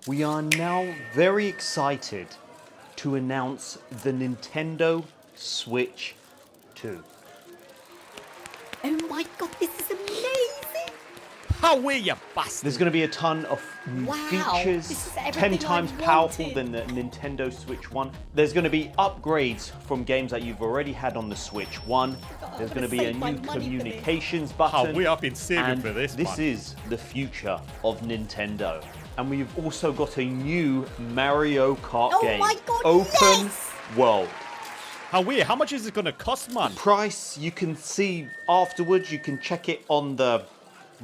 We are now very excited to announce the Nintendo Switch 2. Oh my god, this is amazing! How are you, bastard? There's going to be a ton of new features, this is 10 everything times I powerful wanted. than the Nintendo Switch 1. There's going to be upgrades from games that you've already had on the Switch 1. There's going to be a new communications button. We have been saving and for this, This man. is the future of Nintendo. And we've also got a new Mario Kart Oh game. my God, Open yes! world. How weird. How much is it going to cost, man? Price, you can see afterwards. You can check it on the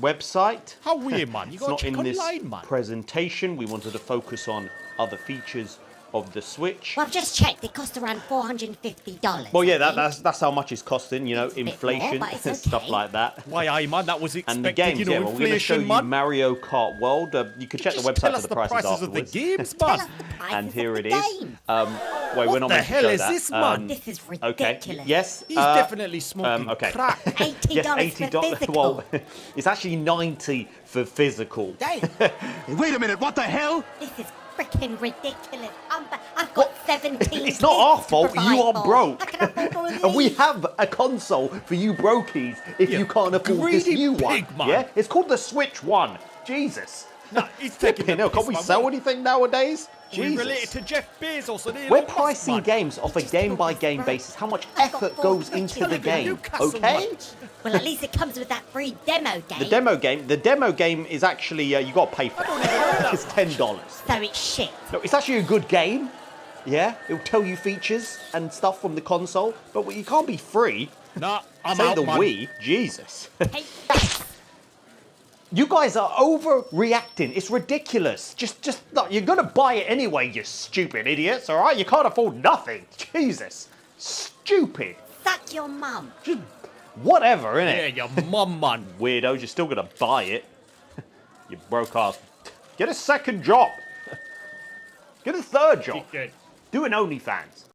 website. How weird, man. You It's got not to check in this online, man. presentation. We wanted to focus on other features of the Switch. Well, I've just checked. It cost around $450. Well, yeah, I think. that's how much it's costing. You know, It's a bit inflation more, but it's and stuff okay. like that. Why, aye, man, that was expected, And the games, you know, yeah, well, we're going to show inflation, you man. Mario Kart World. You can check the Just website tell for us the prices of the afterwards. games, Tell man. us the prices And here of it the is. game. Wait, we're What not the meant to hell show is that. this, man? This is Okay. ridiculous. Yes. He's definitely smoking okay. crack. $80 Yes, for $80. physical. Well, it's actually 90 for physical. Damn, Wait a minute, what the hell? this is freaking ridiculous. I've got 17 It's not our kids to fault. provide You are for. broke. I can afford all of And we these. have a console for you brokies if You you can't afford this greedy new one. pig, man. Yeah, it's called the Switch One. Jesus. Nah, he's taking Flipping the hell, can't piss, we man. sell anything nowadays? We Jesus. related to Jeff Bezos and Elon We're Musk, pricing man. games off a Just bought game-by-game this, basis. How much I've got effort four goes Switches. into the Look at game? Newcastle, Okay. man. Well, at least it comes with that free demo game. The demo game is actually you got to pay for it. It's $10. So it's shit. No, it's actually a good game. Yeah, it'll tell you features and stuff from the console, but you can't be free. Nah, I'm Say out, the man. Wii, Jesus. Take that. You guys are overreacting. It's ridiculous. Just look, you're gonna buy it anyway, you stupid idiots. All right, you can't afford nothing. Jesus, stupid. Suck your mum. Just whatever, Yeah, innit? your mum, man. Weirdos, you're still gonna buy it. You broke ass. Get a second job. Get a third job. Do an OnlyFans.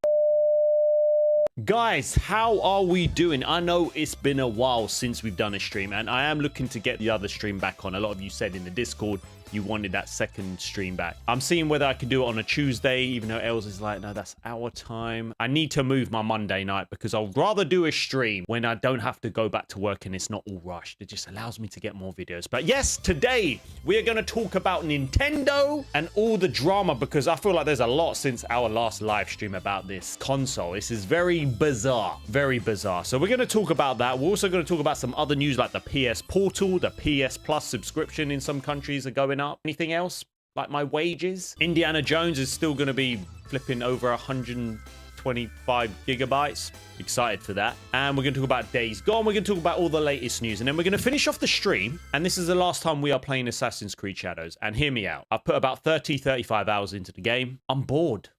Guys, how are we doing? I know it's been a while since we've done a stream, and I am looking to get the other stream back on. A lot of you said in the Discord you wanted that second stream back. I'm seeing whether I can do it on a Tuesday, even though Els is like, no, that's our time. I need to move my Monday night because I'd rather do a stream when I don't have to go back to work and it's not all rushed. It just allows me to get more videos. But yes, today we are going to talk about Nintendo and all the drama because I feel like there's a lot since our last live stream about this console. This is very bizarre, very bizarre. So we're going to talk about that. We're also going to talk about some other news like the PS Portal, the PS Plus subscription in some countries are going up. Anything else? Like my wages? Indiana Jones is still going to be flipping over 125 gigabytes. Excited for that. And we're going to talk about Days Gone. We're going to talk about all the latest news. And then we're going to finish off the stream. And this is the last time we are playing Assassin's Creed Shadows. And hear me out. I've put about 35 hours into the game. I'm bored.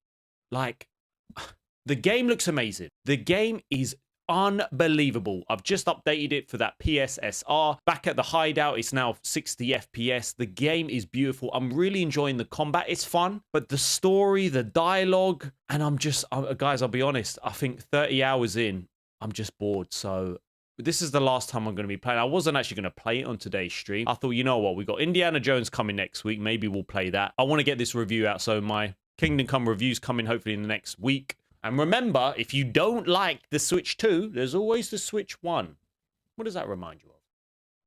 Like, the game looks amazing. The game is unbelievable. I've just updated it for that PSSR. Back at the hideout, it's now 60 FPS. The game is beautiful. I'm really enjoying the combat. It's fun, but the story, the dialogue, and guys, I'll be honest, I think 30 hours in, I'm just bored. So this is the last time I'm going to be playing. I wasn't actually going to play it on today's stream. I thought, you know what? We got Indiana Jones coming next week. Maybe we'll play that. I want to get this review out. So my Kingdom Come review's coming hopefully in the next week. And remember, if you don't like the Switch 2, there's always the Switch 1. What does that remind you of?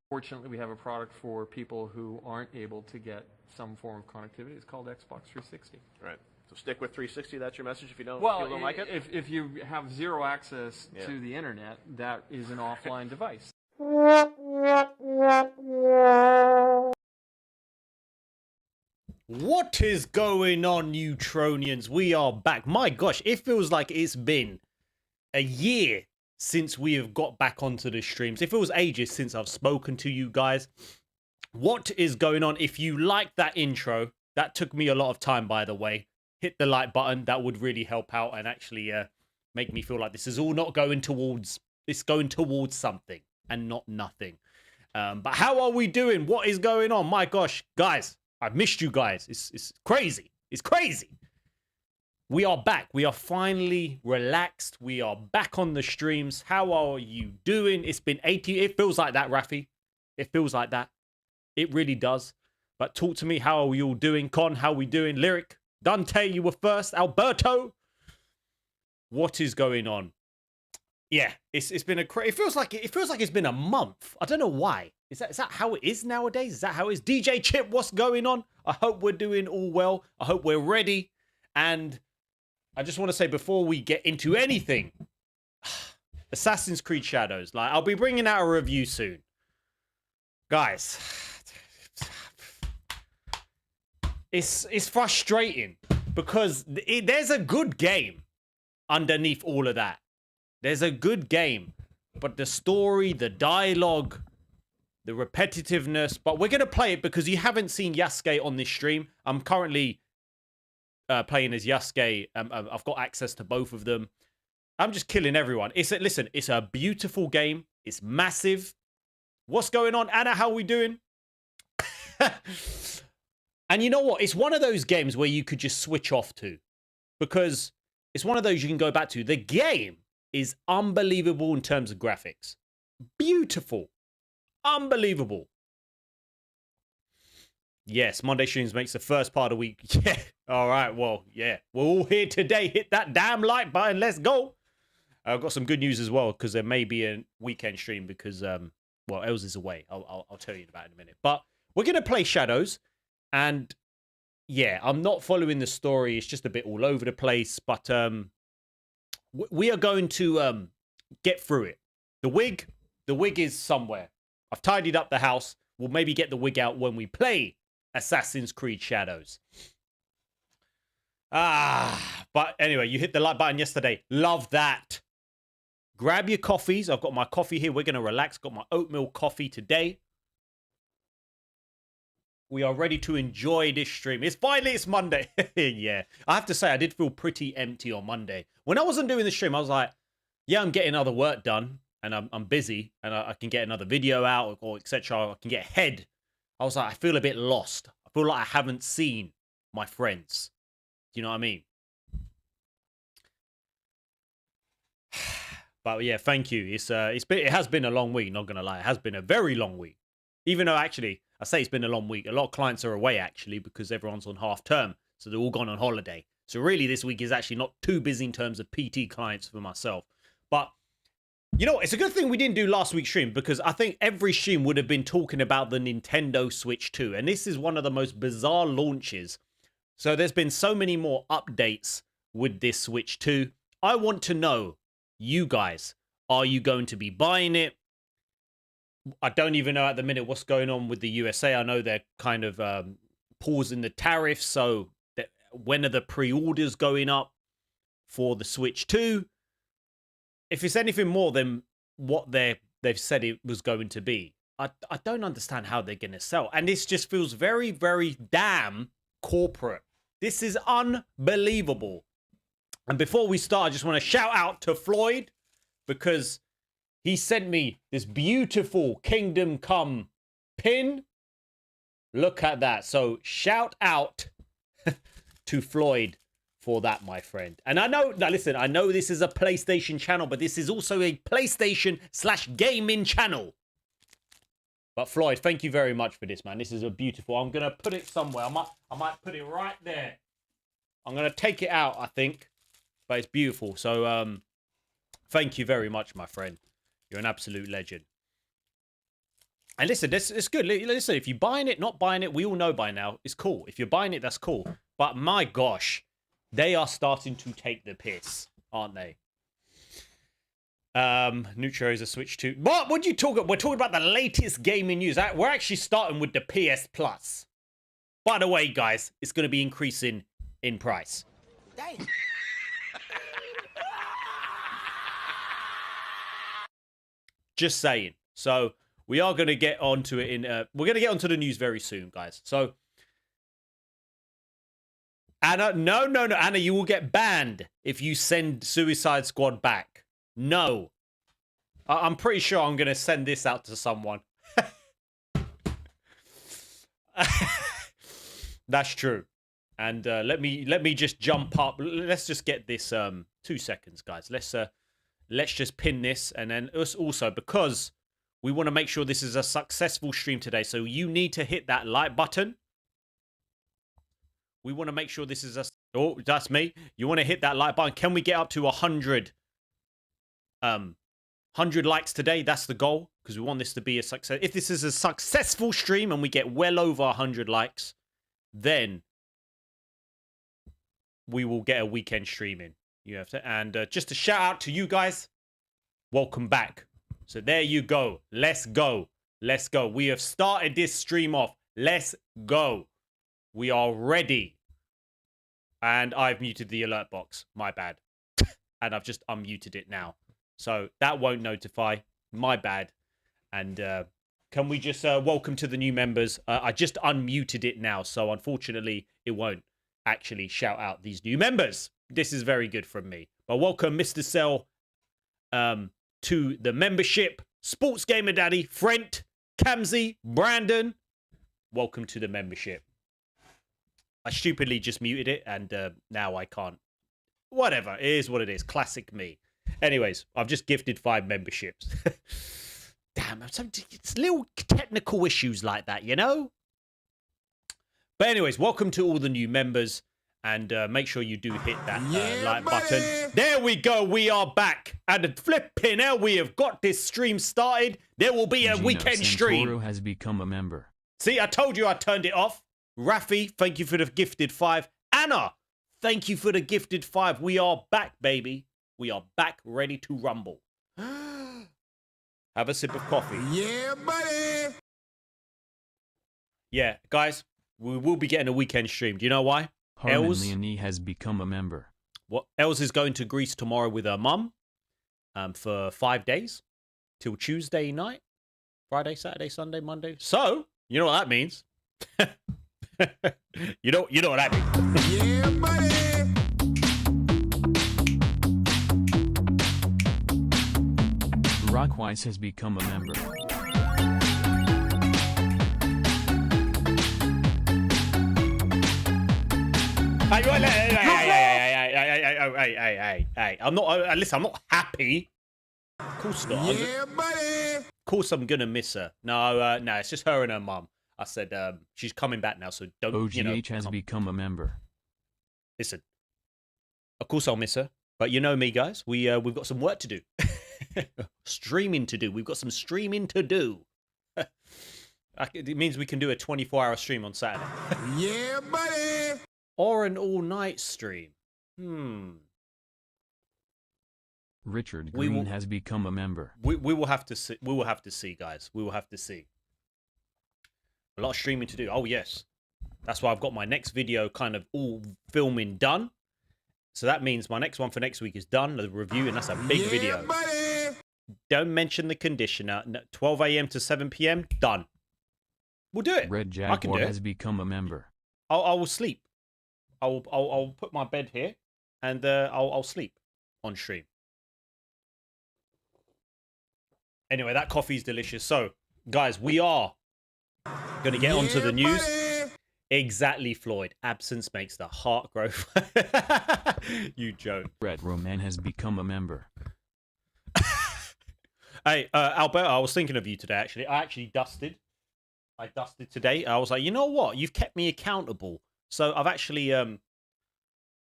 Fortunately, we have a product for people who aren't able to get some form of connectivity. It's called Xbox 360. Right. So stick with 360. That's your message if you don't, Well, like it? if you have zero access to the internet, that is an offline device. What is going on, Neutronians? We are back. My gosh, it feels like it's been a year since we have got back onto the streams. It feels ages since I've spoken to you guys. What is going on? If you like that intro, that took me a lot of time, by the way. Hit the like button. That would really help out and actually make me feel like this is all not going towards... It's going towards something and not nothing. But how are we doing? What is going on? My gosh, guys. I've missed you guys. It's crazy. It's crazy. We are back. We are finally relaxed. We are back on the streams. How are you doing? It's been 80. It feels like that, Rafi. It feels like that. It really does. But talk to me. How are we all doing? Con, how are we doing? Lyric, Dante, you were first. Alberto, what is going on? yeah, it's been it feels like it's been a month. I don't know why. Is that how it is nowadays? Is that how it is? DJ Chip, what's going on? I hope we're doing all well. I hope we're ready. And I just want to say before we get into anything, Assassin's Creed Shadows. Like, I'll be bringing out a review soon, guys. It's frustrating because there's a good game underneath all of that. There's a good game, but the story, the dialogue, the repetitiveness. But we're gonna play it because you haven't seen Yasuke on this stream. I'm currently playing as Yasuke. I've got access to both of them. I'm just killing everyone. Listen, it's a beautiful game. It's massive. What's going on, Anna? How are we doing? And you know what? It's one of those games where you could just switch off to, because it's one of those you can go back to. The game is unbelievable in terms of graphics. Beautiful. Unbelievable. Yes, Monday streams makes the first part of the week. Yeah. All right. Well, yeah. We're all here today. Hit that damn like button. Let's go. I've got some good news as well, because there may be a weekend stream because, well, Els is away. I'll tell you about it in a minute. But we're going to play Shadows. And, yeah, I'm not following the story. It's just a bit all over the place. But we are going to get through it. The wig is somewhere. I've tidied up the house. We'll maybe get the wig out when we play Assassin's Creed Shadows. But anyway, you hit the like button yesterday. Love that. Grab your coffees. I've got my coffee here. We're going to relax. Got my oatmeal coffee today. We are ready to enjoy this stream. It's Monday. Yeah. I have to say, I did feel pretty empty on Monday. When I wasn't doing the stream, I was like, yeah, I'm getting other work done. And I'm busy. And I can get another video out or etc. I can get ahead. I was like, I feel a bit lost. I feel like I haven't seen my friends. Do you know what I mean? But yeah, thank you. It has been a long week, not gonna lie. It has been a very long week. Even though actually, I say it's been a long week. A lot of clients are away actually because everyone's on half term. So they're all gone on holiday. So really this week is actually not too busy in terms of PT clients for myself. But you know, it's a good thing we didn't do last week's stream, because I think every stream would have been talking about the Nintendo Switch 2. And this is one of the most bizarre launches. So there's been so many more updates with this Switch 2. I want to know, you guys, are you going to be buying it? I don't even know at the minute what's going on with the USA. I know they're kind of pausing the tariffs. So when are the pre-orders going up for the Switch 2? If it's anything more than what they've said it was going to be, I don't understand how they're going to sell. And this just feels very, very damn corporate. This is unbelievable. And before we start, I just want to shout out to Floyd, because he sent me this beautiful Kingdom Come pin. Look at that. So shout out to Floyd for that, my friend. And I know, now listen, I know this is a PlayStation channel, but this is also a PlayStation/gaming channel. But Floyd, thank you very much for this, man. This is a beautiful. I'm gonna put it somewhere. I might put it right there. I'm gonna take it out, I think. But it's beautiful. So thank you very much, my friend. You're an absolute legend. And listen, it's good. Listen, if you're buying it, not buying it, we all know by now. It's cool. If you're buying it, that's cool. But my gosh, they are starting to take the piss, aren't they? Nutro is a Switch 2. What? What are you talking about? We're talking about the latest gaming news. We're actually starting with the PS Plus. By the way, guys, it's going to be increasing in price. Dang. Just saying. So we are going to get onto it in. We're going to get onto the news very soon, guys. So Anna, no, Anna, you will get banned if you send Suicide Squad back. No, I'm pretty sure I'm going to send this out to someone. That's true. And let me just jump up. Let's just get this 2 seconds, guys. Let's just pin this, and then us also, because we want to make sure this is a successful stream today. So you need to hit that like button. We want to make sure this is a... Oh, that's me. You want to hit that like button. Can we get up to 100 100 likes today. That's the goal because we want this to be a success. If this is a successful stream and we get well over 100 likes, then we will get a weekend stream in. You have to, and just a shout out to you guys. Welcome back. So there you go. Let's go. Let's go. We have started this stream off. Let's go. We are ready. And I've muted the alert box. My bad. And I've just unmuted it now. So that won't notify. My bad. And can we just welcome to the new members? I just unmuted it now. So unfortunately, it won't actually shout out these new members. This is very good from me. But welcome, Mr. Cell, to the membership. Sports Gamer Daddy, Frent, Kamzi, Brandon. Welcome to the membership. I stupidly just muted it, and now I can't. Whatever. It is what it is. Classic me. Anyways, I've just gifted 5 memberships. Damn, it's little technical issues like that, you know? But anyways, welcome to all the new members. And make sure you do hit that like button. There we go. We are back. And flipping hell, we have got this stream started. There will be a weekend stream. Santoro has become a member. See, I told you I turned it off. Rafi, thank you for the gifted 5. Anna, thank you for the gifted 5. We are back, baby. We are back, ready to rumble. Have a sip of coffee. Yeah, buddy. Yeah, guys, we will be getting a weekend stream. Do you know why? Harmon Els Leonie has become a member. What? Els is going to Greece tomorrow with her mum for 5 days till Tuesday night. Friday, Saturday, Sunday, Monday. So, you know what that means. you know what that means. Yeah, buddy. Rockwise has become a member. Hey, I'm not. Listen, I'm not happy. Of course not. Yeah, buddy. Of course, I'm gonna miss her. No, no, it's just her and her mum. I said she's coming back now, so don't. OGH has become a member. Listen, of course I'll miss her, but you know me, guys. We've got some work to do. Streaming to do. We've got some streaming to do. It means we can do a 24-hour stream on Saturday. Yeah, buddy. Or an all-night stream. Richard Green has become a member. We will have to see. We will have to see, guys. We will have to see. A lot of streaming to do. Oh yes, that's why I've got my next video kind of all filming done. So that means my next one for next week is done, the review, and that's a big video. Buddy. Don't mention the conditioner. 12 a.m. to 7 p.m. Done. We'll do it. Red Jaguar has become a member. I will sleep. I'll put my bed here, and I'll sleep on stream. Anyway, that coffee's delicious. So, guys, we are going to get onto the news. Buddy. Exactly, Floyd. Absence makes the heart grow. You joke. Red Roman has become a member. Hey, Alberto, I was thinking of you today, actually. I dusted. I dusted today. I was like, you know what? You've kept me accountable. So I've actually...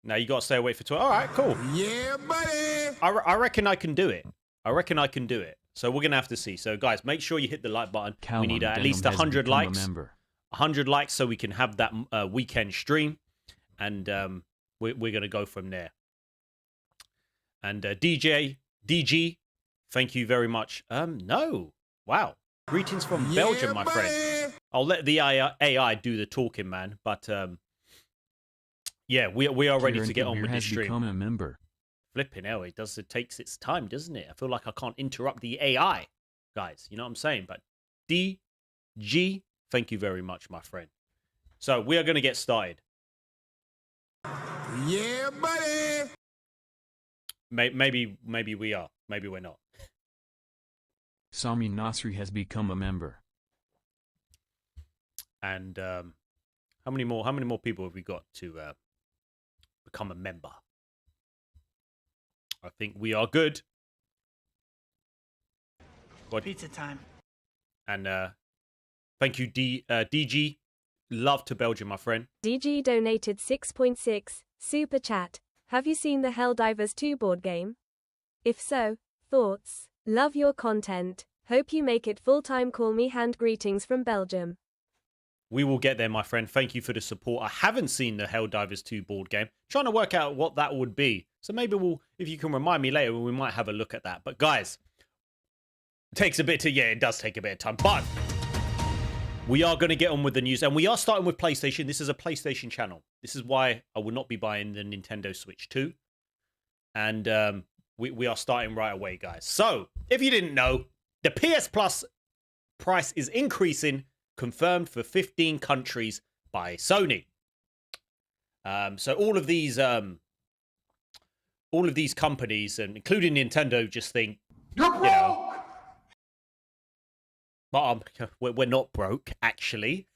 Now you got to stay awake for 12. All right, cool. Yeah, buddy. I reckon I can do it. I reckon I can do it. So we're going to have to see. So, guys, make sure you hit the like button. Callum We need at Denham least has 100 become a likes. member. 100 likes so we can have that weekend stream. And we're going to go from there. And DG, thank you very much. No. Wow. Greetings from Belgium, my friend. I'll let the AI do the talking, man. But, yeah, we are ready to get on with the stream. Become a member. Flipping hell, it takes its time, doesn't it? I feel like I can't interrupt the AI, guys. You know what I'm saying? But DG, thank you very much, my friend. So we are going to get started. Yeah, buddy. Maybe we are. Maybe we're not. Sami Nasri has become a member. And how many more people have we got to become a member? I think we are good. Pizza time. And thank you, DG. Love to Belgium, my friend. DG donated 6.6 super chat. Have you seen the Helldivers 2 board game? If so, thoughts? Love your content. Hope you make it full-time. Call me. Hand greetings from Belgium. We will get there, my friend. Thank you for the support. I haven't seen the Helldivers 2 board game. Trying to work out what that would be. So maybe we'll, if you can remind me later, we might have a look at that. But guys, it takes a bit to, yeah, it does take a bit of time. But we are going to get on with the news. And we are starting with PlayStation. This is a PlayStation channel. This is why I will not be buying the Nintendo Switch 2. And we are starting right away, guys. So, if you didn't know, the PS Plus price is increasing, confirmed for 15 countries by Sony. So all of these companies, and including Nintendo, just think, you know, but we're not broke, actually.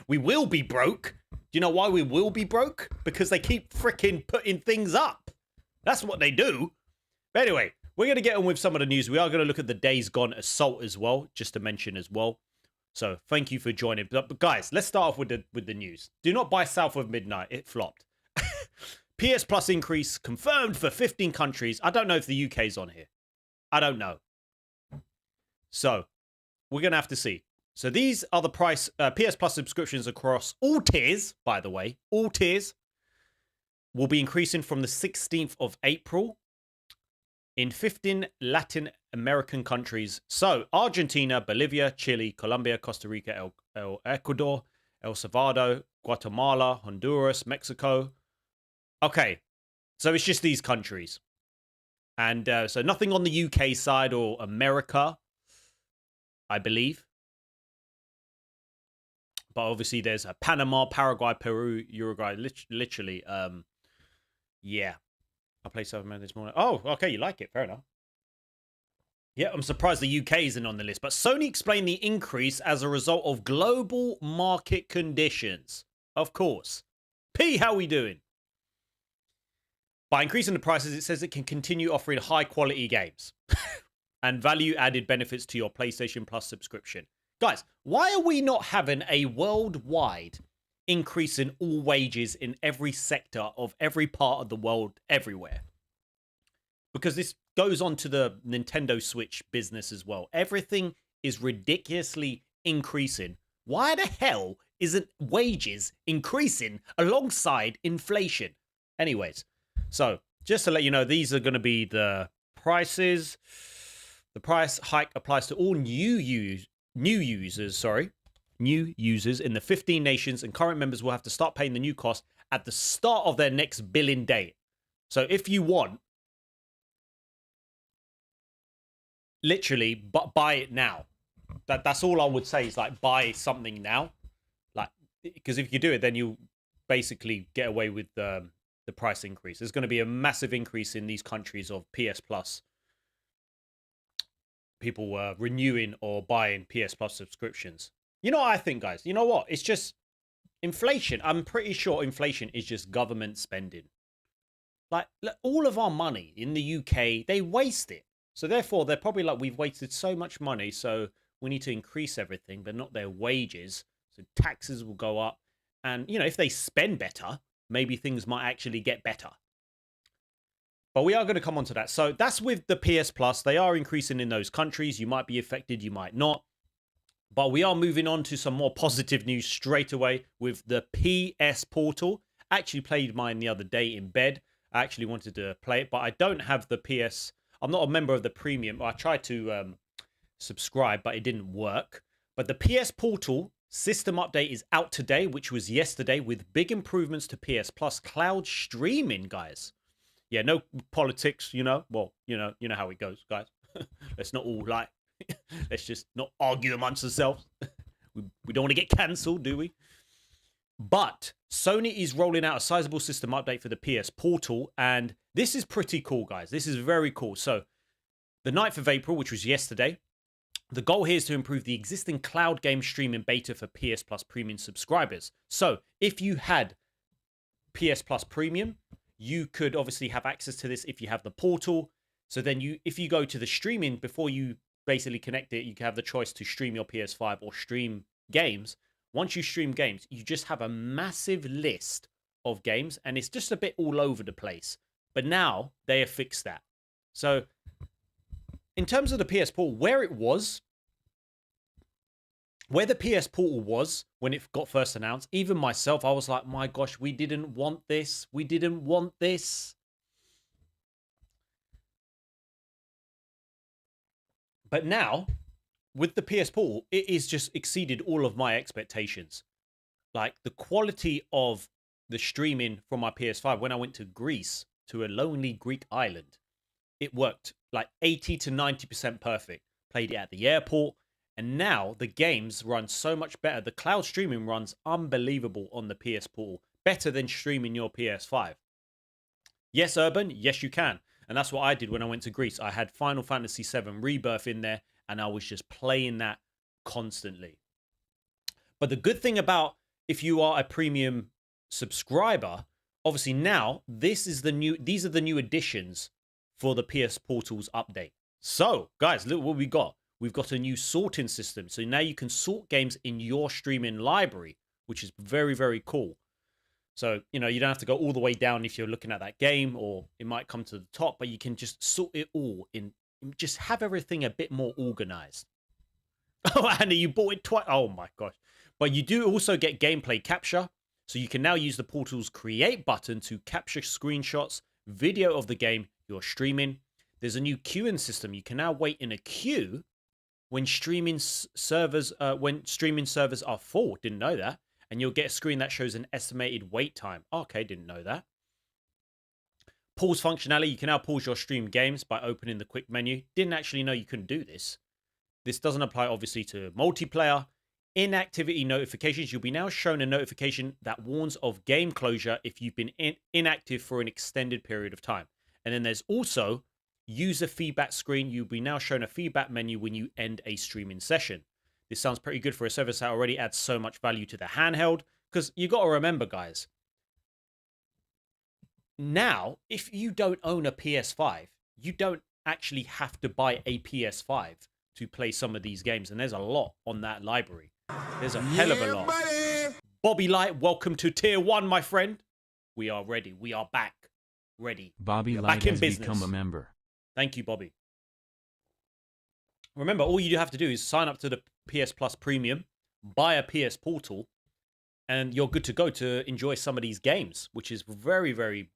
We will be broke. Do you know why we will be broke? Because they keep freaking putting things up. That's what they do. But anyway, we're going to get on with some of the news. We are going to look at the Days Gone Assault as well, just to mention as well. So thank you for joining. But guys, let's start off with the news. Do not buy South of Midnight. It flopped. PS Plus increase confirmed for 15 countries. I don't know if the UK's on here. I don't know. So we're going to have to see. So these are the price PS Plus subscriptions across all tiers, by the way. All tiers will be increasing from the 16th of April in 15 Latin American countries. So Argentina, Bolivia, Chile, Colombia, Costa Rica, Ecuador, El Salvador, Guatemala, Honduras, Mexico. Okay, so it's just these countries. And so nothing on the UK side or America, I believe. But obviously there's Panama, Paraguay, Peru, Uruguay, literally. Yeah. I played Southern this morning. Oh, okay, you like it. Fair enough. Yeah, I'm surprised the UK isn't on the list. But Sony explained the increase as a result of global market conditions. Of course. P, how we doing? By increasing the prices, it says it can continue offering high-quality games and value-added benefits to your PlayStation Plus subscription. Guys, why are we not having a worldwide increase in all wages in every sector of every part of the world, everywhere? Because this goes on to the Nintendo Switch business as well. Everything is ridiculously increasing. Why the hell isn't wages increasing alongside inflation? Anyways, so just to let you know, these are going to be the prices. The price hike applies to all new users in the 15 nations, and current members will have to start paying the new cost at the start of their next billing date. So if you want, literally, buy it now. That's all I would say is, like, buy something now. Like, because if you do it, then you'll basically get away with the price increase. There's going to be a massive increase in these countries of PS Plus. People renewing or buying PS Plus subscriptions. You know what I think, guys? You know what? It's just inflation. I'm pretty sure inflation is just government spending. Like, all of our money in the UK, they waste it. So therefore, they're probably like, we've wasted so much money, so we need to increase everything, but not their wages. So taxes will go up. And, you know, if they spend better, maybe things might actually get better. But we are going to come on to that. So that's with the PS Plus. They are increasing in those countries. You might be affected, you might not. But we are moving on to some more positive news straight away with the PS Portal. I actually played mine the other day in bed. I actually wanted to play it, but I don't have the PS. I'm not a member of the premium. I tried to subscribe, but it didn't work. But the PS Portal system update is out today, which was yesterday, with big improvements to PS Plus cloud streaming, guys. Yeah, no politics, you know. Well, you know how it goes, guys. Let's not all like, let's just not argue amongst ourselves. We don't want to get cancelled, do we? But Sony is rolling out a sizable system update for the PS Portal, and this is pretty cool, guys. This is very cool. So the 9th of April, which was yesterday, the goal here is to improve the existing cloud game streaming beta for PS Plus Premium subscribers. So if you had PS Plus Premium, you could obviously have access to this if you have the portal. So then if you go to the streaming, before you basically connect it, you can have the choice to stream your PS5 or stream games. Once you stream games, you just have a massive list of games, and it's just a bit all over the place. But now they have fixed that. So in terms of the PS Portal, where the PS Portal was when it got first announced, even myself, I was like, my gosh, we didn't want this. We didn't want this. But now, with the PS Portal, it is just exceeded all of my expectations. Like the quality of the streaming from my PS5 when I went to Greece, to a lonely Greek island, it worked like 80 to 90% perfect. Played it at the airport, and now the games run so much better. The cloud streaming runs unbelievable on the PS Portal, better than streaming your PS5. Yes, Urban, yes you can. And that's what I did when I went to Greece. I had Final Fantasy VII Rebirth in there, and I was just playing that constantly. But the good thing about if you are a premium subscriber, obviously now these are the new additions for the PS Portal's update. So, guys, look what we got. We've got a new sorting system. So now you can sort games in your streaming library, which is very, very cool. So, you know, you don't have to go all the way down if you're looking at that game, or it might come to the top, but you can just sort it all in, just have everything a bit more organized. Oh, Anna, you bought it twice. Oh my gosh. But you do also get gameplay capture. So you can now use the Portal's create button to capture screenshots, video of the game you're streaming. There's a new queuing system. You can now wait in a queue when streaming servers are full. Didn't know that. And you'll get a screen that shows an estimated wait time. Okay, didn't know that. Pause functionality. You can now pause your stream games by opening the quick menu. Didn't actually know you couldn't do this. This doesn't apply, obviously, to multiplayer. Inactivity notifications. You'll be now shown a notification that warns of game closure if you've been inactive for an extended period of time. And then there's also user feedback screen. You'll be now shown a feedback menu when you end a streaming session. This sounds pretty good for a service that already adds so much value to the handheld. Because you got to remember, guys, now, if you don't own a PS5, you don't actually have to buy a PS5 to play some of these games. And there's a lot on that library. There's a hell of a lot. Buddy. Bobby Light, welcome to Tier 1, my friend. We are ready. We are back. Ready. Bobby We're Light back in has business. become a member. Thank you, Bobby. Remember, all you have to do is sign up to the PS Plus Premium, buy a PS Portal, and you're good to go to enjoy some of these games, which is very, very,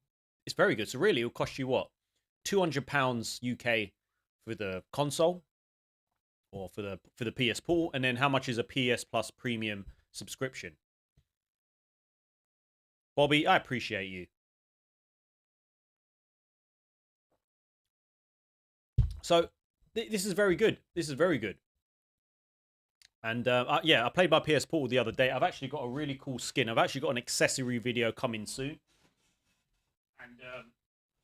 it's very good. So really, it'll cost you what? £200 UK for the console, or for the PS Portal, and then how much is a PS Plus Premium subscription? Bobby, I appreciate you. So this is very good. This is very good. And yeah, I played my PS Portal the other day. I've actually got a really cool skin. I've actually got an accessory video coming soon. And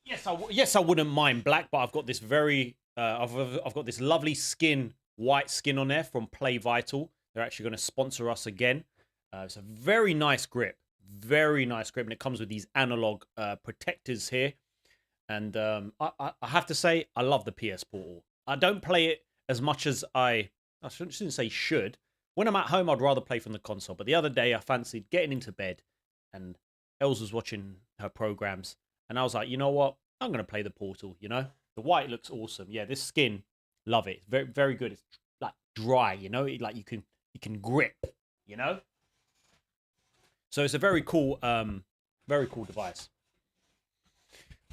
yes, I wouldn't mind black, but I've got this very, I've got this lovely skin, white skin on there from Play Vital. They're actually going to sponsor us again. It's a very nice grip, and it comes with these analog protectors here. And I have to say, I love the PS Portal. I don't play it as much as I shouldn't say should. When I'm at home, I'd rather play from the console. But the other day, I fancied getting into bed, and Els was watching her programs, and I was like, you know what? I'm going to play the Portal, you know? The white looks awesome. Yeah, this skin, love it. Very, very good. It's like dry, you know? Like you can grip, you know? So it's a very cool device.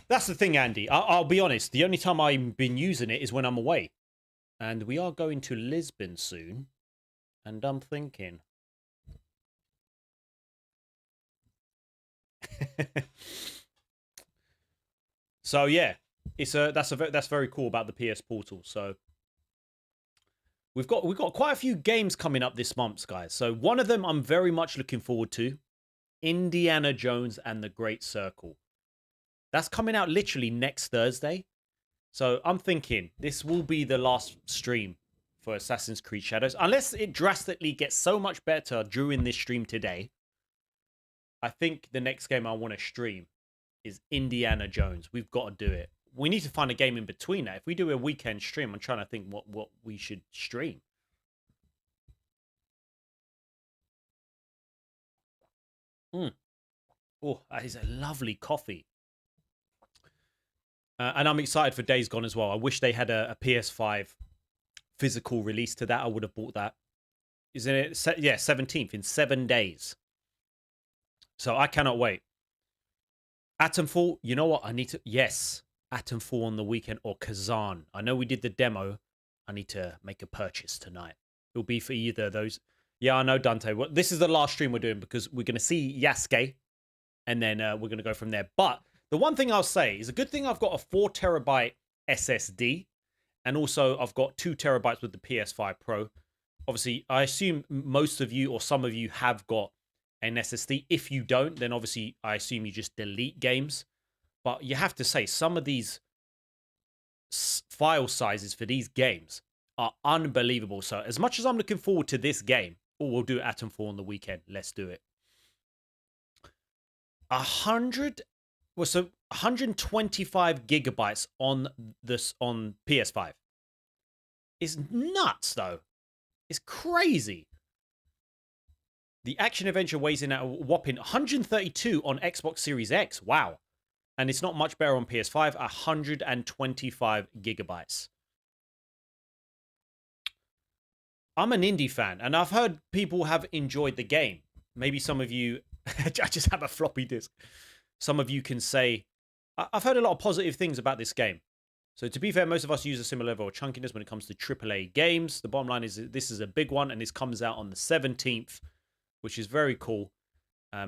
That's the thing, Andy. I'll be honest. The only time I've been using it is when I'm away. And we are going to Lisbon soon. And I'm thinking... So yeah, that's very cool about the PS Portal. So we've got quite a few games coming up this month, guys. So one of them I'm very much looking forward to, Indiana Jones and the Great Circle. That's coming out literally next Thursday. So I'm thinking this will be the last stream for Assassin's Creed Shadows, unless it drastically gets so much better during this stream today. I think the next game I want to stream is Indiana Jones. We've got to do it. We need to find a game in between that. If we do a weekend stream, I'm trying to think what we should stream. Oh, that is a lovely coffee. And I'm excited for Days Gone as well. I wish they had a PS5 physical release to that. I would have bought that. Isn't it? Yeah, 17th in 7 days. So I cannot wait. Atomfall, you know what? I need to... Yes, Atomfall on the weekend or Kazan. I know we did the demo. I need to make a purchase tonight. It'll be for either of those. Yeah, I know, Dante. Well, this is the last stream we're doing because we're going to see Yasuke. And then we're going to go from there. But the one thing I'll say is a good thing I've got a 4 terabyte SSD. And also I've got 2 terabytes with the PS5 Pro. Obviously, I assume most of you or some of you have got an SSD. If you don't, then obviously I assume you just delete games. But you have to say, some of these file sizes for these games are unbelievable. So as much as I'm looking forward to this game, we'll do Atomfall on the weekend. Let's do it. 125 gigabytes on this on PS5. It's nuts though. It's crazy. The action adventure weighs in at a whopping 132 on Xbox Series X. Wow. And it's not much better on PS5. 125 gigabytes. I'm an indie fan, and I've heard people have enjoyed the game. Maybe some of you... I just have a floppy disk. Some of you can say... I've heard a lot of positive things about this game. So to be fair, most of us use a similar level of chunkiness when it comes to AAA games. The bottom line is this is a big one, and this comes out on the 17th, which is very cool.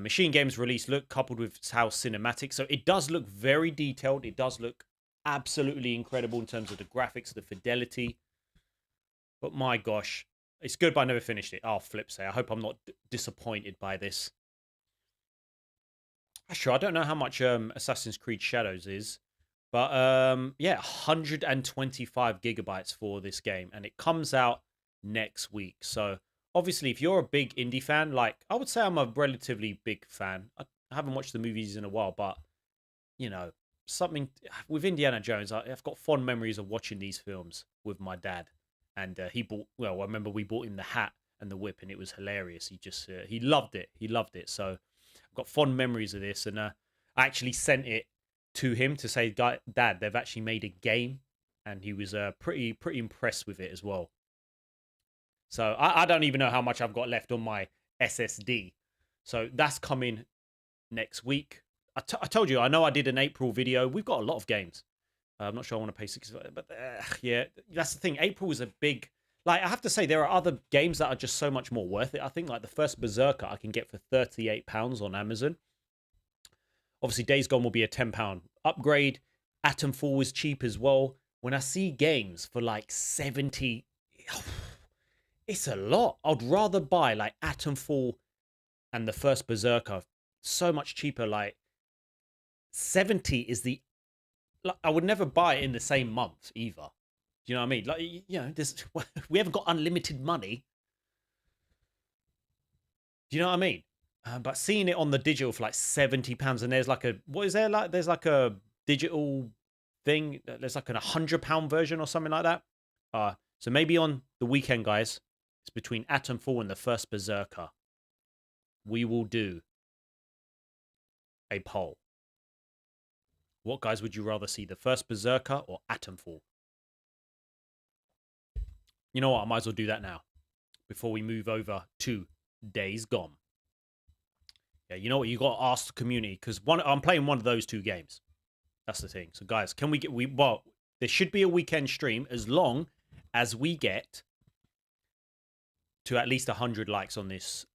Machine Games release look coupled with how cinematic. So it does look very detailed. It does look absolutely incredible in terms of the graphics, the fidelity. But my gosh, it's good, but I never finished it. I'll flip say. I hope I'm not disappointed by this. Sure, I don't know how much Assassin's Creed Shadows is. But yeah, 125 gigabytes for this game. And it comes out next week. So obviously, if you're a big indie fan, like I would say I'm a relatively big fan. I haven't watched the movies in a while, but you know, something with Indiana Jones, I've got fond memories of watching these films with my dad. And he bought, well, I remember we bought him the hat and the whip, and it was hilarious. He just, he loved it. He loved it. So I've got fond memories of this. And I actually sent it to him to say, Dad, they've actually made a game. And he was pretty impressed with it as well. So I don't even know how much I've got left on my SSD. So that's coming next week. I told you, I know I did an April video. We've got a lot of games. I'm not sure I want to pay $6, but yeah, that's the thing. April is a big... Like, I have to say, there are other games that are just so much more worth it. I think, like, the first Berserker I can get for £38 on Amazon. Obviously, Days Gone will be a £10 upgrade. Atomfall is cheap as well. When I see games for, like, 70... It's a lot. I'd rather buy, like, Atomfall and the first Berserker so much cheaper. Like, 70 is the... Like, I would never buy it in the same month either. Do you know what I mean? Like, you know, we haven't got unlimited money. Do you know what I mean? But seeing it on the digital for like £70, and there's like a... What is there? Like, there's like a digital thing. There's like an £100 version or something like that. So maybe on the weekend, guys, it's between Atomfall and the first Berserker. We will do a poll. What guys would you rather see, the first Berserker or Atomfall? You know what? I might as well do that now before we move over to Days Gone. Yeah, you know what? You got to ask the community because I'm playing one of those two games. That's the thing. So guys, can we get well? There should be a weekend stream as long as we get to at least 100 likes on this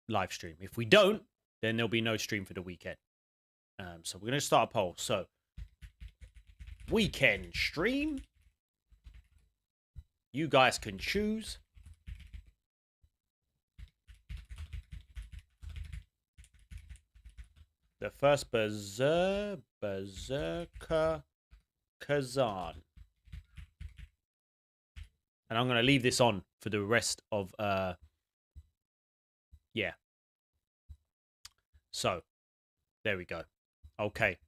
live stream. If we don't, then there'll be no stream for the weekend. So we're going to start a poll. So, weekend stream. You guys can choose. The first Berserker Kazan. And I'm going to leave this on for the rest of... yeah. So, there we go. Okay.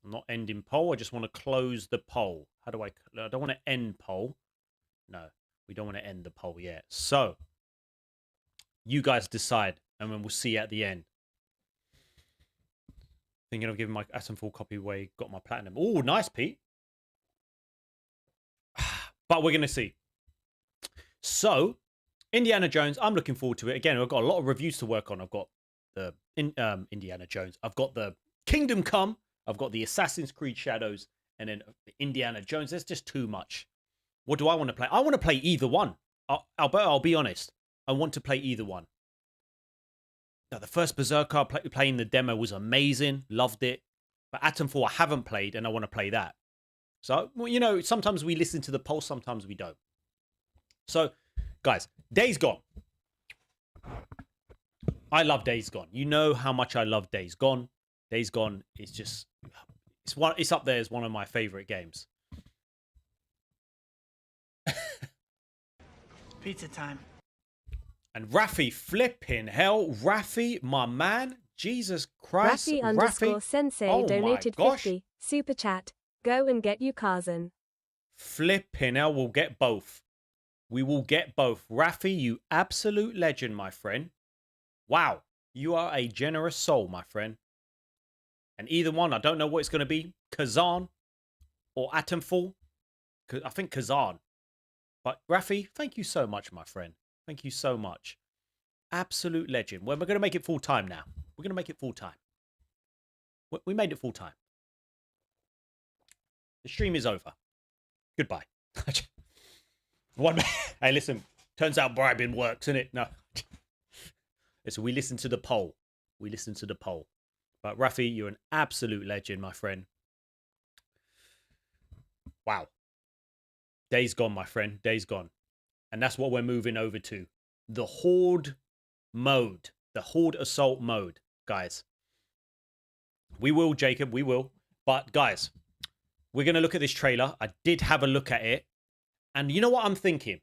I'm not ending poll. I just want to close the poll. How do I don't want to end poll. No, we don't want to end the poll yet. So, you guys decide, and then we'll see you at the end. Thinking of giving my Atomfall copy away. Got my platinum. Oh, nice, Pete. But we're going to see. So, Indiana Jones, I'm looking forward to it. Again, I've got a lot of reviews to work on. I've got the Indiana Jones. I've got the Kingdom Come. I've got the Assassin's Creed Shadows. And then the Indiana Jones. There's just too much. What do I want to play? I want to play either one. I'll be honest. I want to play either one. Now, the first Berserker playing the demo was amazing. Loved it. But Atom 4 I haven't played, and I want to play that. So, well, you know, sometimes we listen to the pulse, sometimes we don't. So, guys, Days Gone. I love Days Gone. You know how much I love Days Gone. Days Gone is just... It's up there as one of my favorite games. Pizza time. And Rafi, flipping hell. Rafi, my man. Jesus Christ. Rafi _sensei oh donated my gosh. 50. Super chat. Go and get you Kazan. Flipping hell. We'll get both. We will get both. Rafi, you absolute legend, my friend. Wow. You are a generous soul, my friend. And either one, I don't know what it's going to be. Kazan or Atomfall. I think Kazan. But Rafi, thank you so much, my friend. Thank you so much. Absolute legend. Well, we're going to make it full time now. We're going to make it full time. We made it full time. The stream is over. Goodbye. Hey, listen. Turns out bribing works, innit? No. So we listen to the poll. We listen to the poll. But Rafi, you're an absolute legend, my friend. Wow. Days gone, my friend. Days gone. And that's what we're moving over to. The Horde mode. The Horde Assault mode, guys. We will, Jacob. We will. But, guys, we're going to look at this trailer. I did have a look at it. And you know what I'm thinking?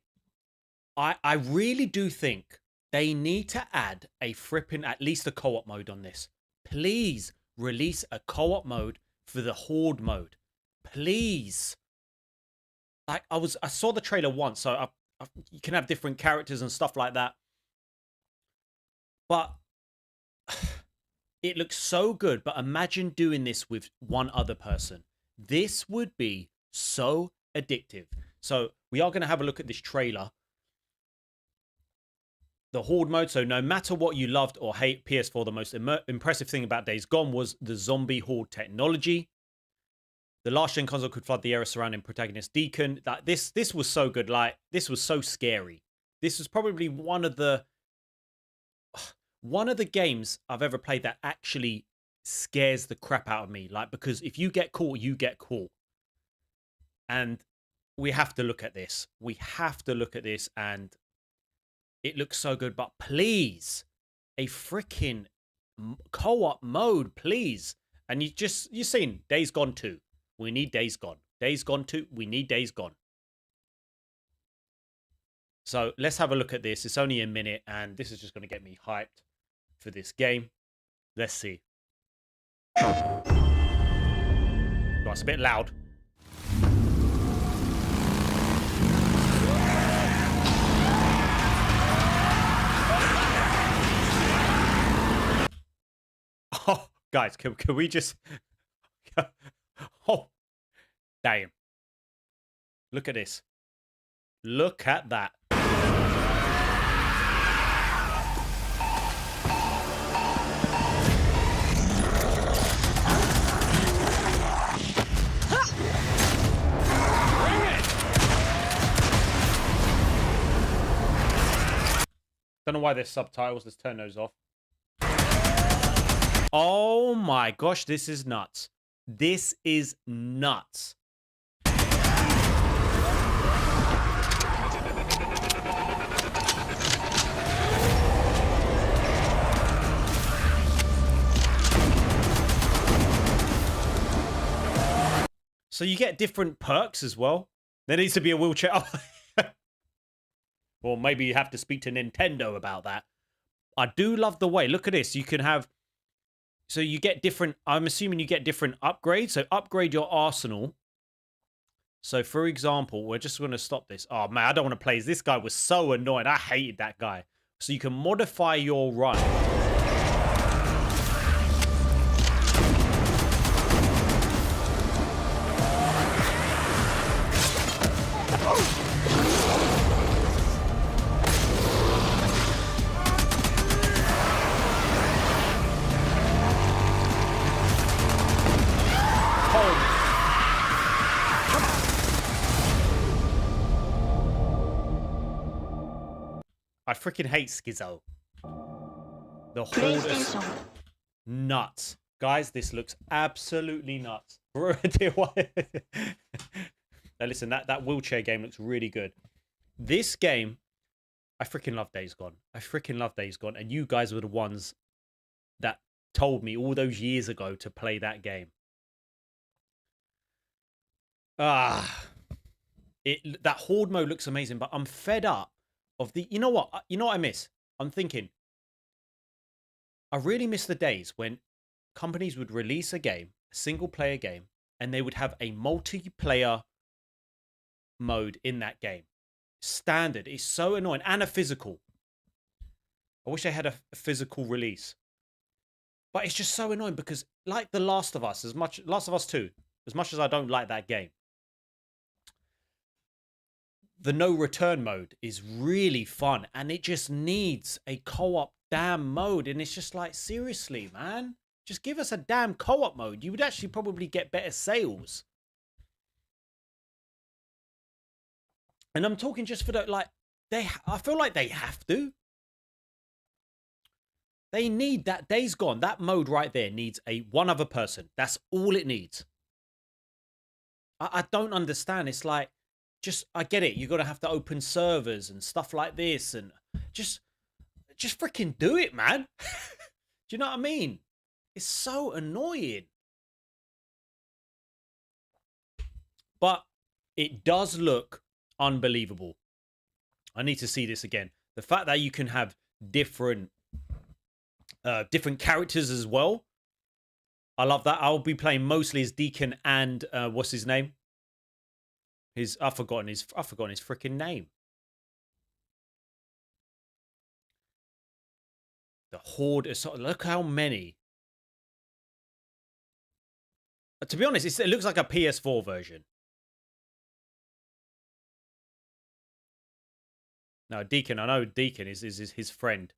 I really do think they need to add a fripping, at least a co-op mode on this. Please release a co-op mode for the Horde mode. Please. Like, I saw the trailer once, so you can have different characters and stuff like that. But it looks so good. But imagine doing this with one other person. This would be so addictive. So we are going to have a look at this trailer. The Horde mode. So no matter what you loved or hate PS4, the most impressive thing about Days Gone was the zombie Horde technology. The last gen console could flood the area surrounding protagonist Deacon. Like this was so good. Like, this was so scary. This was probably one of the games I've ever played that actually scares the crap out of me. Like, because if you get caught, you get caught. And we have to look at this. We have to look at this, and it looks so good. But please, a freaking co-op mode, please. And you've seen Days Gone 2. We need Days Gone. Days Gone 2. We need Days Gone. So let's have a look at this. It's only a minute, and this is just going to get me hyped for this game. Let's see. Oh, it's a bit loud. Oh, guys, can we just... Oh, damn. Look at this. Look at that. Don't know why there's subtitles. Let's turn those off. Oh my gosh, this is nuts. This is nuts. So you get different perks as well. There needs to be a wheelchair. Oh. Well, maybe you have to speak to Nintendo about that. I do love the way. Look at this. You can have... So you get different... I'm assuming you get different upgrades. So upgrade your arsenal. So, for example, we're just going to stop this. Oh, man, I don't want to play. This guy was so annoying. I hated that guy. So you can modify your run. Oh. freaking hate Schizo. The Horde is nuts. Guys, this looks absolutely nuts. Now listen, that wheelchair game looks really good. This game, I freaking love Days Gone. I freaking love Days Gone. And you guys were the ones that told me all those years ago to play that game. That Horde mode looks amazing, but I'm fed up of the... You know what? You know what I miss? I'm thinking, I really miss the days when companies would release a game, a single-player game, and they would have a multiplayer mode in that game. Standard. It's so annoying. And a physical. I wish I had a physical release. But it's just so annoying because, like The Last of Us, Last of Us 2, as much as I don't like that game, the no return mode is really fun, and it just needs a co-op damn mode. And it's just like, seriously, man, just give us a damn co-op mode. You would actually probably get better sales. And I'm talking just for the, like, I feel like they have to. They need that. Days Gone, that mode right there needs one other person. That's all it needs. I don't understand. It's like, I get it. You're going to have to open servers and stuff like this. And just freaking do it, man. Do you know what I mean? It's so annoying. But it does look unbelievable. I need to see this again. The fact that you can have different characters as well. I love that. I'll be playing mostly as Deacon and what's his name? I've forgotten his freaking name. The Horde is look how many. To be honest, it looks like a PS4 version. No, Deacon. I know Deacon is his friend.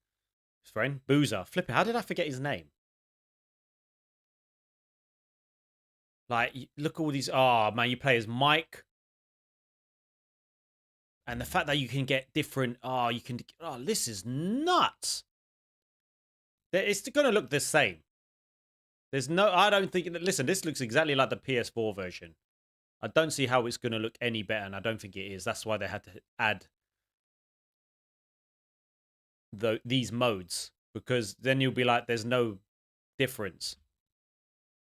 His friend? Boozer. Flip it. How did I forget his name? Like, look at all these. Oh, man, you play as Mike. And the fact that you can get different... Oh, this is nuts. It's going to look the same. There's no... I don't think... Listen, this looks exactly like the PS4 version. I don't see how it's going to look any better, and I don't think it is. That's why they had to add these modes, because then you'll be like, there's no difference.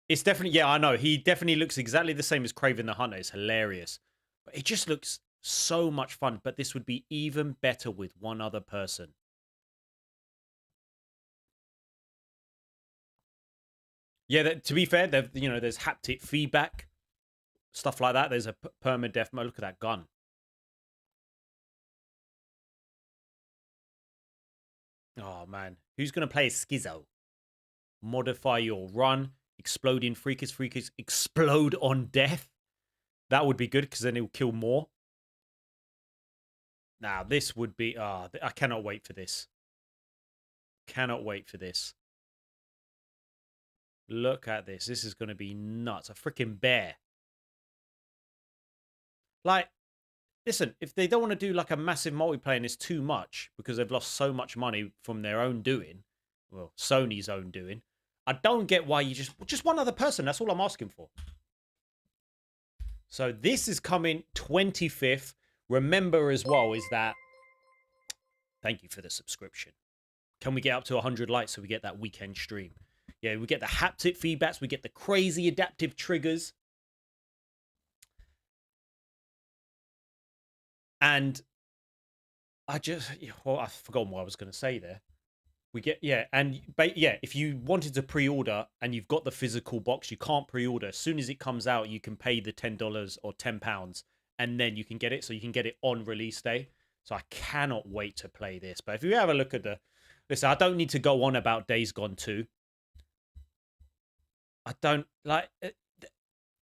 It's definitely... Yeah, I know. He definitely looks exactly the same as Kraven the Hunter. It's hilarious. But it just looks so much fun. But this would be even better with one other person. Yeah, to be fair, there's haptic feedback, stuff like that. There's a permadeath mode. Look at that gun. Oh, man. Who's going to play a Schizo? Modify your run. Exploding freakers. Explode on death. That would be good, because then it'll kill more. Now, this would be... I cannot wait for this. Cannot wait for this. Look at this. This is going to be nuts. A freaking bear. Like, listen, if they don't want to do like a massive multiplayer and it's too much because they've lost so much money from their own doing, well, Sony's own doing, I don't get why you just one other person. That's all I'm asking for. So this is coming 25th. Remember as well is that, thank you for the subscription. Can we get up to 100 likes so we get that weekend stream? Yeah, we get the haptic feedbacks. We get the crazy adaptive triggers. And I've forgotten what I was going to say there. We get, if you wanted to pre-order and you've got the physical box, you can't pre-order. As soon as it comes out, you can pay the $10 or £10 and then you can get it. So you can get it on release day. So I cannot wait to play this. But if you have a look at listen, I don't need to go on about Days Gone 2. I don't like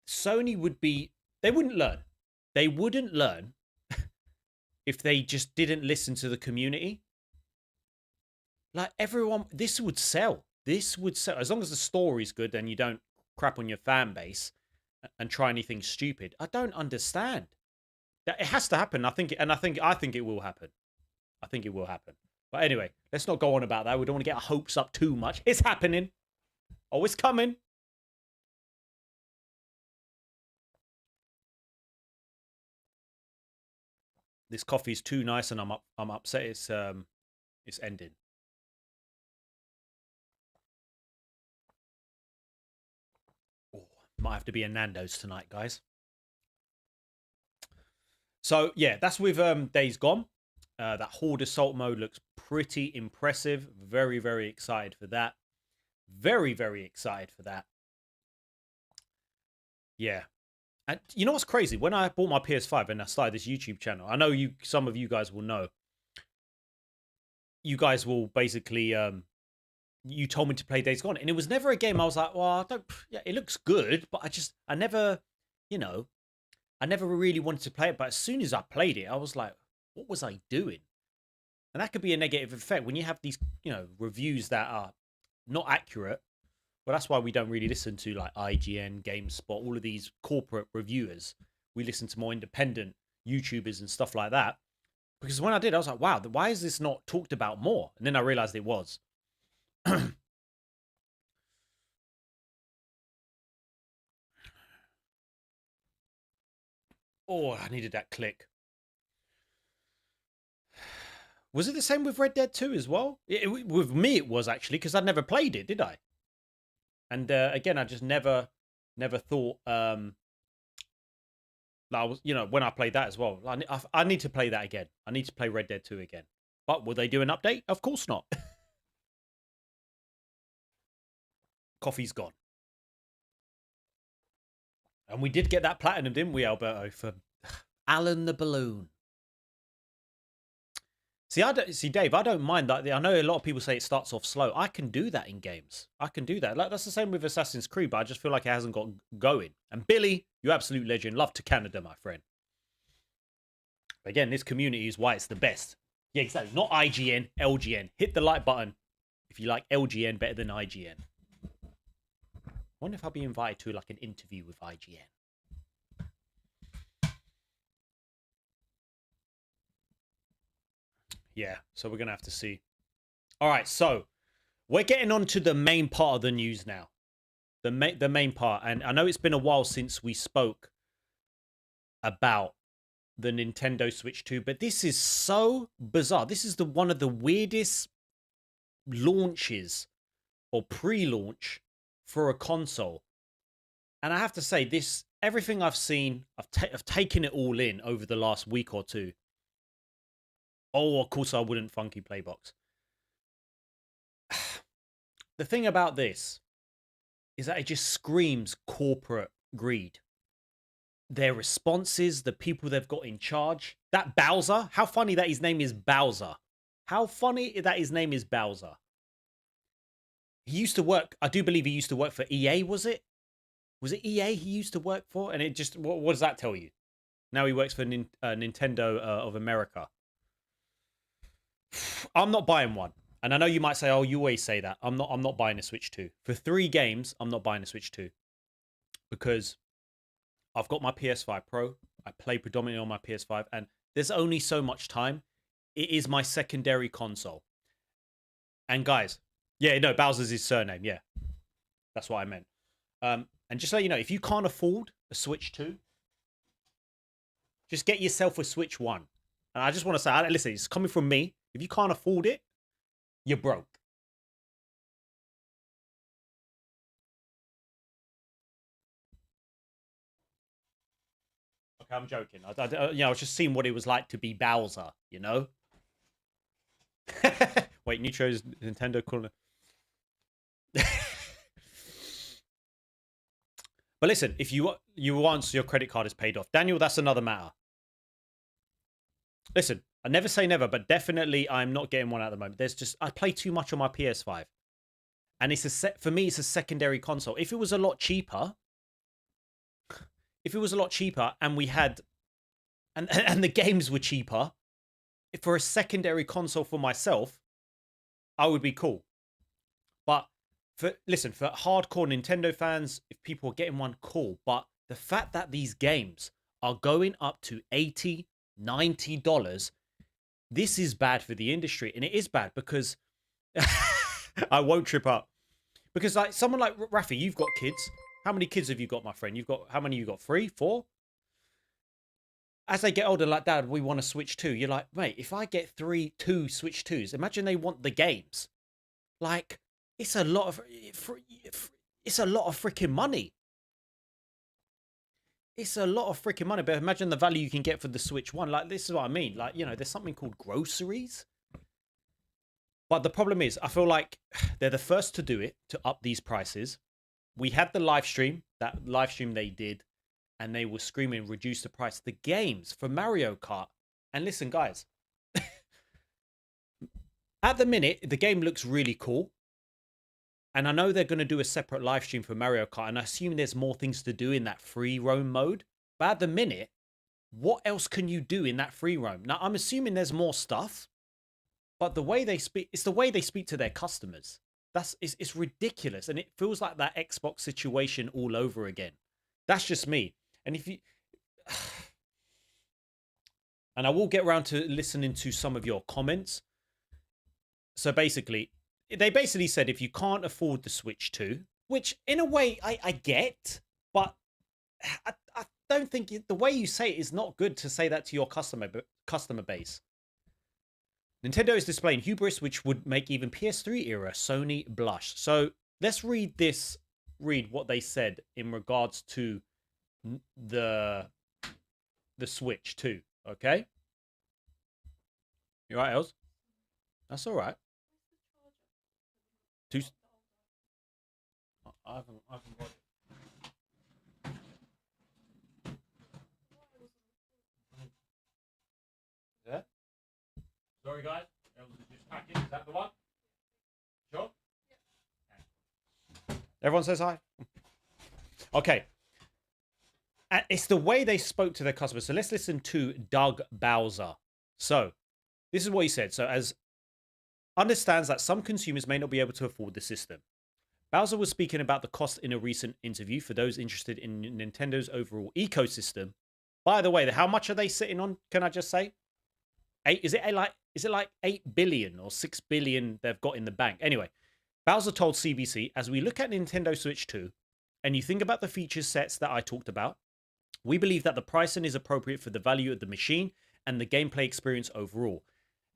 Sony they wouldn't learn. They wouldn't learn if they just didn't listen to the community. Like everyone, this would sell. This would sell. As long as the story's good and you don't crap on your fan base and try anything stupid. I don't understand. That it has to happen. I think it will happen. I think it will happen. But anyway, let's not go on about that. We don't want to get our hopes up too much. It's happening. Oh, it's coming. This coffee's too nice, and I'm upset. It's ending. Oh, might have to be a Nando's tonight, guys. So yeah, that's with Days Gone. That Horde Assault mode looks pretty impressive. Very, very excited for that. Very, very excited for that. Yeah. And you know what's crazy? When I bought my PS5 and I started this YouTube channel, I know some of you guys will know. You guys will basically, you told me to play Days Gone. And it was never a game I was like, well, yeah, it looks good. But I never, I never really wanted to play it. But as soon as I played it, I was like, what was I doing? And that could be a negative effect when you have these, reviews that are not accurate. Well, that's why we don't really listen to like IGN, GameSpot, all of these corporate reviewers. We listen to more independent YouTubers and stuff like that. Because when I did, I was like, wow, why is this not talked about more? And then I realized it was. Oh, I needed that click. Was it the same with Red Dead 2 as well? With me, it was actually, because I'd never played it, did I? And again, I just never thought that I was, when I played that as well. I need to play that again. I need to play Red Dead 2 again. But will they do an update? Of course not. Coffee's gone. And we did get that platinum, didn't we, Alberto, for Alan the Balloon. See, Dave, I don't mind that. I know a lot of people say it starts off slow. I can do that in games. I can do that. Like, that's the same with Assassin's Creed, but I just feel like it hasn't got going. And Billy, you absolute legend. Love to Canada, my friend. Again, this community is why it's the best. Yeah, exactly. Not IGN, LGN. Hit the like button if you like LGN better than IGN. I wonder if I'll be invited to like an interview with IGN. Yeah, so we're going to have to see. All right, so we're getting on to the main part of the news now. The main part. And I know it's been a while since we spoke about the Nintendo Switch 2, but this is so bizarre. This is one of the weirdest launches or pre-launch for a console. And I have to say, everything I've seen, I've taken it all in over the last week or two. Oh, of course I wouldn't, Funky Playbox. The thing about this is that it just screams corporate greed. Their responses, the people they've got in charge. That Bowser, how funny that his name is Bowser. How funny that his name is Bowser. He used to work, I do believe he used to work for EA, was it? Was it EA he used to work for? And it just, what does that tell you? Now he works for Nintendo of America. I'm not buying one. And I know you might say, oh, you always say that. I'm not buying a Switch 2. For 3 games, I'm not buying a Switch 2. Because I've got my PS5 Pro. I play predominantly on my PS5. And there's only so much time. It is my secondary console. And guys, yeah, no, Bowser's his surname. Yeah, that's what I meant. And just so you know, if you can't afford a Switch 2, just get yourself a Switch 1. And I just want to say, listen, it's coming from me. If you can't afford it, you're broke. Okay, I'm joking. I was just seeing what it was like to be Bowser, you know? Wait, Nitro's Nintendo calling. But listen, if you once your credit card is paid off, Daniel, that's another matter. Listen, I never say never, but definitely I'm not getting one at the moment. I play too much on my PS5, and for me, it's a secondary console. If it was a lot cheaper, and we had, and the games were cheaper, for a secondary console for myself, I would be cool. But for hardcore Nintendo fans, if people are getting one, cool. But the fact that these games are going up to $80, $90, this is bad for the industry. And it is bad because I won't trip up. Because like someone like Rafi, you've got kids. How many kids have you got, my friend? You've got, how many you got? 3, 4? As they get older, like, Dad, we want to Switch 2. You're like, mate, if I get 2 Switch 2s, imagine they want the games. Like, it's a lot of freaking money. It's a lot of freaking money. But imagine the value you can get for the Switch 1. Like, this is what I mean. Like, you know, there's something called groceries. But the problem is, I feel like they're the first to do it, to up these prices. We had the live stream, that live stream they did, and they were screaming, reduce the price. The games for Mario Kart. And listen, guys, at the minute, the game looks really cool. And I know they're going to do a separate live stream for Mario Kart. And I assume there's more things to do in that free roam mode. But at the minute, what else can you do in that free roam? Now, I'm assuming there's more stuff. But the way they speak, it's the way they speak to their customers. It's ridiculous. And it feels like that Xbox situation all over again. That's just me. And if you... And I will get around to listening to some of your comments. So basically, they basically said if you can't afford the Switch 2, which in a way I get, but I don't think the way you say it is not good to say that to your customer base. Nintendo is displaying hubris, which would make even PS3 era Sony blush. So let's read what they said in regards to the Switch 2. Okay? You right, Els? That's all right. I haven't got it. Yeah? Sorry, guys. Just packing. Is that the one? Sure? Yeah. Everyone says hi? Okay. And it's the way they spoke to their customers. So let's listen to Doug Bowser. So, this is what he said. So, as understands that some consumers may not be able to afford the system. Bowser was speaking about the cost in a recent interview for those interested in Nintendo's overall ecosystem. By the way, how much are they sitting on? Can I just say? Is it like 8 billion or 6 billion they've got in the bank? Anyway, Bowser told CBC, as we look at Nintendo Switch 2 and you think about the feature sets that I talked about, we believe that the pricing is appropriate for the value of the machine and the gameplay experience overall.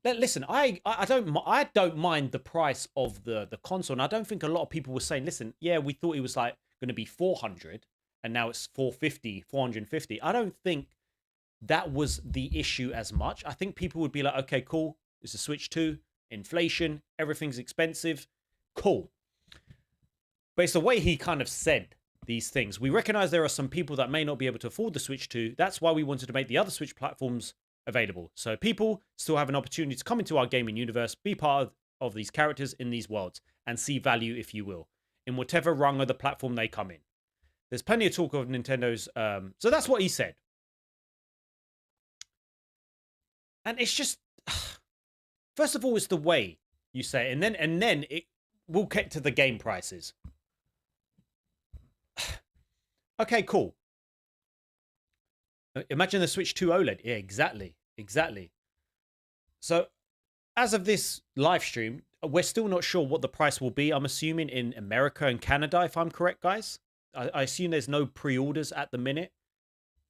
Listen, I don't mind the price of the console, and I don't think a lot of people were saying, listen, yeah, we thought it was like going to be 400 and now it's 450, 450. I don't think that was the issue as much. I think people would be like, okay, cool, it's a Switch 2, inflation, everything's expensive, cool. But it's the way he kind of said these things. We recognize there are some people that may not be able to afford the Switch 2. That's why we wanted to make the other Switch platforms available. So people still have an opportunity to come into our gaming universe, be part of these characters in these worlds, and see value, if you will, in whatever rung of the platform they come in. There's plenty of talk of Nintendo's... So that's what he said. And it's just... First of all, it's the way you say it. And then it will get to the game prices. Okay, cool. Imagine the Switch 2 OLED. Yeah, exactly. So, as of this live stream, we're still not sure what the price will be. I'm assuming in America and Canada, if I'm correct, guys. I assume there's no pre-orders at the minute.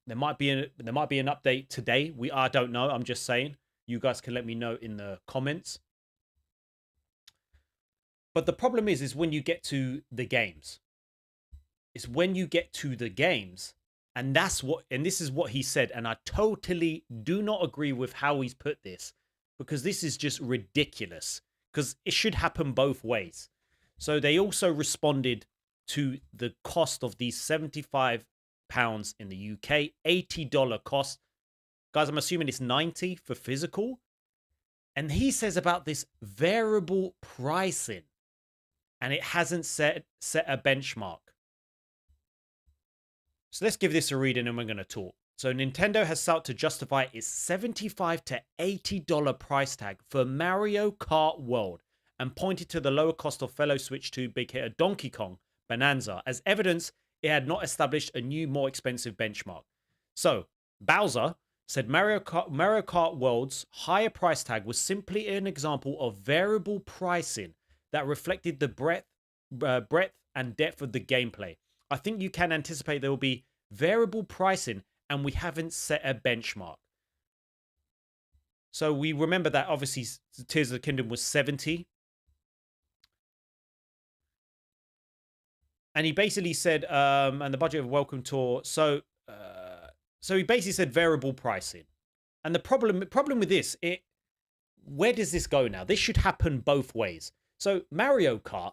There might be an update today. I don't know. I'm just saying. You guys can let me know in the comments. But the problem is when you get to the games. It's when you get to the games. And this is what he said. And I totally do not agree with how he's put this. Because this is just ridiculous. Because it should happen both ways. So they also responded to the cost of these £75 in the UK. $80 cost. Guys, I'm assuming it's 90 for physical. And he says about this variable pricing. And it hasn't set a benchmark. So let's give this a read and then we're going to talk. So Nintendo has sought to justify its $75 to $80 price tag for Mario Kart World and pointed to the lower cost of fellow Switch 2 big hitter Donkey Kong Bonanza as evidence it had not established a new, more expensive benchmark. So Bowser said Mario Kart World's higher price tag was simply an example of variable pricing that reflected the breadth and depth of the gameplay. I think you can anticipate there will be variable pricing, and we haven't set a benchmark. So we remember that obviously Tears of the Kingdom was 70. And he basically said, and the budget of Welcome Tour. So he basically said variable pricing. And the problem with this, where does this go now? This should happen both ways. So Mario Kart,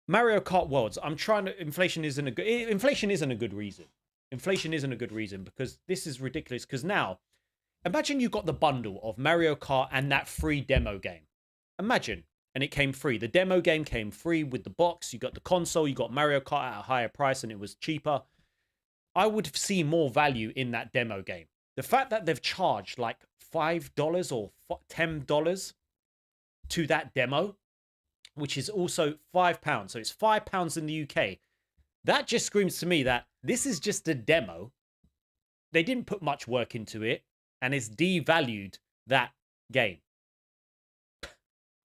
Mario Kart Worlds. I'm trying to. Inflation isn't a good reason. Inflation isn't a good reason because this is ridiculous. Because now, imagine you got the bundle of Mario Kart and that free demo game. Imagine. And it came free. The demo game came free with the box. You got the console. You got Mario Kart at a higher price and it was cheaper. I would see more value in that demo game. The fact that they've charged like $5 or $10 to that demo, which is also £5. So it's £5 in the UK. That just screams to me that this is just a demo. They didn't put much work into it and it's devalued that game.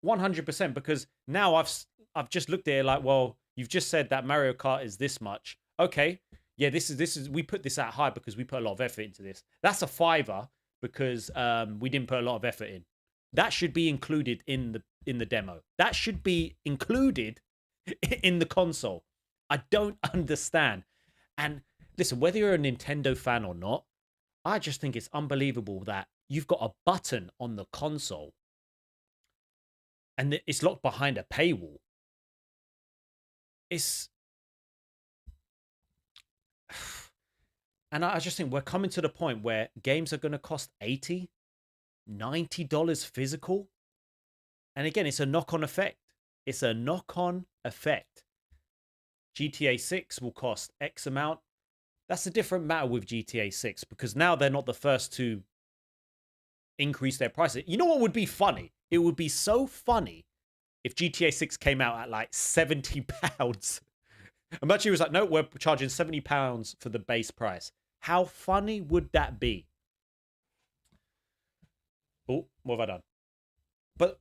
100%, because now I've just looked at it like, well, you've just said that Mario Kart is this much. Okay, yeah, this is we put this out high because we put a lot of effort into this. That's a £5 because we didn't put a lot of effort in. That should be included in the demo. That should be included in the console. I don't understand. And listen, whether you're a Nintendo fan or not, I just think it's unbelievable that you've got a button on the console and it's locked behind a paywall. And I just think we're coming to the point where games are going to cost $80, $90 physical. And again, it's a knock-on effect. It's a knock-on effect. GTA 6 will cost X amount. That's a different matter with GTA 6 because now they're not the first to increase their prices. You know what would be funny? It would be so funny if GTA 6 came out at like £70. Imagine it was like, no, we're charging £70 for the base price. How funny would that be? Oh, what have I done? But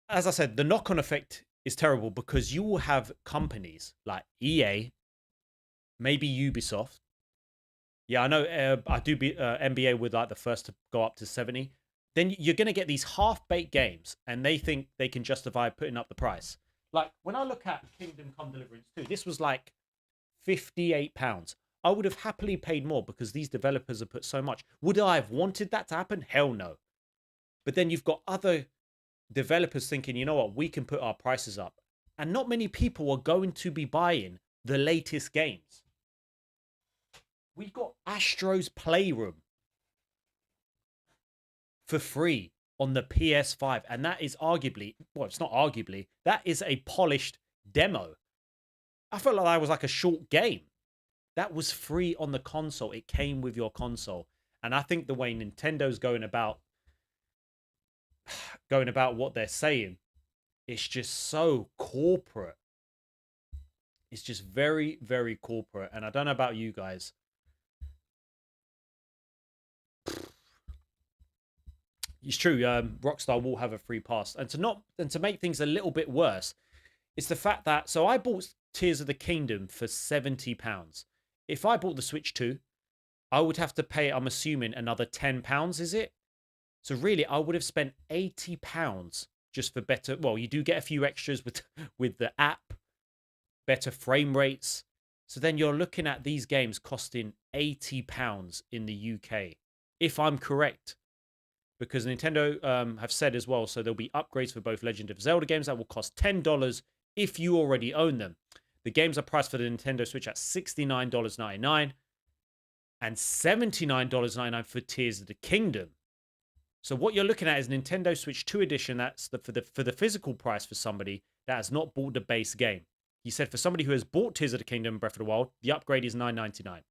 as I said, the knock-on effect is terrible because you will have companies like EA, maybe Ubisoft. Yeah, I know I do be NBA with like the first to go up to 70. Then you're going to get these half-baked games and they think they can justify putting up the price. Like when I look at Kingdom Come Deliverance 2, this was like £58. I would have happily paid more because these developers have put so much. Would I have wanted that to happen? Hell no. But then you've got other developers thinking, you know what, we can put our prices up. And not many people are going to be buying the latest games. We've got Astro's Playroom for free on the PS5. And that is arguably, well, it's not arguably, that is a polished demo. I felt like that was like a short game. That was free on the console. It came with your console. And I think the way Nintendo's going about what they're saying, it's just so corporate. It's just very, very corporate. And I don't know about you guys. It's true. Rockstar will have a free pass, and to make things a little bit worse, it's the fact that I bought Tears of the Kingdom for £70. If I bought the Switch 2, I would have to pay, I'm assuming, another £10. Is it? So really, I would have spent £80 just for better. Well, you do get a few extras with the app, better frame rates. So then you're looking at these games costing £80 in the UK, if I'm correct. Because Nintendo have said as well, so there'll be upgrades for both Legend of Zelda games that will cost $10 if you already own them. The games are priced for the Nintendo Switch at $69.99 and $79.99 for Tears of the Kingdom. So what you're looking at is Nintendo Switch 2 edition. That's for the physical price for somebody that has not bought the base game. He said for somebody who has bought Tears of the Kingdom and Breath of the Wild, the upgrade is $9.99.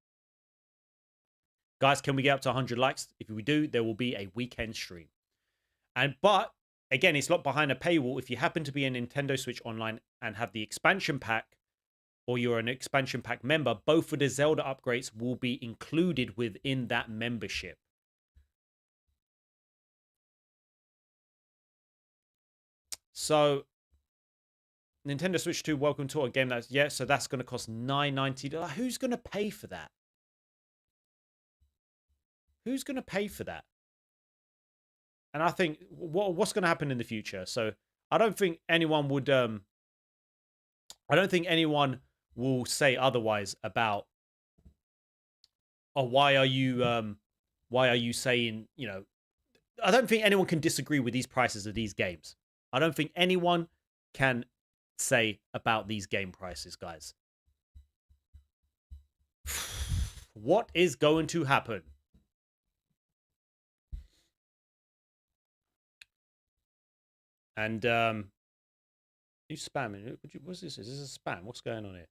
Guys, can we get up to 100 likes? If we do, there will be a weekend stream. But again, it's locked behind a paywall. If you happen to be a Nintendo Switch Online and have the expansion pack or you're an expansion pack member, both of the Zelda upgrades will be included within that membership. So Nintendo Switch 2 Welcome to a game that's, yeah, so that's going to cost $9.90. Who's going to pay for that? Who's going to pay for that? And I think what's going to happen in the future. So I don't think anyone would I don't think anyone will say otherwise about, oh, why are you saying, you know, I don't think anyone can disagree with these prices of these games. I don't think anyone can say about these game prices, guys. What is going to happen? And who's spamming? What's this? Is this a spam? What's going on here?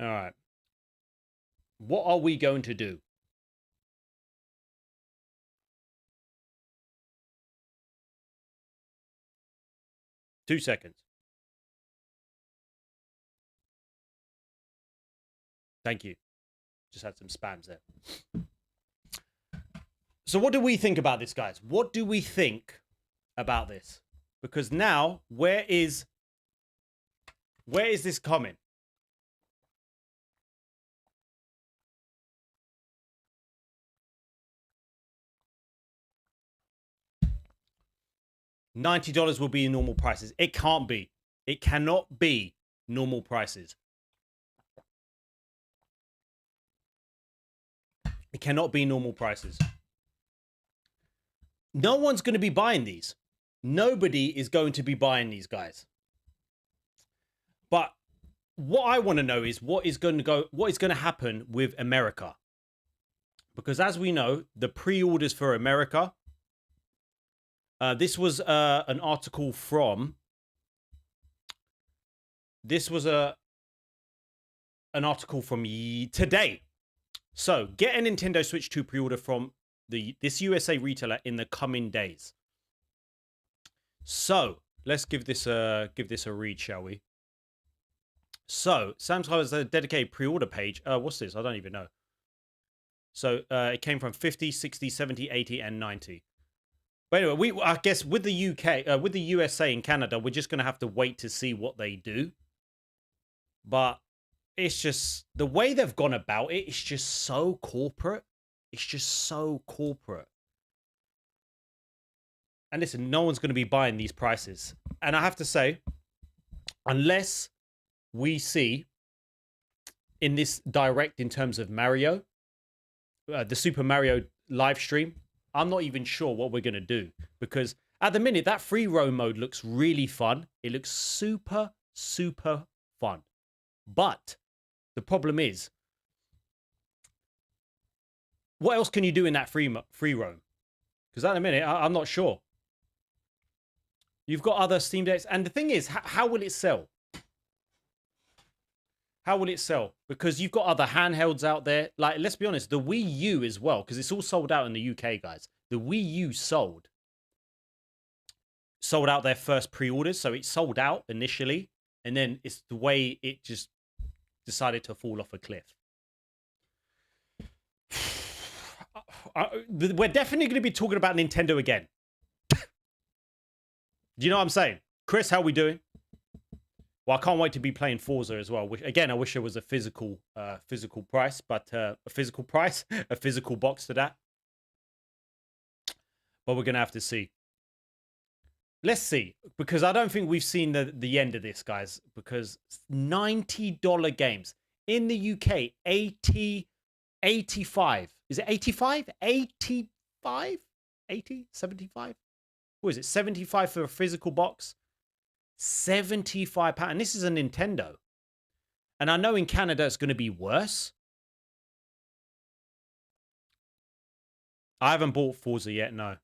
All right. What are we going to do? Two seconds. Thank you. Just had some spams there. So what do we think about this, guys? What do we think about this? Because now, where is this coming? $90 will be normal prices. It can't be. It cannot be normal prices. It cannot be normal prices. No one's going to be buying these. Nobody is going to be buying these, guys. But what I want to know is what is going to happen with America? Because as we know, the pre-orders for America, this was an article from, an article from today. So get a Nintendo Switch 2 pre-order from this USA retailer in the coming days. So let's give this a read, shall we? So Samsung has a dedicated pre-order page. What's this? I don't even know. So it came from 50, 60, 70, 80, and 90. But anyway, I guess with the UK, with the USA and Canada, we're just gonna have to wait to see what they do. But it's just the way they've gone about it. It's just so corporate. It's just so corporate. And listen, no one's going to be buying these prices. And I have to say, unless we see in this direct in terms of Mario, the Super Mario live stream, I'm not even sure what we're going to do. Because at the minute, that free roam mode looks really fun. It looks super, super fun. But the problem is, what else can you do in that free roam? Because at the minute, I'm not sure. You've got other Steam Decks. And the thing is, how will it sell? How will it sell? Because you've got other handhelds out there. Like, let's be honest, the Wii U as well. Because it's all sold out in the UK, guys. The Wii U sold out their first pre-orders. So it sold out initially. And then it's the way it just decided to fall off a cliff. We're definitely going to be talking about Nintendo again. Do you know what I'm saying? Chris, how we doing? Well, I can't wait to be playing Forza as well. Which, again, I wish there was a physical price, but a physical box to that. But we're going to have to see. Let's see, because I don't think we've seen the end of this, guys. Because $90 games in the UK, 85. Is it 85? 85? 80? 75? What is it? 75 for a physical box? £75. And this is a Nintendo. And I know in Canada it's going to be worse. I haven't bought Forza yet, no.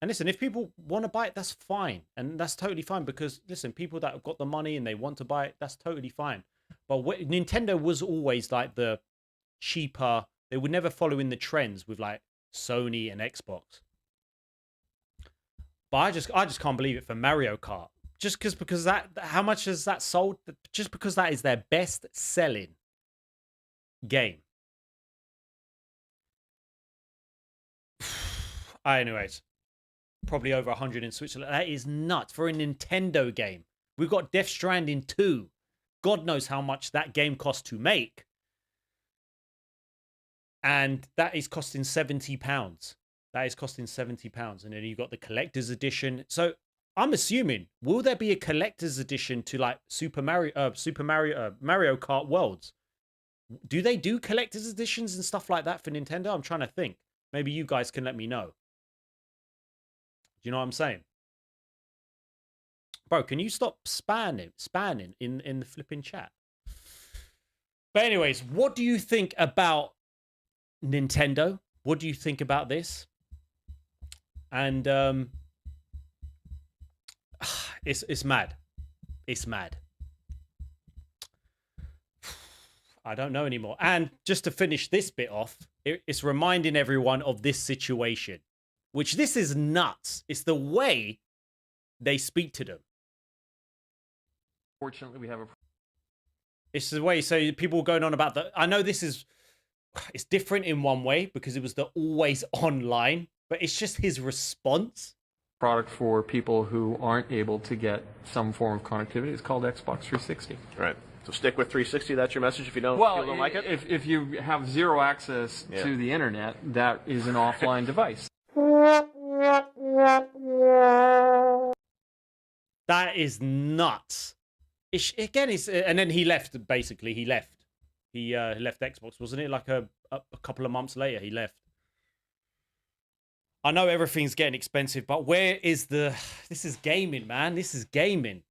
And listen, if people want to buy it, that's fine. And that's totally fine because, listen, people that have got the money and they want to buy it, that's totally fine. But Nintendo was always like the cheaper. They would never follow in the trends with like Sony and Xbox. But I just can't believe it for Mario Kart. just because that, how much has that sold? Just because that is their best selling game. Anyways, probably over 100 in Switzerland. That is nuts for a Nintendo game. We've got Death Stranding 2. God knows how much that game cost to make. And that is costing £70. That is costing £70. And then you've got the collector's edition. So I'm assuming, will there be a collector's edition to like Mario Kart Worlds? Do they do collector's editions and stuff like that for Nintendo? I'm trying to think. Maybe you guys can let me know. Do you know what I'm saying? Bro, can you stop spanning in the flipping chat? But anyways, what do you think about Nintendo? What do you think about this? And it's mad. It's mad. I don't know anymore. And just to finish this bit off, it's reminding everyone of this situation, which this is nuts. It's the way they speak to them. Fortunately, we have a. It's the way. So people going on about the. I know this is. It's different in one way because it was the always online, but it's just his response. Product for people who aren't able to get some form of connectivity. It's called Xbox 360. Right. So stick with 360. That's your message if you don't, Well, you don't like it? if you have zero access to the internet, that is an offline device. That is nuts. Again, and then he left, basically. He left. He left Xbox, wasn't it? Like a couple of months later, he left. I know everything's getting expensive, but where is the... This is gaming, man. This is gaming.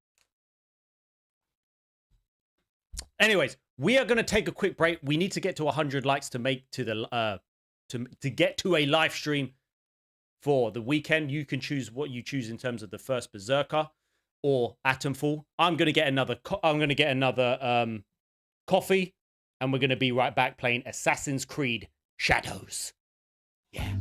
Anyways, we are going to take a quick break. We need to get to 100 likes to make to the to get to a live stream for the weekend. You can choose what you choose in terms of the first Berserker or Atomfall. I'm going to get another coffee, and we're going to be right back playing Assassin's Creed Shadows. Yeah.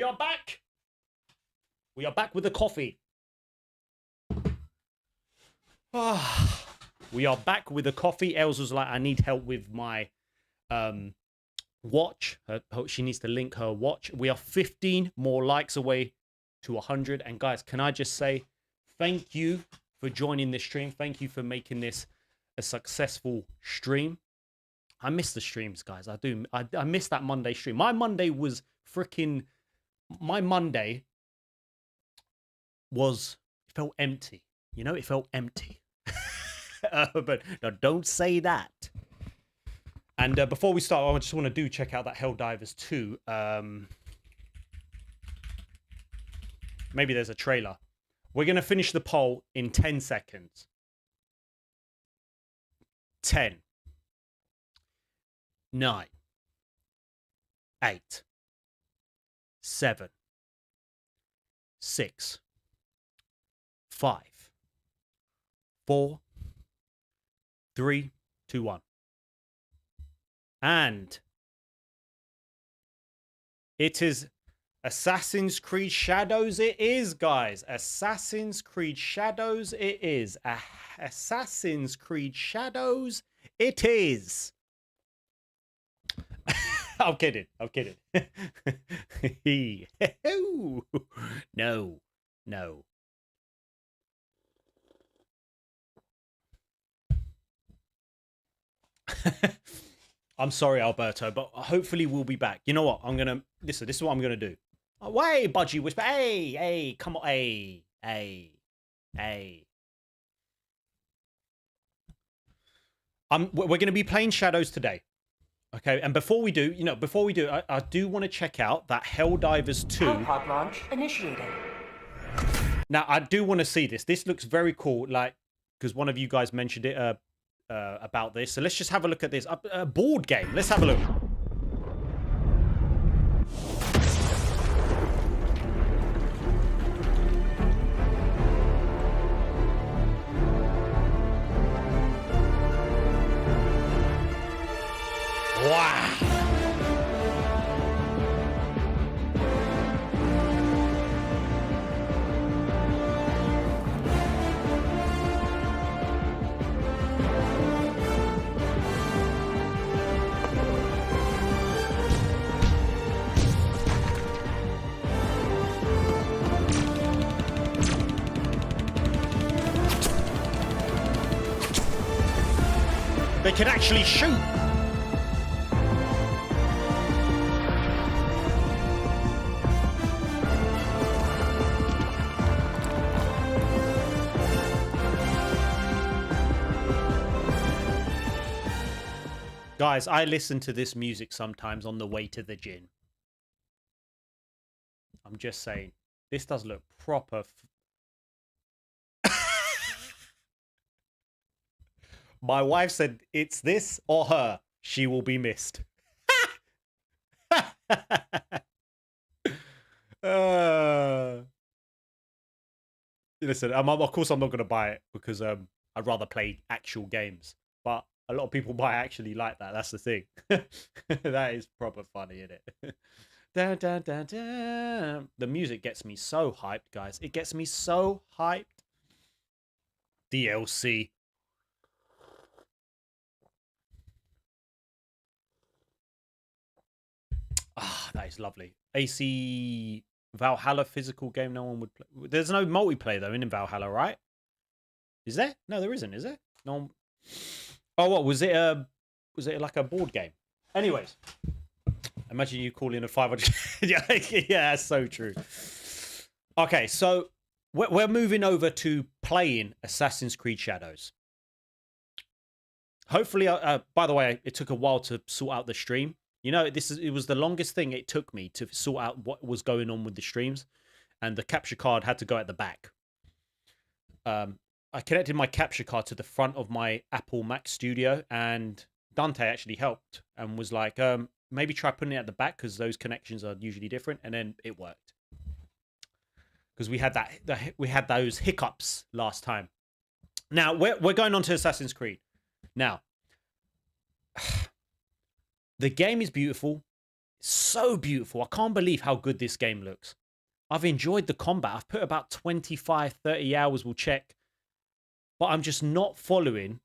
are back. We are back with the coffee. We are back with the coffee. Els was like, I need help with my watch. She needs to link her watch. We are 15 more likes away to 100. And guys, can I just say thank you for joining this stream. Thank you for making this a successful stream. I miss the streams, guys. I do. I miss that Monday stream. My Monday was freaking... My Monday was... It felt empty. You know, it felt empty. But no, don't say that. And before we start, I just want to check out that Helldivers 2. Maybe there's a trailer. We're going to finish the poll in 10 seconds. 10. 9. 8. 7. 6. 5. 4. 3, 2, 1. And it is Assassin's Creed Shadows it is, guys. Assassin's Creed Shadows it is. Assassin's Creed Shadows it is. I'm kidding. I'm kidding. No. No. I'm sorry, Alberto, but hopefully we'll be back. You know what? I'm gonna listen. This is what I'm gonna do. Oh, wait, Budgie Whisper. Hey, come on, hey. We're gonna be playing Shadows today. Okay, and before we do, I do want to check out that Helldivers 2. Pod launch initiated. Now, I do want to see this. This looks very cool, like, because one of you guys mentioned it about this. So let's just have a look at this. A board game. Let's have a look. Wow. They can actually shoot. Guys, I listen to this music sometimes on the way to the gym. I'm just saying, this does look proper. My wife said, it's this or her. She will be missed. Listen, of course I'm not going to buy it because I'd rather play actual games. But a lot of people might actually like that. That's the thing. That is proper funny, isn't it? Dun, dun, dun, dun. The music gets me so hyped, guys. It gets me so hyped. DLC. Ah, that is lovely. AC Valhalla physical game no one would play. There's no multiplayer though in Valhalla, right? Is there? No, there isn't, is there? No one... Oh, what was it? Was it like a board game? Anyways, imagine you calling a 500. Yeah, that's so true. Okay, so we're moving over to playing Assassin's Creed Shadows. Hopefully, by the way, it took a while to sort out the stream. You know, it was the longest thing it took me to sort out what was going on with the streams, and the capture card had to go at the back. I connected my capture card to the front of my Apple Mac Studio, and Dante actually helped and was like, maybe try putting it at the back because those connections are usually different, and then it worked. Because we had those hiccups last time. Now we're going on to Assassin's Creed. Now, the game is beautiful. So beautiful. I can't believe how good this game looks. I've enjoyed the combat. I've put about 25, 30 hours, we'll check. But I'm just not following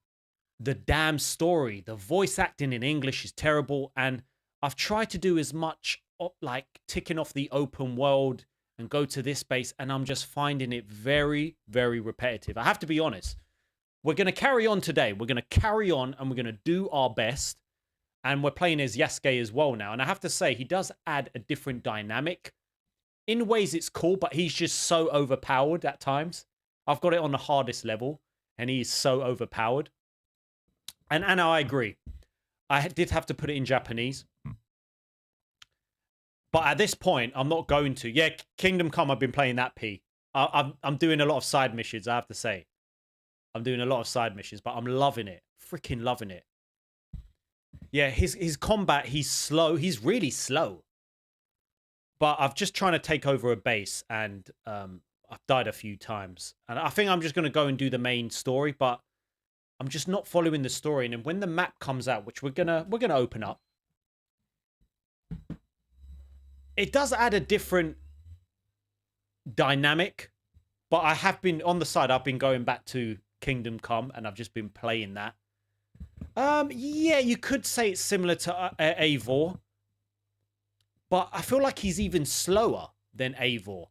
the damn story. The voice acting in English is terrible. And I've tried to do as much like ticking off the open world and go to this base. And I'm just finding it very, very repetitive. I have to be honest. We're going to carry on today. We're going to carry on and we're going to do our best. And we're playing as Yasuke as well now. And I have to say, he does add a different dynamic. In ways, it's cool, but he's just so overpowered at times. I've got it on the hardest level, and he's so overpowered. And I agree. I did have to put it in Japanese. But at this point, I'm not going to. Yeah, Kingdom Come, I've been playing that P. I'm doing a lot of side missions, I have to say. I'm doing a lot of side missions, but I'm loving it. Freaking loving it. Yeah, his combat, he's slow. He's really slow. But I've just trying to take over a base, and I've died a few times. And I think I'm just going to go and do the main story, but I'm just not following the story. And when the map comes out, which we're gonna open up, it does add a different dynamic. But I have been on the side. I've been going back to Kingdom Come, and I've just been playing that. Yeah, you could say it's similar to Eivor. But I feel like he's even slower than Eivor.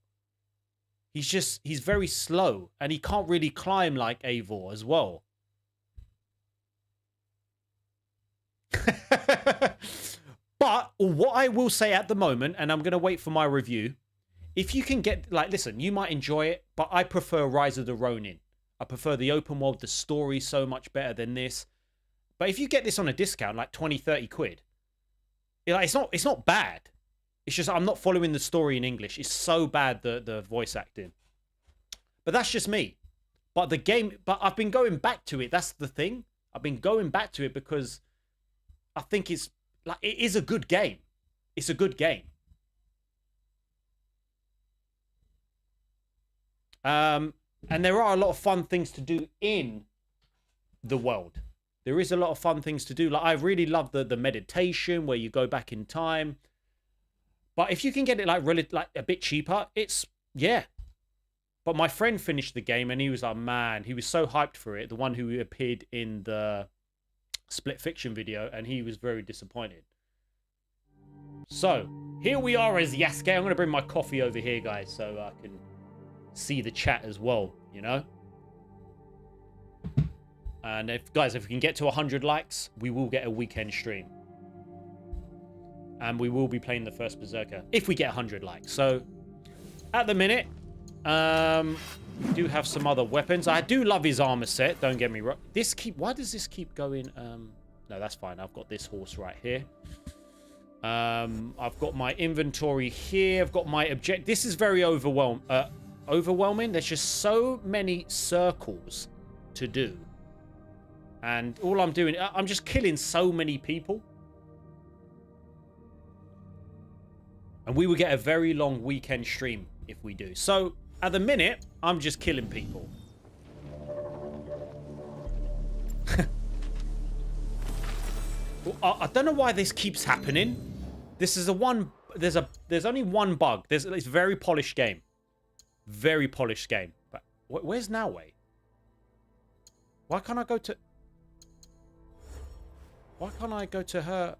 He's very slow. And he can't really climb like Eivor as well. But what I will say at the moment, and I'm going to wait for my review. If you can get, like, listen, you might enjoy it. But I prefer Rise of the Ronin. I prefer the open world. The story so much better than this. But if you get this on a discount, like 20, 30 quid. It's not bad. It's just I'm not following the story in English. It's so bad, the voice acting. But that's just me. But the game, but I've been going back to it. That's the thing. I've been going back to it because I think it's like it is a good game. It's a good game. And there are a lot of fun things to do in the world. There is a lot of fun things to do. Like I really love the meditation where you go back in time. But if you can get it like really like a bit cheaper, it's yeah. But my friend finished the game and he was like, man, he was so hyped for it. The one who appeared in the Split Fiction video, and he was very disappointed. So here we are as Yasuke. I'm gonna bring my coffee over here, guys, so I can see the chat as well. You know. And if we can get to 100 likes, we will get a weekend stream. And we will be playing the first Berserker if we get 100 likes. So, at the minute, we do have some other weapons. I do love his armor set. Don't get me wrong. Why does this keep going? No, that's fine. I've got this horse right here. I've got my inventory here. I've got my object. This is very overwhelming. There's just so many circles to do. And all I'm doing, I'm just killing so many people. And we will get a very long weekend stream if we do. So, at the minute, I'm just killing people. I don't know why this keeps happening. This is there's only one bug. It's a very polished game. Very polished game. But where's Naue? Why can't I go to... Why can't I go to her?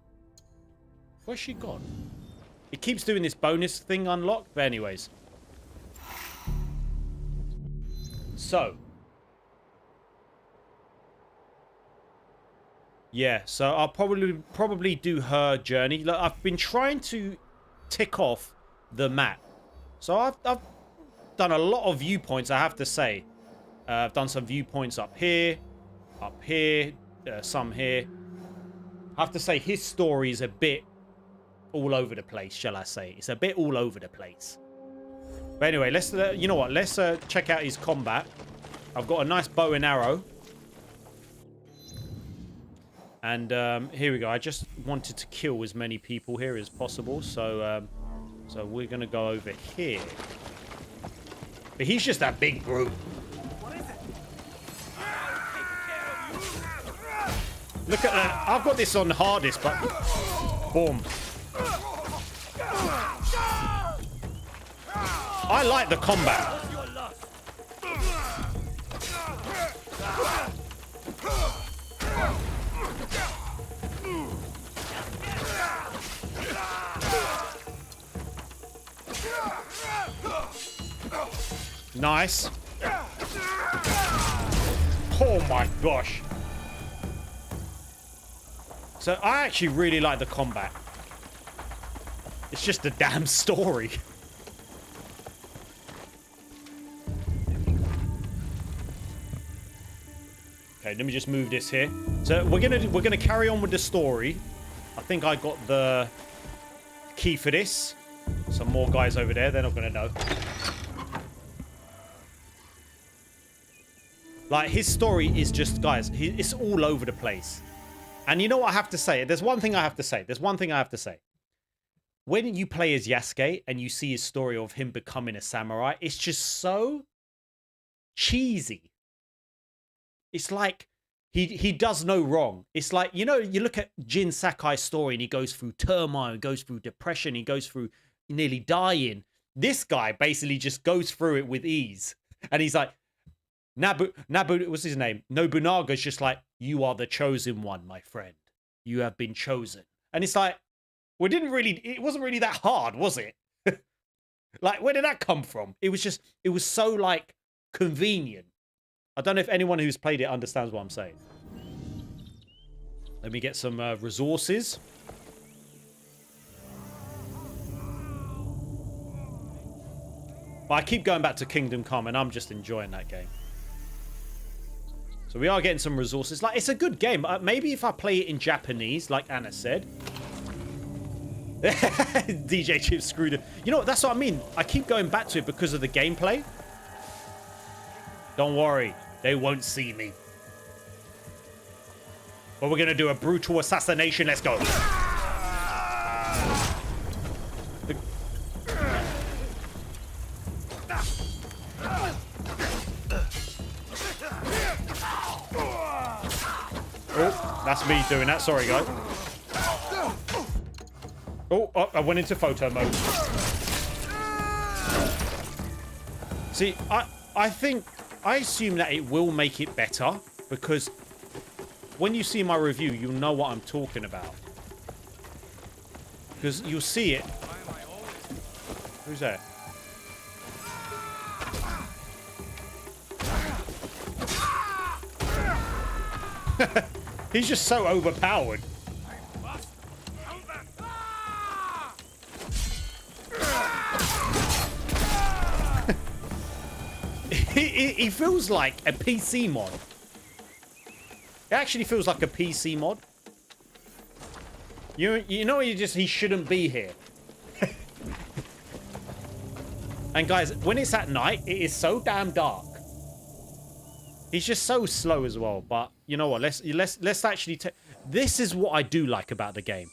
Where's she gone? It keeps doing this bonus thing unlocked. But anyways. So. Yeah, so I'll probably do her journey. Look, I've been trying to tick off the map. So I've done a lot of viewpoints, I have to say. I've done some viewpoints up here, some here. I have to say his story is a bit all over the place, shall I say. It's a bit all over the place. But anyway, let's, you know what? Let's check out his combat. I've got a nice bow and arrow. And here we go. I just wanted to kill as many people here as possible. So, so we're going to go over here. But he's just that big brute. What is it? Look at that. I've got this on hardest, but... Boom. I like the combat. Nice. Oh my gosh. So I actually really like the combat. It's just a damn story. Okay, let me just move this here. So we're gonna carry on with the story. I think I got the key for this. Some more guys over there. They're not gonna know. Like, his story is just, guys, it's all over the place. And you know what I have to say? There's one thing I have to say. There's one thing I have to say. When you play as Yasuke and you see his story of him becoming a samurai, it's just so cheesy. It's like he does no wrong. It's like, you know, you look at Jin Sakai's story and he goes through turmoil, he goes through depression, he goes through nearly dying. This guy basically just goes through it with ease. And he's like, Nabu, what's his name? Nobunaga's just like, you are the chosen one, my friend. You have been chosen. And it's like, it wasn't really that hard, was it? Like, where did that come from? It was so, like, convenient. I don't know if anyone who's played it understands what I'm saying. Let me get some resources. But I keep going back to Kingdom Come, and I'm just enjoying that game. So we are getting some resources. Like, it's a good game. Maybe if I play it in Japanese, like Anna said. DJ Chip screwed it. You know what? That's what I mean. I keep going back to it because of the gameplay. Don't worry. They won't see me. But we're going to do a brutal assassination. Let's go. Oh, that's me doing that. Sorry, guys. Oh, I went into photo mode. See, I assume that it will make it better because when you see my review, you'll know what I'm talking about. Because you'll see it. Who's that? He's just so overpowered. He feels like a PC mod. It actually feels like a PC mod. You know, he shouldn't be here. And guys, when it's at night, it is so damn dark. He's just so slow as well. But you know what? Let's actually take. This is what I do like about the game.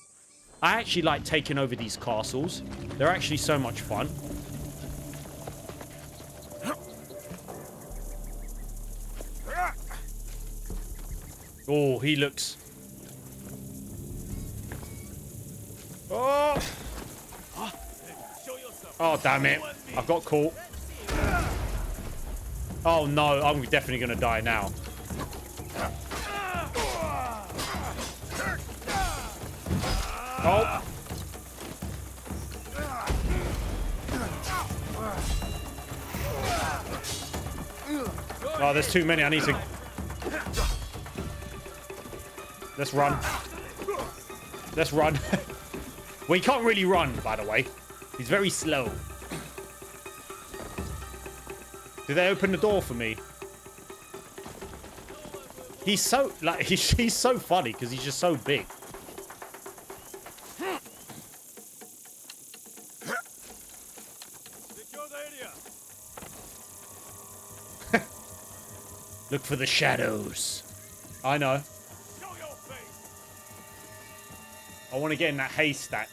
I actually like taking over these castles. They're actually so much fun. Oh, he looks. Oh. Oh, damn it. I got caught. Oh, no. I'm definitely going to die now. Oh. Oh, there's too many. I need to... Let's run. Let's run. Well, he can't really run, by the way. He's very slow. Did they open the door for me? He's so, like, he's so funny because he's just so big. Look for the shadows. I know. I want to get in that haystack.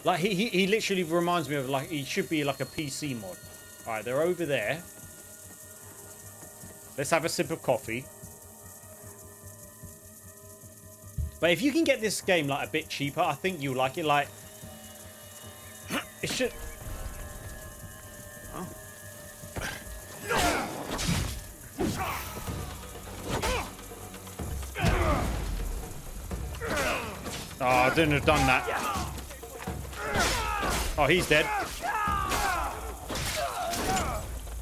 Like, he literally reminds me of, like, he should be like a PC mod. Alright, they're over there. Let's have a sip of coffee. But if you can get this game, like, a bit cheaper, I think you'll like it. Like, It's just... Oh, I didn't have done that. Oh, he's dead.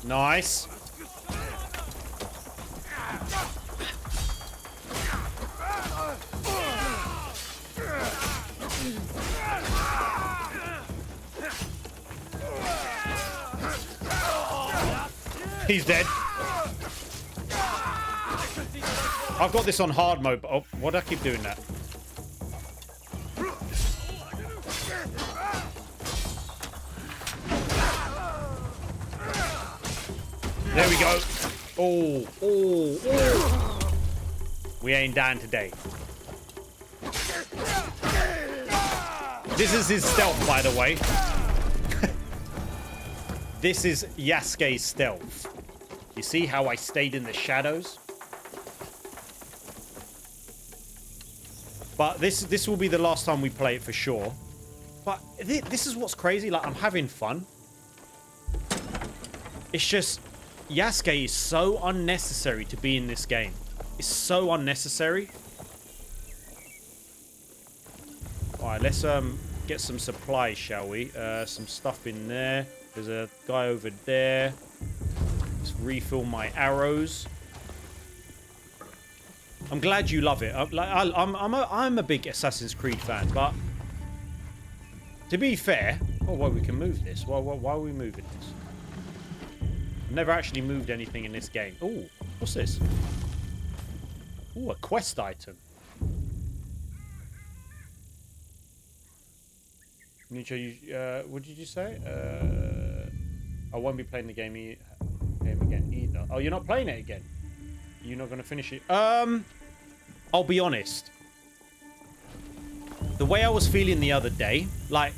Nice. He's dead. I've got this on hard mode, but oh, why do I keep doing that? There we go. Oh, oh, oh. We ain't dying today. This is his stealth, by the way. This is Yasuke's stealth. You see how I stayed in the shadows? But this will be the last time we play it for sure. But this is what's crazy. Like, I'm having fun. It's just... Yasuke is so unnecessary to be in this game. It's so unnecessary. Alright, let's get some supplies, shall we? Some stuff in there. There's a guy over there. Let's refill my arrows. I'm glad you love it. I'm a big Assassin's Creed fan, but to be fair... Oh, well, we can move this. Why are we moving this? Never actually moved anything in this game. Oh, what's this? Oh, a quest item. What did you say? I won't be playing the game again either. Oh, you're not playing it again? You're not going to finish it? I'll be honest. The way I was feeling the other day, like,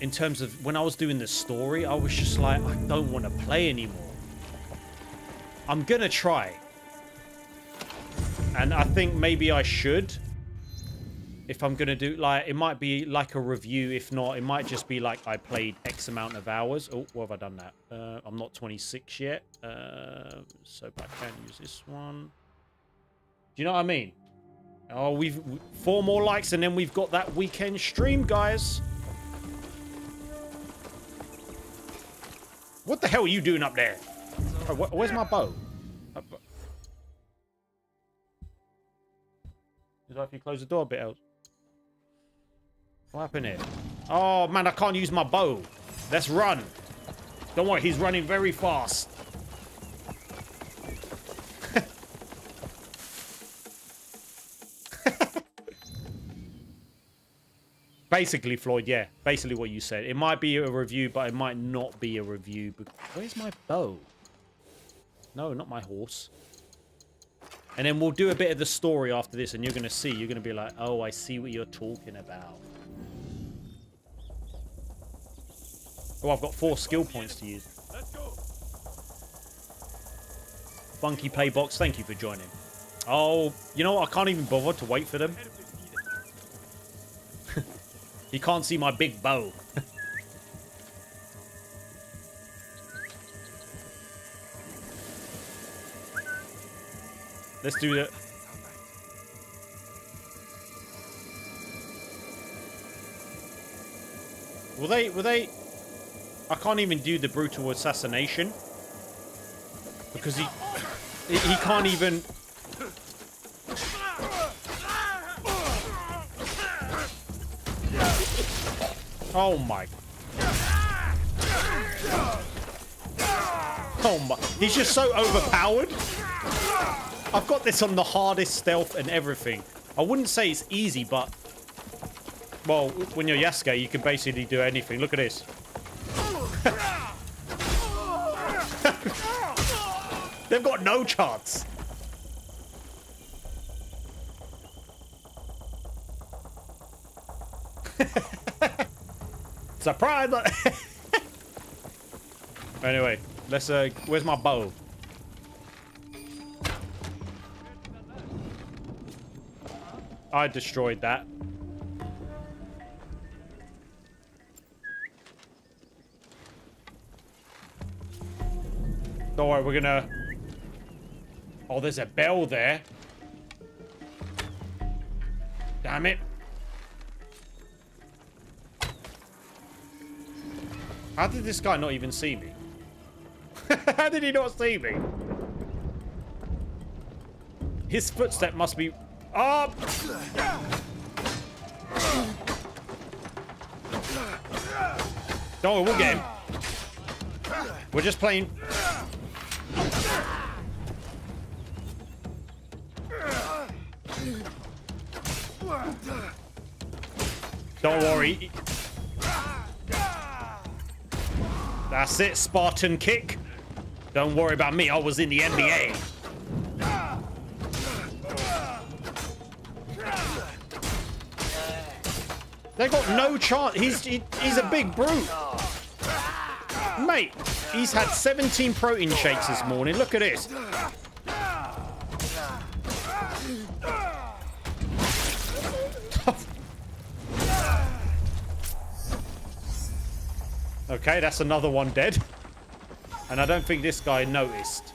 in terms of when I was doing the story, I was just like, I don't want to play anymore. I'm going to try. And I think maybe I should. If I'm going to do, like, it might be like a review. If not, it might just be like I played X amount of hours. Oh, where have I done that? I'm not 26 yet. So I can use this one. Do you know what I mean? Oh, we've 4 more likes and then we've got that weekend stream, guys. What the hell are you doing up there? Oh, where's my bow? Is that if you close the door a bit else? What happened here? Oh, man, I can't use my bow. Let's run. Don't worry, he's running very fast. Basically, Floyd, yeah. Basically what you said. It might be a review, but it might not be a review. But where's my bow? No, not my horse. And then we'll do a bit of the story after this, and you're going to see. You're going to be like, oh, I see what you're talking about. Oh, I've got 4 skill points to use. Let's go. Funky Playbox, thank you for joining. Oh, you know what? I can't even bother to wait for them. You can't see my big bow. Let's do that. Will they... I can't even do the brutal assassination. Because he can't even... Oh my... Oh my... He's just so overpowered. I've got this on the hardest stealth and everything. I wouldn't say it's easy, but... Well, when you're Yasuke, you can basically do anything. Look at this. They've got no chance. Surprise! Anyway, let's where's my bow? I destroyed that. Don't worry, we're gonna... Oh, there's a bell there. Damn it. How did this guy not even see me? How did he not see me? His footstep must be... Oh! Don't worry, we'll get him. We're just playing... Don't worry. That's it, Spartan kick. Don't worry about me, I was in the NBA. They got no chance. He's a big brute. Mate, he's had 17 protein shakes this morning. Look at this. Okay, that's another one dead. And I don't think this guy noticed.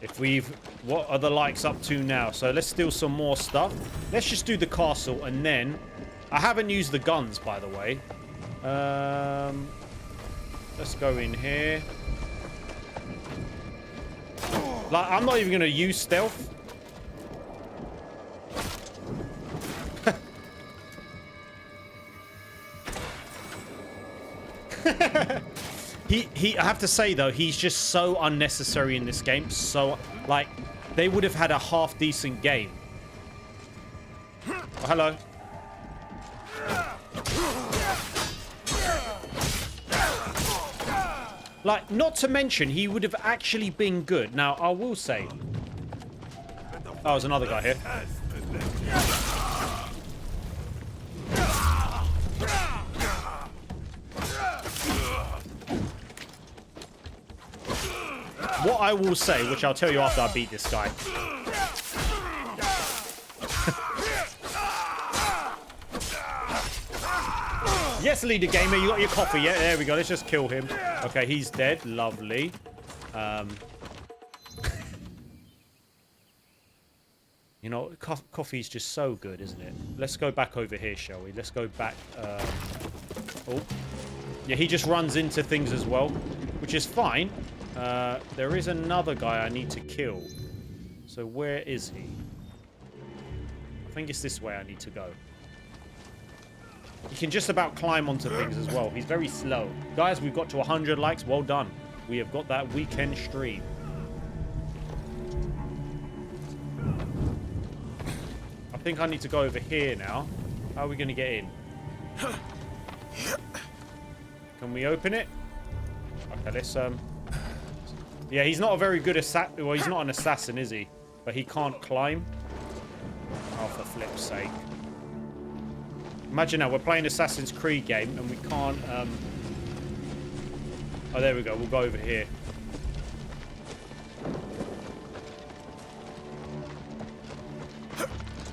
If we've... What are the likes up to now? So let's steal some more stuff. Let's just do the castle and then... I haven't used the guns, by the way. Let's go in here. Like, I'm not even going to use stealth. I have to say though, he's just so unnecessary in this game. So, like, they would have had a half decent game. Oh, hello. Like, not to mention, he would have actually been good. Now, I will say... Oh, there's another guy here. What I will say, which I'll tell you after I beat this guy. Yes, leader gamer, you got your coffee. Yeah, there we go. Let's just kill him. Okay, he's dead. Lovely. You know, coffee's just so good, isn't it? Let's go back over here, shall we? Let's go back. Oh. Yeah, he just runs into things as well, which is fine. There is another guy I need to kill. So where is he? I think it's this way I need to go. He can just about climb onto things as well. He's very slow. Guys, we've got to 100 likes. Well done. We have got that weekend stream. I think I need to go over here now. How are we going to get in? Can we open it? Okay, let's... Yeah, he's not a very good assassin. Well, he's not an assassin, is he? But he can't climb. Oh, for flip's sake. Imagine now, we're playing Assassin's Creed game and we can't... Oh, there we go. We'll go over here.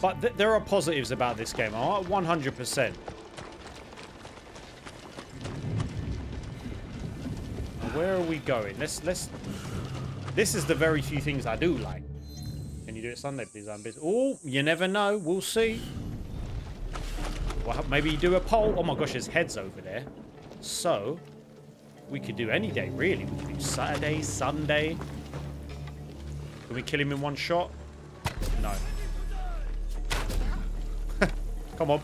But there are positives about this game. 100%. Where are we going? Let's... This is the very few things I do like. Can you do it Sunday, please? I'm busy. Oh, you never know. We'll see. Well, maybe you do a poll. Oh my gosh, there's heads over there. So, we could do any day, really. We could do Saturday, Sunday. Can we kill him in one shot? No. Come on.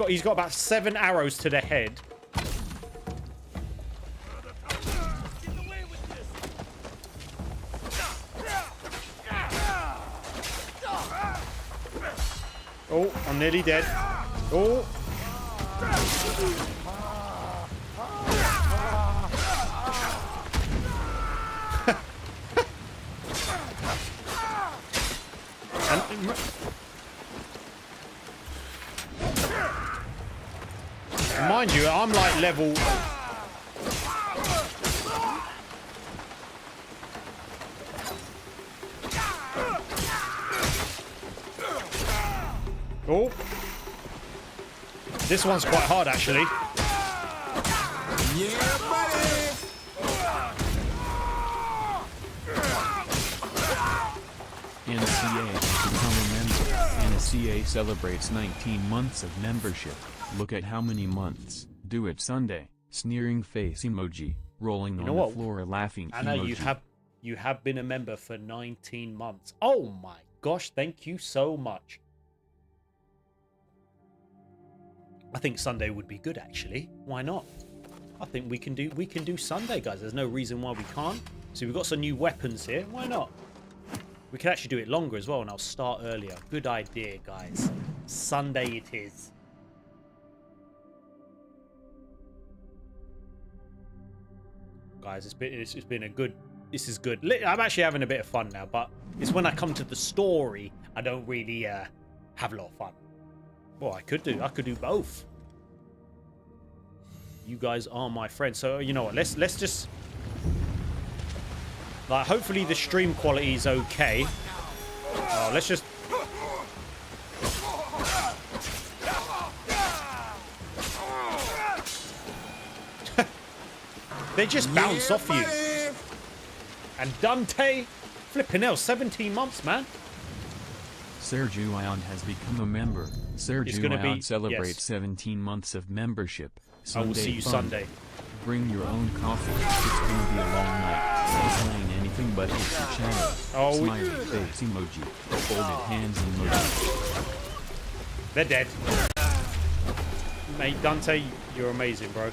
He's got about 7 arrows to the head. Oh, I'm nearly dead. Oh. And mind you, I'm like level... Oh. This one's quite hard, actually. Yeah, buddy. NCA has become a member. NCA celebrates 19 months of membership. Look at how many months. Do it Sunday. Sneering face emoji. Rolling on the floor laughing Anna, emoji. you have been a member for 19 months. Oh my gosh, thank you so much. I think Sunday would be good, actually. Why not? I think we can do Sunday, guys. There's no reason why we can't. So we've got some new weapons here. Why not? We can actually do it longer as well, and I'll start earlier. Good idea, guys. Sunday it is. Guys, it's been a good. This is good. I'm actually having a bit of fun now, but it's when I come to the story, I don't really have a lot of fun. Well, I could do both. You guys are my friends, so you know what? Let's just like hopefully the stream quality is okay. Let's just. They just bounce off you. And Dante, flipping hell, 17 months, man. Sergio has become a member. Sergio celebrates 17 months of membership. I will see you Sunday. Bring your own coffee. It's going to be a long night. No playing anything but hit the channel. Smiley face emoji. Folded hands emoji. They're dead. Mate, Dante, you're amazing, bro.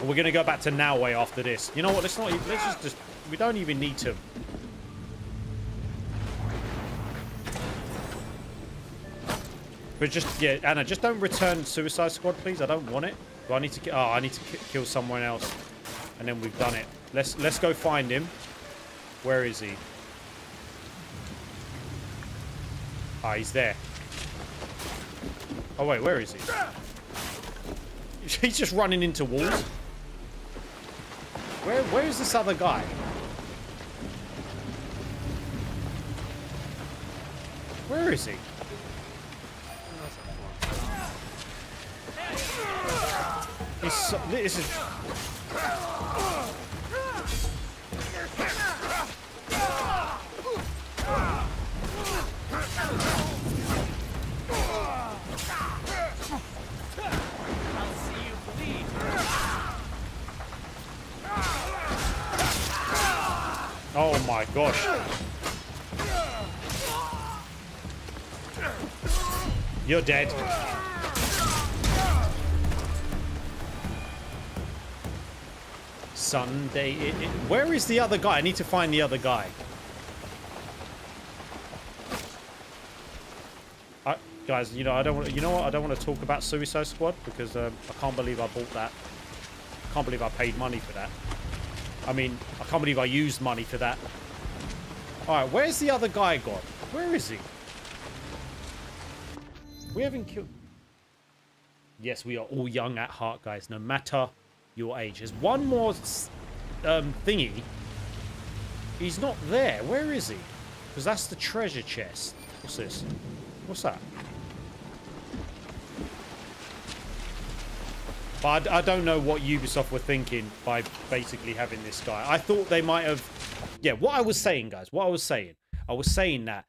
We're going to go back to Noway after this. You know what? Let's just we don't even need to. But just, yeah, Anna, just don't return Suicide Squad, please. I don't want it. Do I need to? Oh, I need to kill someone else, and then we've done it. Let's go find him. Where is he? Ah, he's there. Oh wait, where is he? He's just running into walls. Where is this other guy? Where is he? This is. Oh my gosh. You're dead. Sunday. Where is the other guy? I need to find the other guy. Guys, you know, I don't want. You know what? I don't want to talk about Suicide Squad because I can't believe I bought that. I can't believe I paid money for that. I mean, I can't believe I used money for that. All right, where's the other guy gone? Where is he? We haven't killed. Yes, we are all young at heart, guys. No matter your age. There's one more thingy. He's not there. Where is he? Because that's the treasure chest. What's this? What's that? But I don't know what Ubisoft were thinking by basically having this guy. I thought they might have... Yeah, what I was saying, guys. What I was saying. I was saying that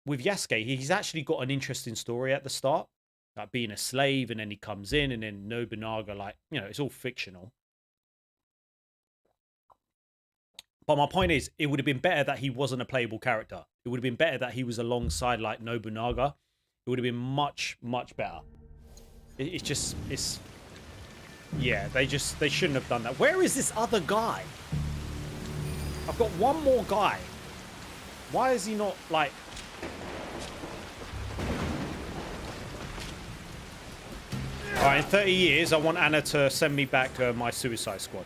with Yasuke, he's actually got an interesting story at the start. Like being a slave, and then he comes in, and then Nobunaga, like, you know, it's all fictional. But my point is, it would have been better that he wasn't a playable character. It would have been better that he was alongside, like, Nobunaga. It would have been much, much better. It's just, it's... Yeah, they shouldn't have done that. Where is this other guy? I've got one more guy. Why is he not, like... Alright, in 30 years, I want Anna to send me back my Suicide Squad.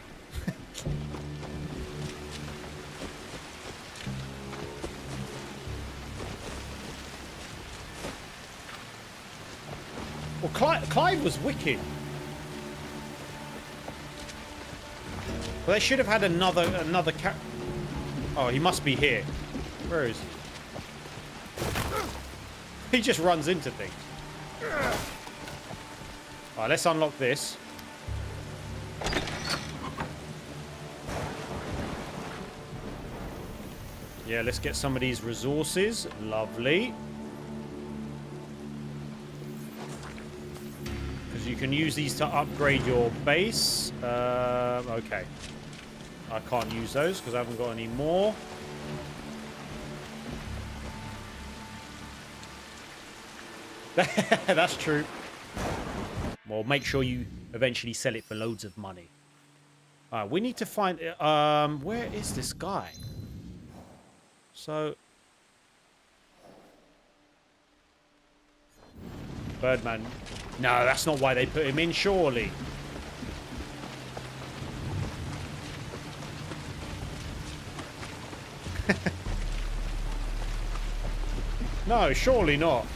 Well, Clive was wicked. Well, they should have had another cat. Oh, he must be here. Where is he? He just runs into things. Alright, let's unlock this. Yeah, let's get some of these resources. Lovely. Because you can use these to upgrade your base. Okay. I can't use those because I haven't got any more. That's true. Well, make sure you eventually sell it for loads of money. Alright, we need to find... where is this guy? So... Birdman. No, that's not why they put him in, surely. No, surely not.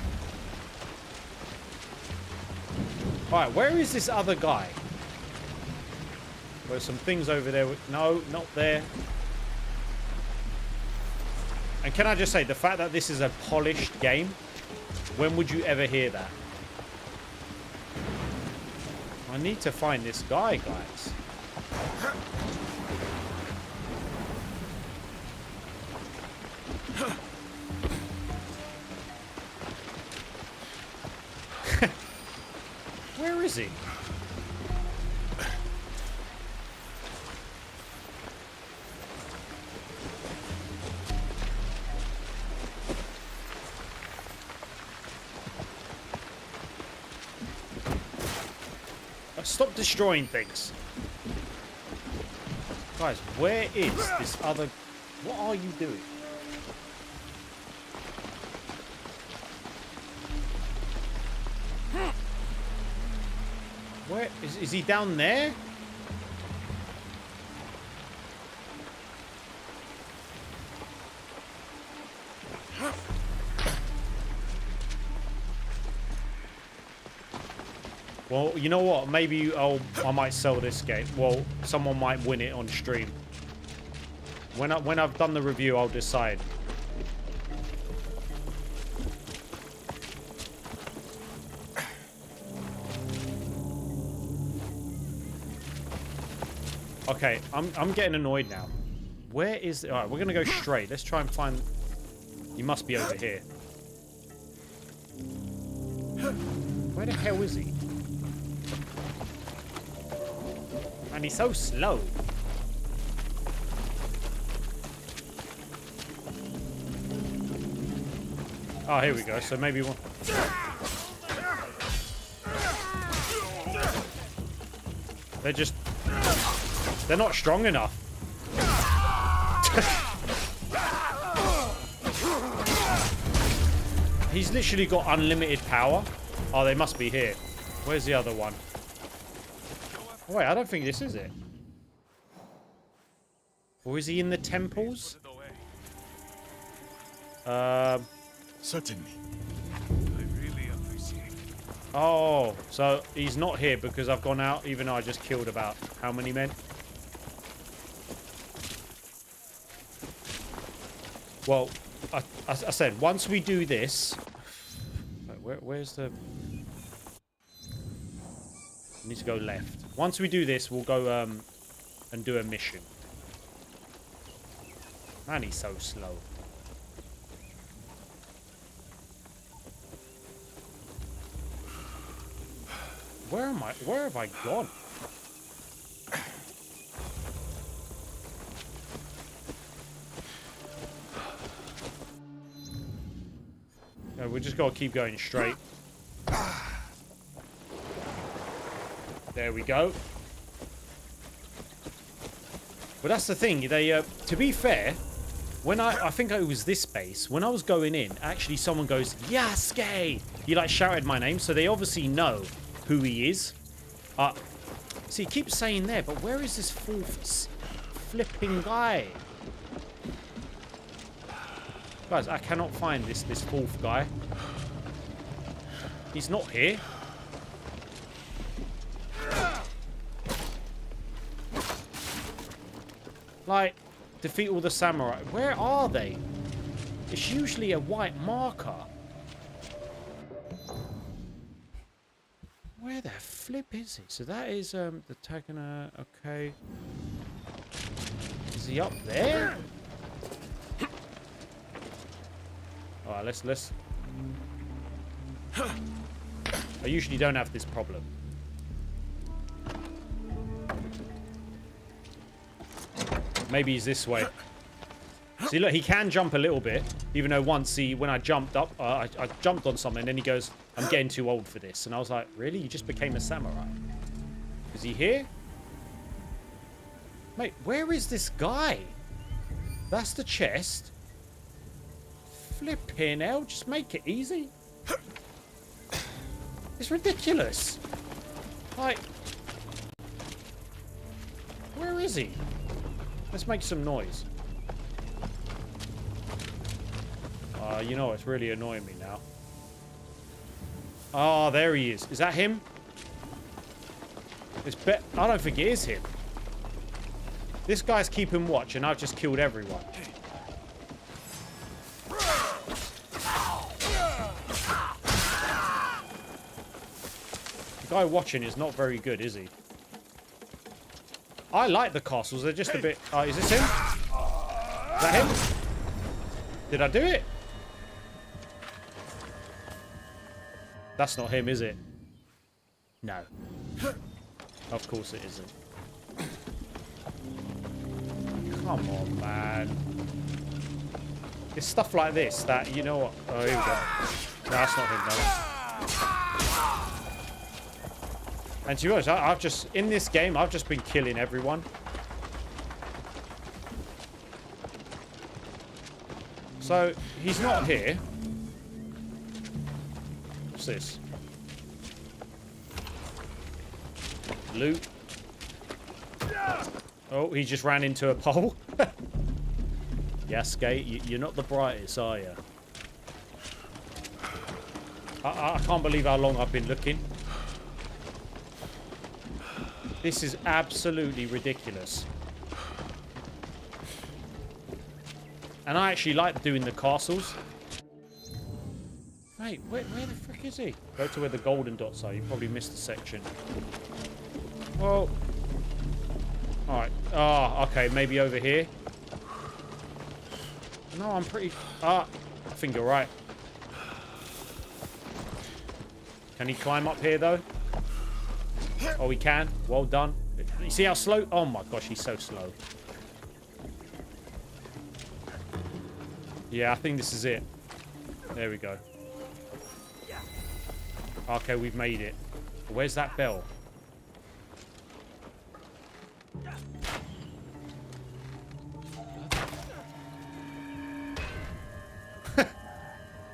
Alright, where is this other guy? There's some things over there. No, not there. And can I just say, the fact that this is a polished game, when would you ever hear that? I need to find this guy, guys. Where is he? Stop destroying things. Guys, where is this other... What are you doing? Where is he down there? Well, you know what? Maybe I might sell this game. Well, someone might win it on stream. When I've done the review, I'll decide. Okay, I'm getting annoyed now. Where is... Alright, we're going to go straight. Let's try and find... He must be over here. Where the hell is he? And he's so slow. Oh, here we go. So maybe one... They're just... They're not strong enough. He's literally got unlimited power. Oh, they must be here. Where's the other one? Oh, wait, I don't think this is it. Or is he in the temples? Certainly. Oh, so he's not here because I've gone out, even though I just killed about how many men? Well, I said, once we do this... Where's the... I need to go left. Once we do this, we'll go and do a mission. Man, he's so slow. Where am I? Where have I gone? No, we just gotta keep going straight. There we go. But that's the thing. They, to be fair, when I think it was this base. When I was going in, actually someone goes, Yasuke! He like shouted my name, so they obviously know who he is. See, he keeps saying there, but where is this fourth flipping guy? Guys, I cannot find this fourth guy. He's not here. Like, defeat all the samurai. Where are they? It's usually a white marker. the flip is it? So that is the Tagana. Okay. Is he up there? All right, let's. I usually don't have this problem. Maybe he's this way. See, look, he can jump a little bit, even though once when I jumped up, I jumped on something, and then he goes, I'm getting too old for this. And I was like, really? You just became a samurai? Is he here? Mate, where is this guy? That's the chest. Flipping hell, just make it easy. It's ridiculous. Like, where is he? Let's make some noise. You know, it's really annoying me now. Oh, there he is. Is that him? I don't think it is him. This guy's keeping watch, and I've just killed everyone. The guy watching is not very good, is he? I like the castles. They're just a bit... is this him? Is that him? Did I do it? That's not him, is it? No. Of course it isn't. Come on, man. It's stuff like this that, you know what? Oh, here we go. No, that's not him, no. And to be honest, I've just... In this game, I've just been killing everyone. So, he's not here. What's this? Loot. Oh, he just ran into a pole. Yasuke, you're not the brightest, are you? I can't believe how long I've been looking. This is absolutely ridiculous. And I actually like doing the castles. Mate, where the frick is he? Go to where the golden dots are. You probably missed the section. Well... Alright. Ah, okay. Maybe over here. No, I'm pretty... I think you're right. Can he climb up here, though? Oh, he can. Well done. You see how slow... Oh, my gosh. He's so slow. Yeah, I think this is it. There we go. Okay, we've made it. Where's that bell?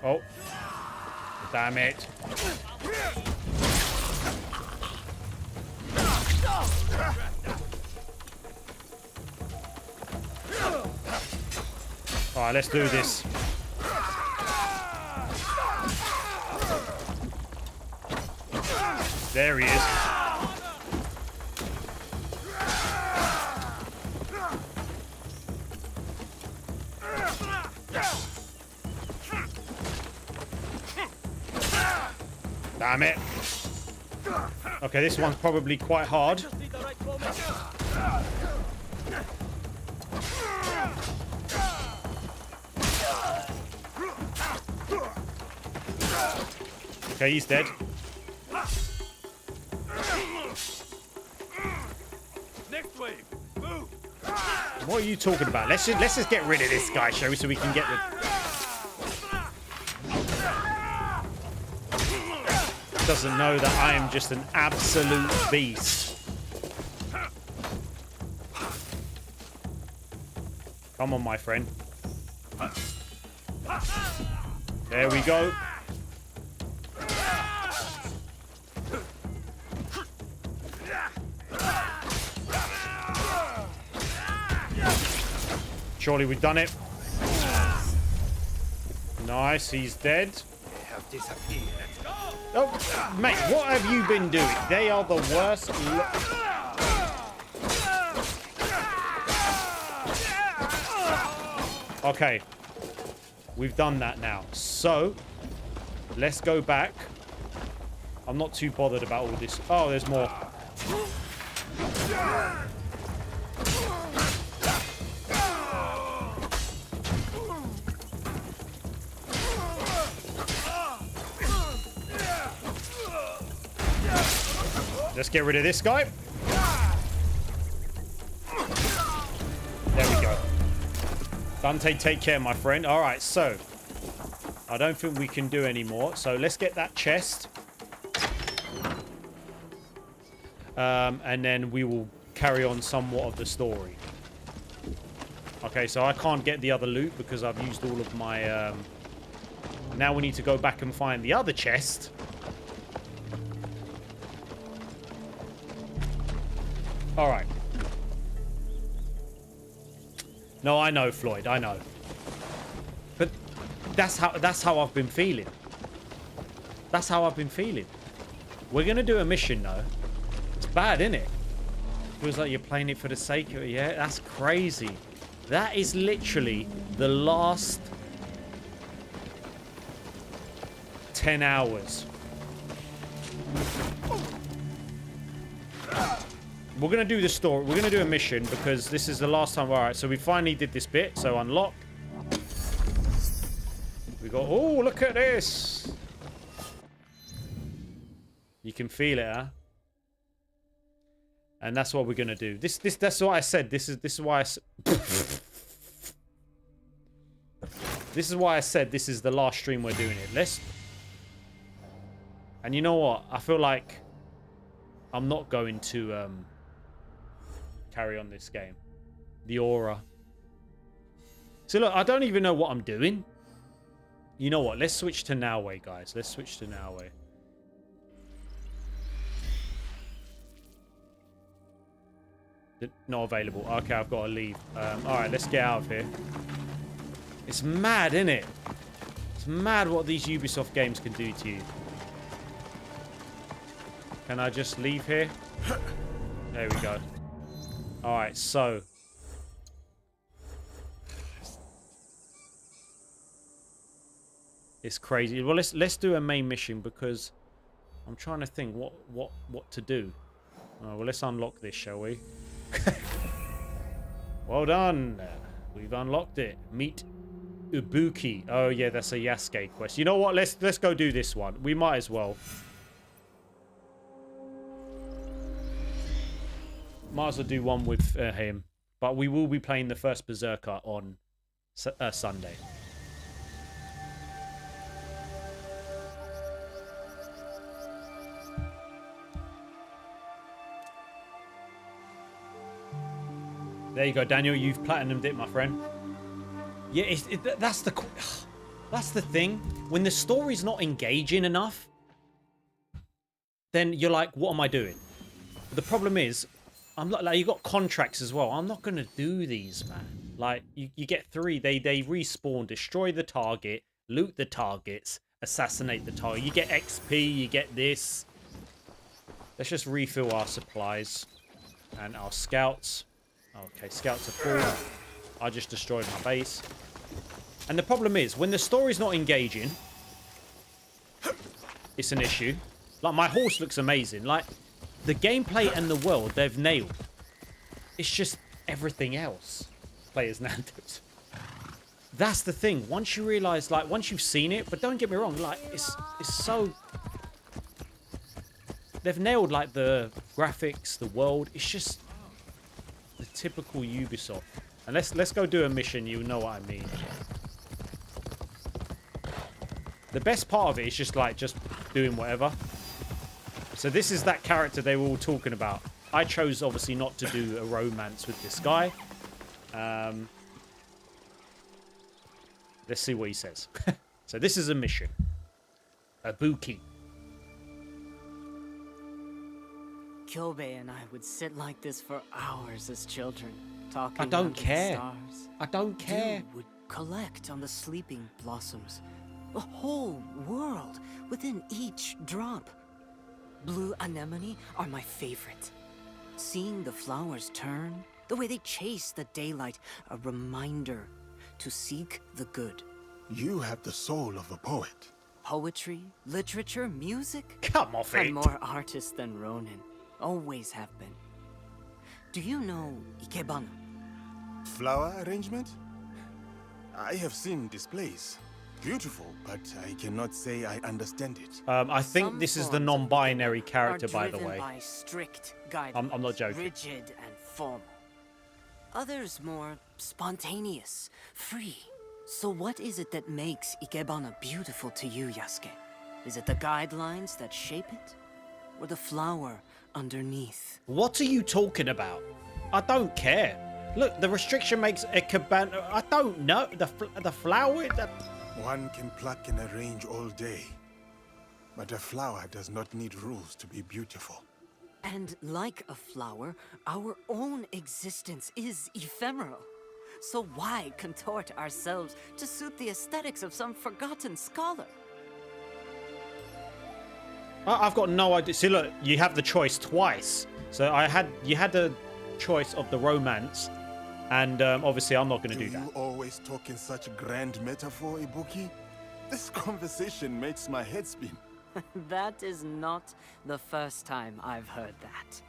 Oh. Damn it. Alright, let's do this. There he is. Damn it. Okay, this one's probably quite hard. Okay, he's dead. Next wave. Move. What are you talking about? Let's just get rid of this guy, shall we, so we can get the... Doesn't know that I am just an absolute beast. Come on, my friend. There we go. Surely we've done it. Nice, he's dead. Oh, mate, what have you been doing? They are the worst. Okay. We've done that now. So, let's go back. I'm not too bothered about all this. Oh, there's more. Let's get rid of this guy. There we go. Dante, take care, my friend. All right, so I don't think we can do any more. So let's get that chest. And then we will carry on somewhat of the story. Okay, so I can't get the other loot because I've used all of my... Now we need to go back and find the other chest. All right. No, I know, Floyd. I know. But that's how I've been feeling. That's how I've been feeling. We're gonna do a mission though. It's bad, isn't it? Feels like you're playing it for the sake of it. Yeah, that's crazy. That is literally the last 10 hours. We're going to do the story. We're going to do a mission because this is the last time. All right, so we finally did this bit. So unlock. We got... Oh, look at this. You can feel it, huh? And that's what we're going to do. That's what I said. This is why I... This is why I said this is the last stream we're doing it. Let's... And you know what? I feel like I'm not going to... carry on this game. The aura. So look, I don't even know what I'm doing. You know what? Let's switch to Noway, guys. Let's switch to Noway. Not available. Okay, I've got to leave. All right, let's get out of here. It's mad, isn't it? It's mad what these Ubisoft games can do to you. Can I just leave here? There we go. All right, so it's crazy. Well, let's do a main mission because I'm trying to think what to do. Oh, well, let's unlock this, shall we? Well done. We've unlocked it. Meet Ibuki. Oh yeah, that's a Yasuke quest. You know what? Let's go do this one. We might as well. Might as well do one with him. But we will be playing the first Berserker on Sunday. There you go, Daniel. You've platinumed it, my friend. Yeah, that's the thing. When the story's not engaging enough, then you're like, what am I doing? But the problem is, I'm not like, you got contracts as well. I'm not gonna do these, man. Like you get 3. They respawn, destroy the target, loot the targets, assassinate the target. You get XP. You get this. Let's just refill our supplies and our scouts. Okay, scouts are full. I just destroyed my base. And the problem is, when the story's not engaging, it's an issue. Like, my horse looks amazing. Like, the gameplay and the world, they've nailed. It's just everything else. Players Nando's. That's the thing. Once you realise, like, once you've seen it, but don't get me wrong, like, it's so... They've nailed, like, the graphics, the world. It's just... the typical Ubisoft. And let's go do a mission. You know what I mean. The best part of it is just doing whatever. So this is that character they were all talking about. I chose obviously not to do a romance with this guy. Let's see what he says. So this is a mission. Ibuki. Kyobe and I would sit like this for hours as children, talking I don't under the care. stars. I don't care. Dew would collect on the sleeping blossoms. A whole world within each drop. Blue anemone are my favorite. Seeing the flowers turn, the way they chase the daylight, a reminder to seek the good. You have the soul of a poet. Poetry, literature, music. Come off it. I'm more artist than Ronin. Always have been. Do you know Ikebana? Flower arrangement? I have seen displays. Beautiful, but I cannot say I understand it. I think Some this is the forms of non-binary Ikebana character, are by the driven way. by strict guidelines, I'm not joking. rigid and formal. Others more spontaneous, free. So what is it that makes Ikebana beautiful to you, Yasuke? Is it the guidelines that shape it? Or the flower underneath? What are you talking about? I don't care. Look, the restriction makes a cabana. I don't know. The flower. One can pluck and arrange all day. But a flower does not need rules to be beautiful. And like a flower, our own existence is ephemeral. So why contort ourselves to suit the aesthetics of some forgotten scholar? I've got no idea. See, look, you have the choice twice. So you had the choice of the romance, and obviously I'm not going to do that. You always talk in such grand metaphor, Ibuki? This conversation makes my head spin. That is not the first time I've heard that.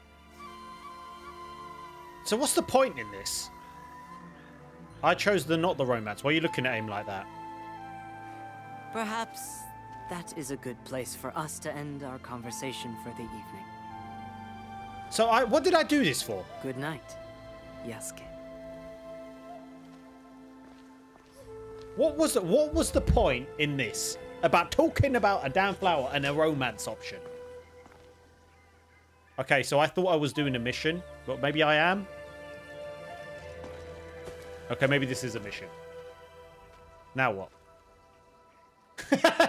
So what's the point in this? I chose not the romance. Why are you looking at him like that? Perhaps that is a good place for us to end our conversation for the evening. So what did I do this for? Good night, Yasuke. What was the point in this about talking about a damn flower and a romance option? Okay, so I thought I was doing a mission, but maybe I am. Okay, maybe this is a mission. Now what?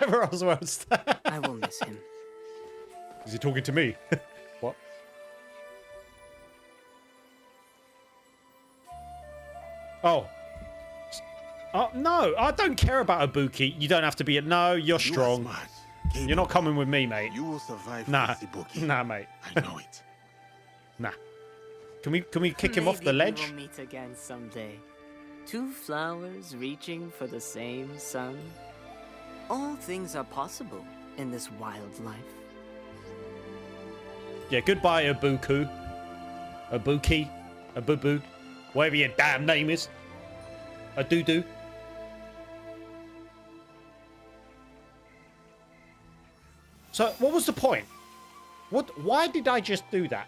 Roswell's. I will miss him. Is he talking to me? What? Oh. Oh, no, I don't care about Ibuki. You don't have to be No, you're strong. You are smart. You're not coming with me, mate. You will survive Nah. this, Ibuki. Nah, mate. I know it. Nah. Can we kick him off the ledge? Maybe we will meet again someday. Two flowers reaching for the same sun. All things are possible in this wild life. Yeah, goodbye, Ibuku. Ibuki. Abubu. Whatever your damn name is. A doo-doo. So, what was the point? Why did I just do that?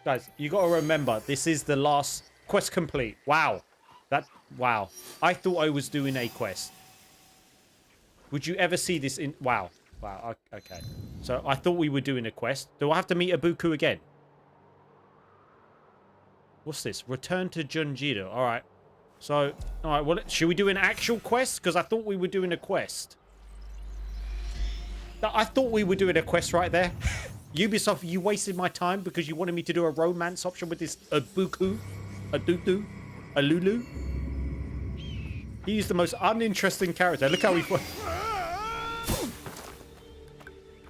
Guys, you got to remember, this is the last quest complete. Wow. Wow. I thought I was doing a quest. Would you ever see this in... Wow. Wow. Okay. So, I thought we were doing a quest. Do I have to meet Ibuku again? What's this? Return to Junjiro. All right. So, all right. Well, should we do an actual quest? Because I thought we were doing a quest. I thought we were doing a quest right there. Ubisoft, you wasted my time because you wanted me to do a romance option with this Ibuku, a Dudu, a Lulu. He's the most uninteresting character. Look how he...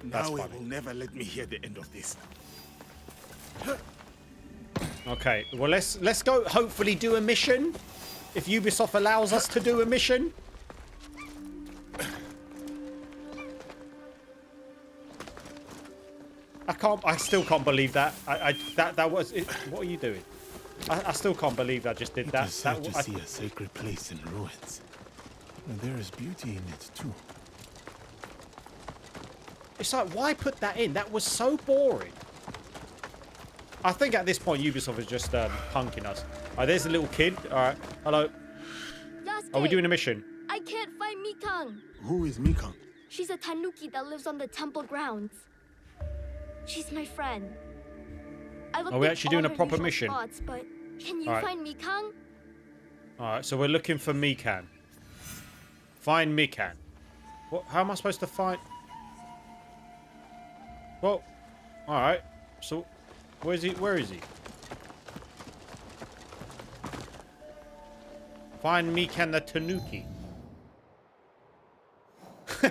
Now it will never let me hear the end of this. Okay, well, let's go hopefully do a mission. If Ubisoft allows us to do a mission. I still can't believe that. That was it. What are you doing? I still can't believe I just did that. It is sad to see a sacred place in ruins. And there is beauty in it too. It's like, why put that in? That was so boring. I think at this point, Ubisoft is just punking us. All right, there's a little kid. All right, hello. Yasuke, Are we doing a mission? I can't find Mikang. Who is Mikang? She's a tanuki that lives on the temple grounds. She's my friend. Are we actually doing a proper mission? Spots, but can you All right. find Mikang? All right, so we're looking for Mikan. Find Mikan. What? How am I supposed to find? Well, all right. So, where is he? Where is he? Find Mikan the Tanuki.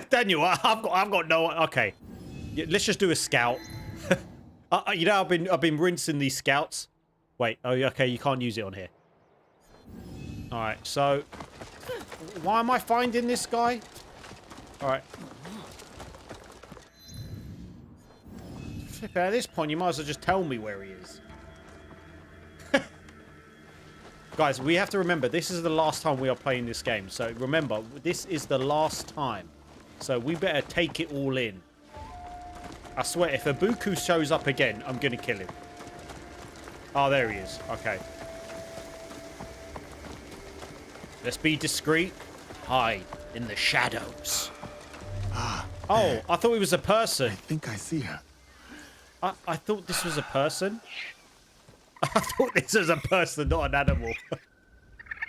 Daniel, I've got no. Okay, yeah, let's just do a scout. You know, I've been rinsing these scouts. Wait. Oh, okay. You can't use it on here. All right. So, why am I finding this guy? All right. Flip it, at this point, you might as well just tell me where he is. Guys, we have to remember, this is the last time we are playing this game. So remember, this is the last time. So we better take it all in. I swear, if Ibuku shows up again, I'm going to kill him. Oh, there he is. Okay. Let's be discreet. Hide in the shadows. Oh, I thought it was a person. I think I see her. I thought this was a person. I thought this was a person, not an animal.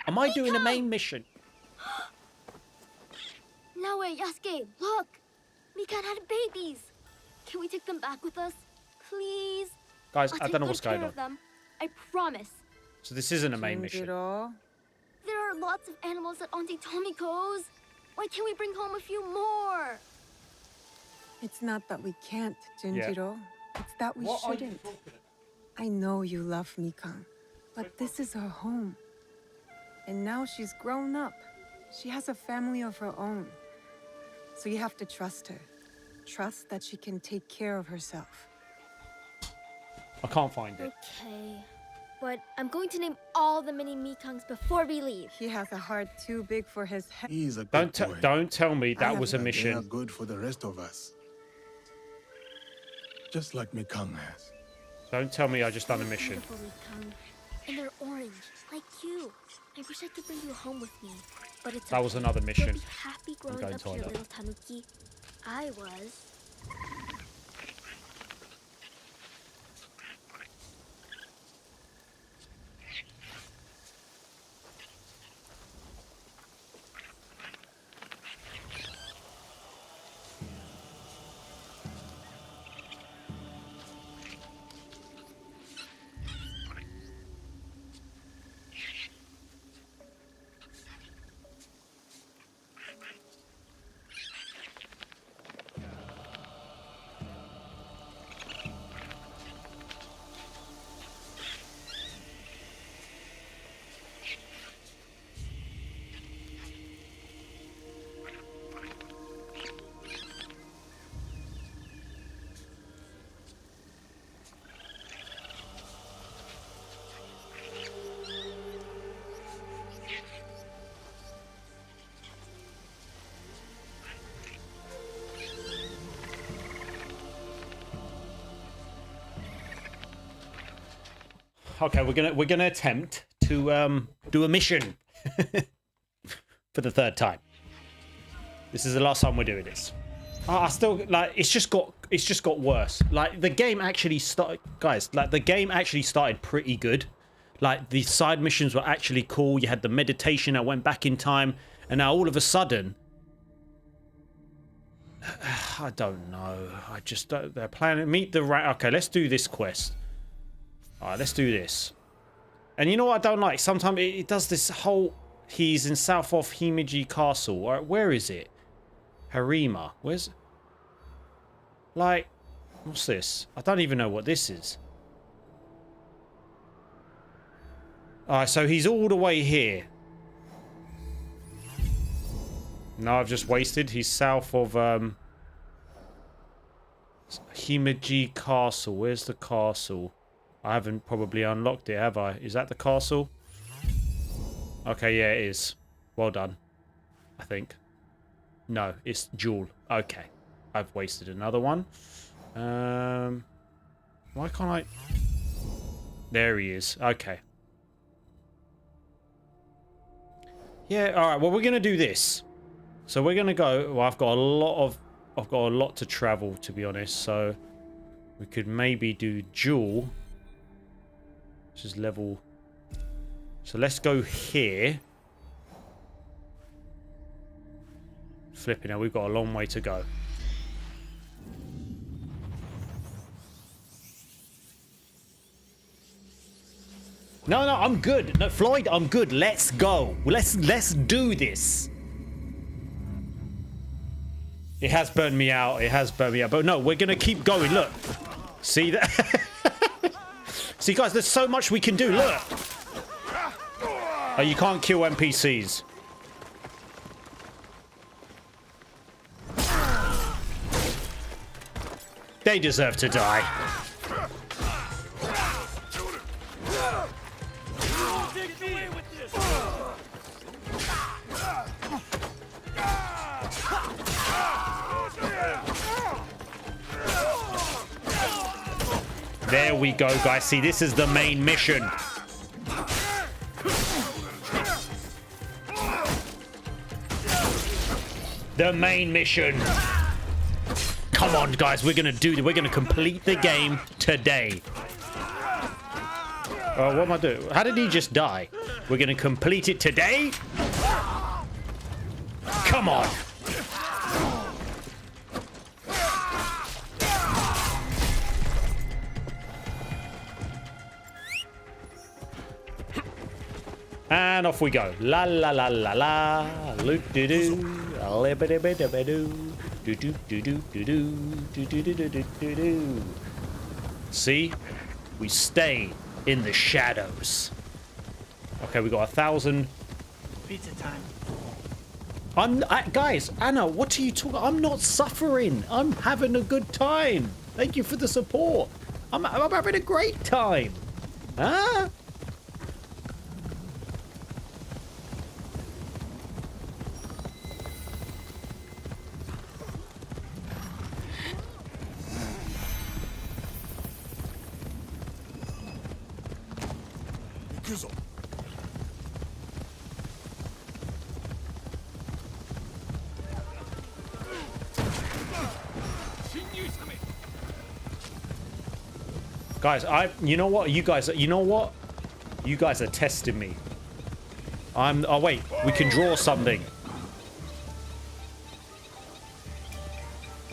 Am I doing a main mission? No way, Yasuke, look! Mikan had babies! Can we take them back with us? Please? Guys, I'll I don't know take what's good going care on. of them. I promise. So this isn't a main mission. There are lots of animals at Auntie Tomiko's. Why can't we bring home a few more? It's not that we can't, Junjiro. It's that we shouldn't. I know you love Mikan, but this is her home. And now she's grown up. She has a family of her own. So you have to trust her. Trust that she can take care of herself. I can't find it. Okay. But I'm going to name all the mini Mikangs before we leave. He has a heart too big for his head. He's a good boy. Don't tell me that was a They are mission. good for the rest of us. Just like Mikan has. Don't tell me I just done a mission. Beautiful Mikang. And they're orange, like you. I wish I could bring you home with me, but it's That was okay. another mission. You'll be happy growing going up to here, toilet. little Tanuki. I was. Okay, we're gonna attempt to do a mission for the third time. This is the last time we're doing this. I still like it's just got worse. Like the game actually started, guys. Like the game actually started pretty good. Like the side missions were actually cool. You had the meditation that went back in time, and now all of a sudden, I don't know. I just don't. They're planning meet the right. Okay, let's do this quest. All right, let's do this. And you know what I don't like? Sometimes it does this whole... He's in south of Himeji Castle. All right, where is it? Harima. Where's... Like... What's this? I don't even know what this is. All right, so he's all the way here. No, I've just wasted. He's south of... Himeji Castle. Where's the castle? I haven't probably unlocked it, have I? Is that the castle? Okay, yeah, it is. Well done. I think. No, it's Jewel. Okay. I've wasted another one. Why can't I... There he is. Okay. Yeah, alright. Well, we're going to do this. So we're going to go... Well, I've got a lot to travel, to be honest. So we could maybe do Jewel. Which is level... So let's go here. Flipping out, we've got a long way to go. No, I'm good. No, Floyd, I'm good. Let's go. Let's do this. It has burned me out. It has burned me out. But no, we're going to keep going. Look. See that? See, guys, there's so much we can do. Look. Oh, you can't kill NPCs. They deserve to die. There we go, guys. See, this is the main mission. The main mission. Come on, guys. We're gonna complete the game today. Oh, what am I doing? How did he just die? We're gonna complete it today. Come on. And off we go. La la la la la. Loop doo doo. Do do do do do do do do do do do do. See, we stay in the shadows. Okay, we got 1,000. Pizza time. Guys, Anna, what are you talking? I'm not suffering. I'm having a good time. Thank you for the support. I'm having a great time. Huh? Guys, you know what? You guys are testing me. Oh wait, we can draw something.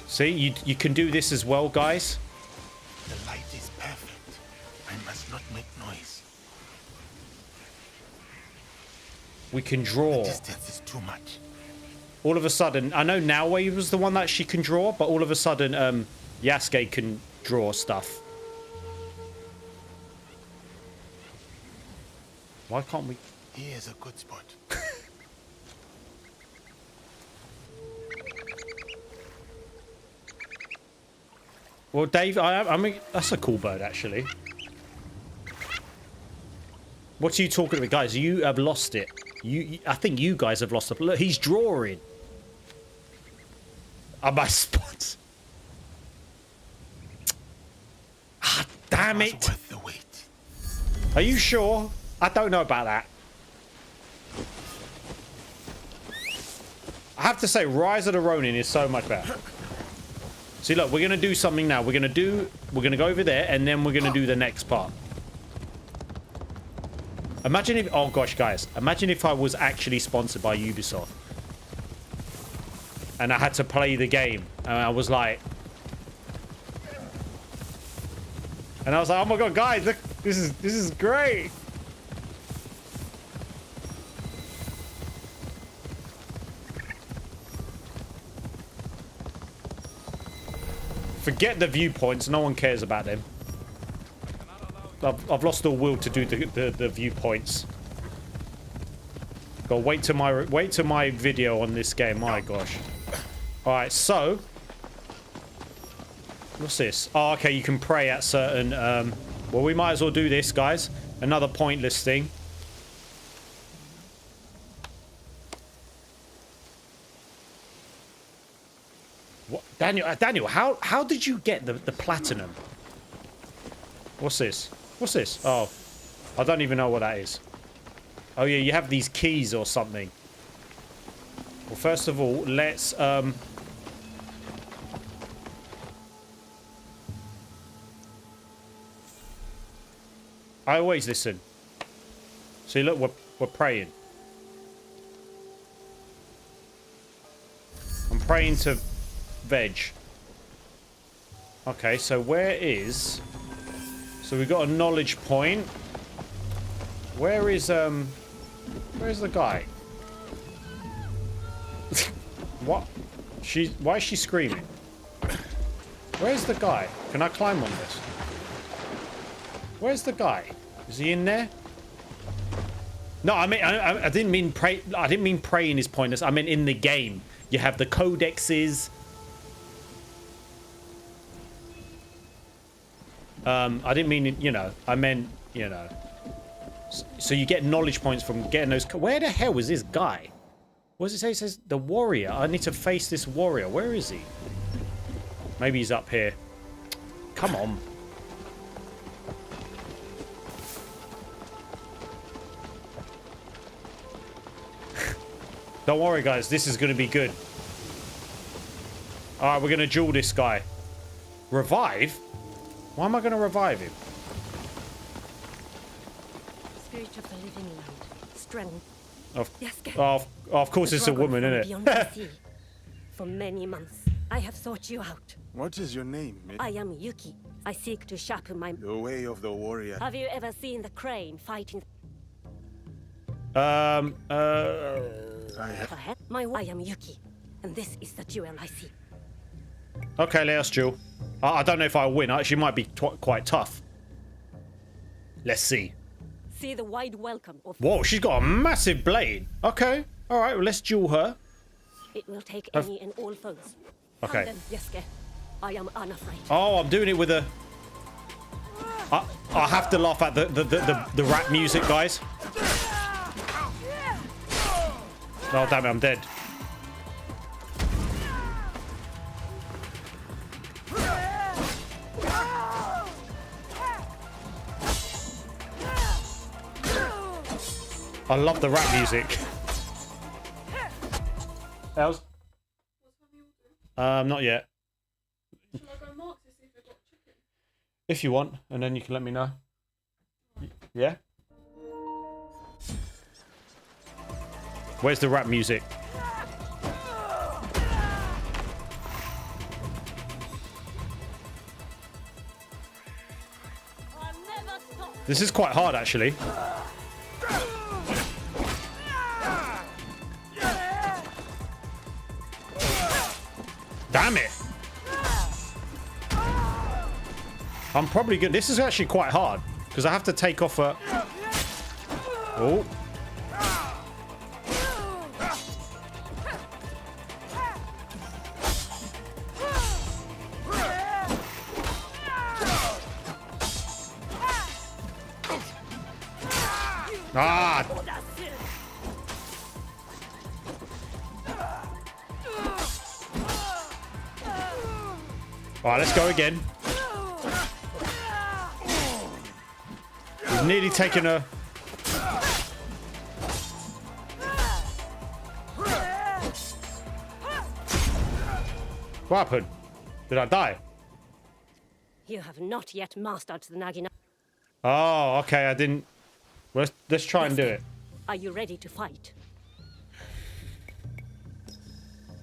See, you can do this as well, guys. The light is perfect. I must not make noise. We can draw. The distance is too much. All of a sudden, I know Naoe was the one that she can draw, but all of a sudden, Yasuke can draw stuff. Why can't we? Here's a good spot. Well, Dave, I mean, that's a cool bird, actually. What are you talking about, guys? You have lost it. I think you guys have lost it. Look, he's drawing. On my spot. Ah, damn it. Worth the wait. Are you sure? I don't know about that. I have to say, Rise of the Ronin is so much better. See, look, we're gonna do something now. We're gonna go over there, and then we're gonna do the next part. Imagine if, oh gosh, guys, imagine if I was actually sponsored by Ubisoft, and I had to play the game, and I was like, oh my god, guys, look, this is great. Forget the viewpoints. No one cares about them. I've lost all will to do the viewpoints. Gotta wait till my video on this game. My gosh. All right, so what's this? Oh, okay. You can pray at certain. Well, we might as well do this, guys. Another pointless thing. What, Daniel, how did you get the platinum? What's this? What's this? Oh, I don't even know what that is. Oh yeah, you have these keys or something. Well, first of all, let's I always listen. See, look, we're praying. I'm praying to veg. Okay, so where is... So we've got a knowledge point. Where's the guy? What? Why is she screaming? Where's the guy? Can I climb on this? Where's the guy? Is he in there? No, I mean I didn't mean pray. I didn't mean praying is pointless. I meant in the game. You have the codexes. I didn't mean, you know, I meant, you know. So you get knowledge points from getting those. Where the hell was this guy? What does it say? It says the warrior. I need to face this warrior. Where is he? Maybe he's up here. Come on. Don't worry, guys. This is going to be good. All right, we're going to duel this guy. Revive? Why am I going to revive him? Spirit of the living land. Strength. Of course it's a woman, isn't it? For many months, I have sought you out. What is your name, Mid? I am Yuki. I seek to sharpen my... The way of the warrior. Have you ever seen the crane fighting... I have... I am Yuki, and this is the jewel I see. Okay, let us duel. I don't know if I'll win. She might be quite tough. Let's see. See the wide welcome of... Whoa, she's got a massive blade. Okay, all right, well, let's duel her. It will take any and all foes. Okay. Then, Yesuke, I am unafraid. Oh, I'm doing it with a... I have to laugh at the rap music, guys. Oh, damn it, I'm dead. I love the rap music. Els? Not yet. If you want, and then you can let me know. Yeah? Where's the rap music? This is quite hard, actually. Damn it! I'm probably good. This is actually quite hard because I have to take off a... Oh. Ah! Alright, let's go again. We've nearly taken a... What happened? Did I die? You have not yet mastered the Nagina. Oh, okay, I didn't... Let's try and do it. Are you ready to fight?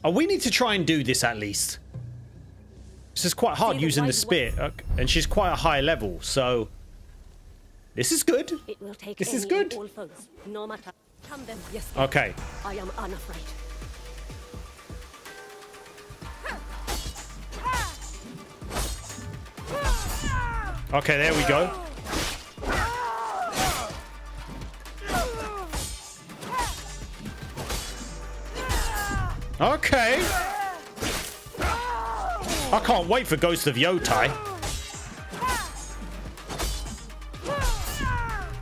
Oh, we need to try and do this at least. This is quite hard using the spear, and she's quite a high level, so this is good. It will take this is good. All foes, no matter. Come then, yes. Okay. I am unafraid. Okay, there we go. Okay. I can't wait for Ghost of Yotai.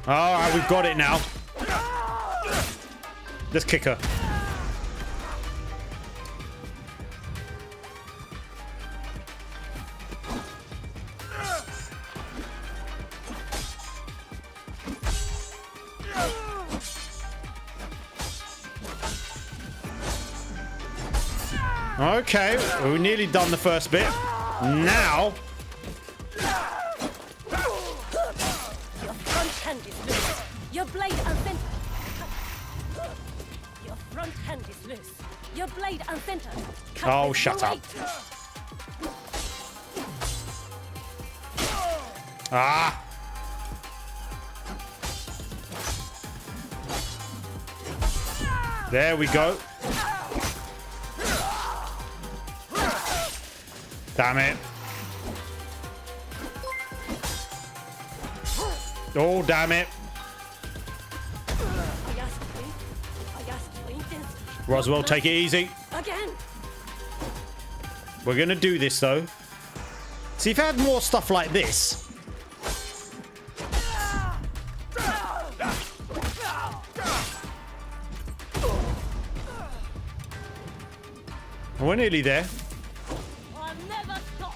Alright, we've got it now. Let's kick her. Okay, we've nearly done the first bit. Now... Your front hand is loose. Your blade uncentered. Your front hand is loose. Your blade uncentered. Oh, shut up. Ah! There we go. Damn it. Oh, damn it. Roswell, take it easy. Again. We're going to do this, though. See, if I had more stuff like this, We're nearly there. I'll never stop.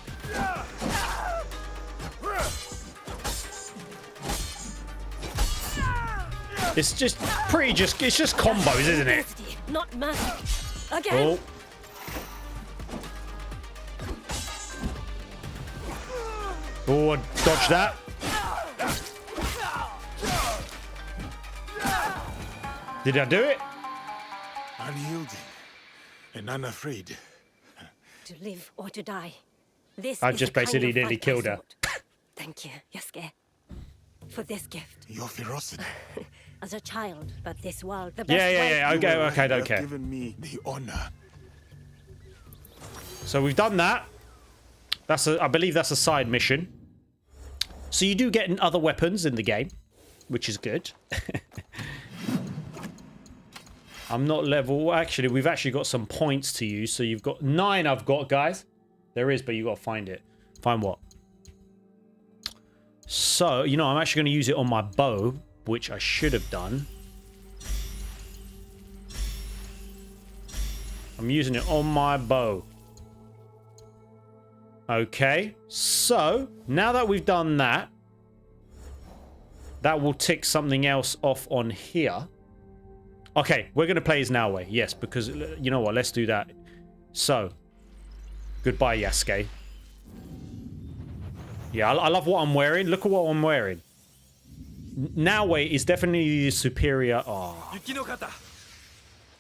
It's just it's just combos, isn't it? Not magic. Again. Oh. Oh, I dodged that. Did I do it? Unyielding and unafraid. To live or to die. This I is just the kind basically of nearly fight I killed her. sought. Thank you, Yasuke, for this gift. Your ferocity. As a child, but this world, the best Yeah. You Okay, will okay, don't have care. given me the honor. So we've done that. I believe that's a side mission. So you do get other weapons in the game, which is good. I'm not level. Actually, we've actually got some points to use. So you've got 9. I've got, guys. There is, but you got to find it. Find what? So, you know, I'm actually going to use it on my bow, which I should have done. I'm using it on my bow. Okay, so now that we've done that, that will tick something else off on here. Okay, we're going to play as Naoe. Yes, because you know what? Let's do that. So, goodbye, Yasuke. Yeah, I love what I'm wearing. Look at what I'm wearing. Naoe is definitely the superior. Oh. Yukinokata,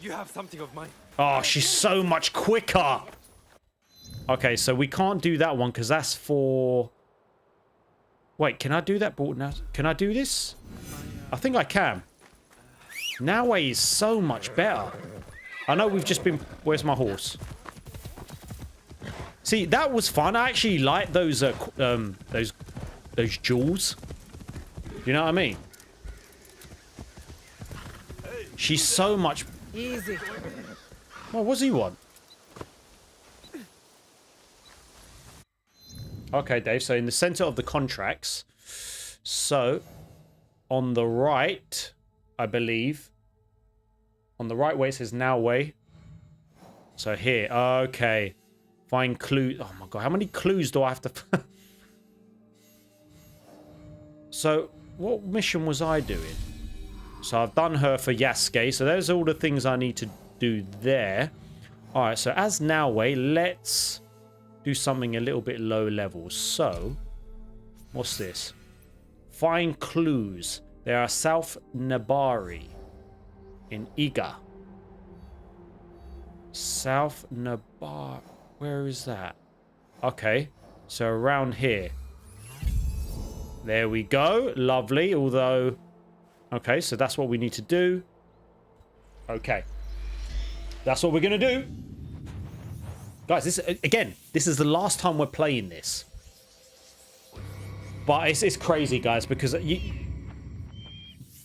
you have something of mine. Oh, she's so much quicker. Okay, so we can't do that one because that's for... Wait, can I do that? Can I do this? I think I can. Naoe is so much better. I know we've just been... Where's my horse? See, that was fun. I actually like those jewels. You know what I mean? She's so much... Easy. What does he want? Okay, Dave, so in the center of the contracts. So, on the right, I believe. On the right way, it says Naoe. So here, okay. Find clues. Oh my god, how many clues do I have to... So, what mission was I doing? So, I've done her for Yasuke. So, there's all the things I need to do there. Alright, so as Naoe, let's... do something a little bit low level. So, what's this? Find clues. There are South Nabari in Iga. South Nabar. Where is that? Okay, so around here. There we go. Lovely. Although, okay, so that's what we need to do. Okay, that's what we're gonna do. Guys, this again, this is the last time we're playing this. But it's crazy, guys, because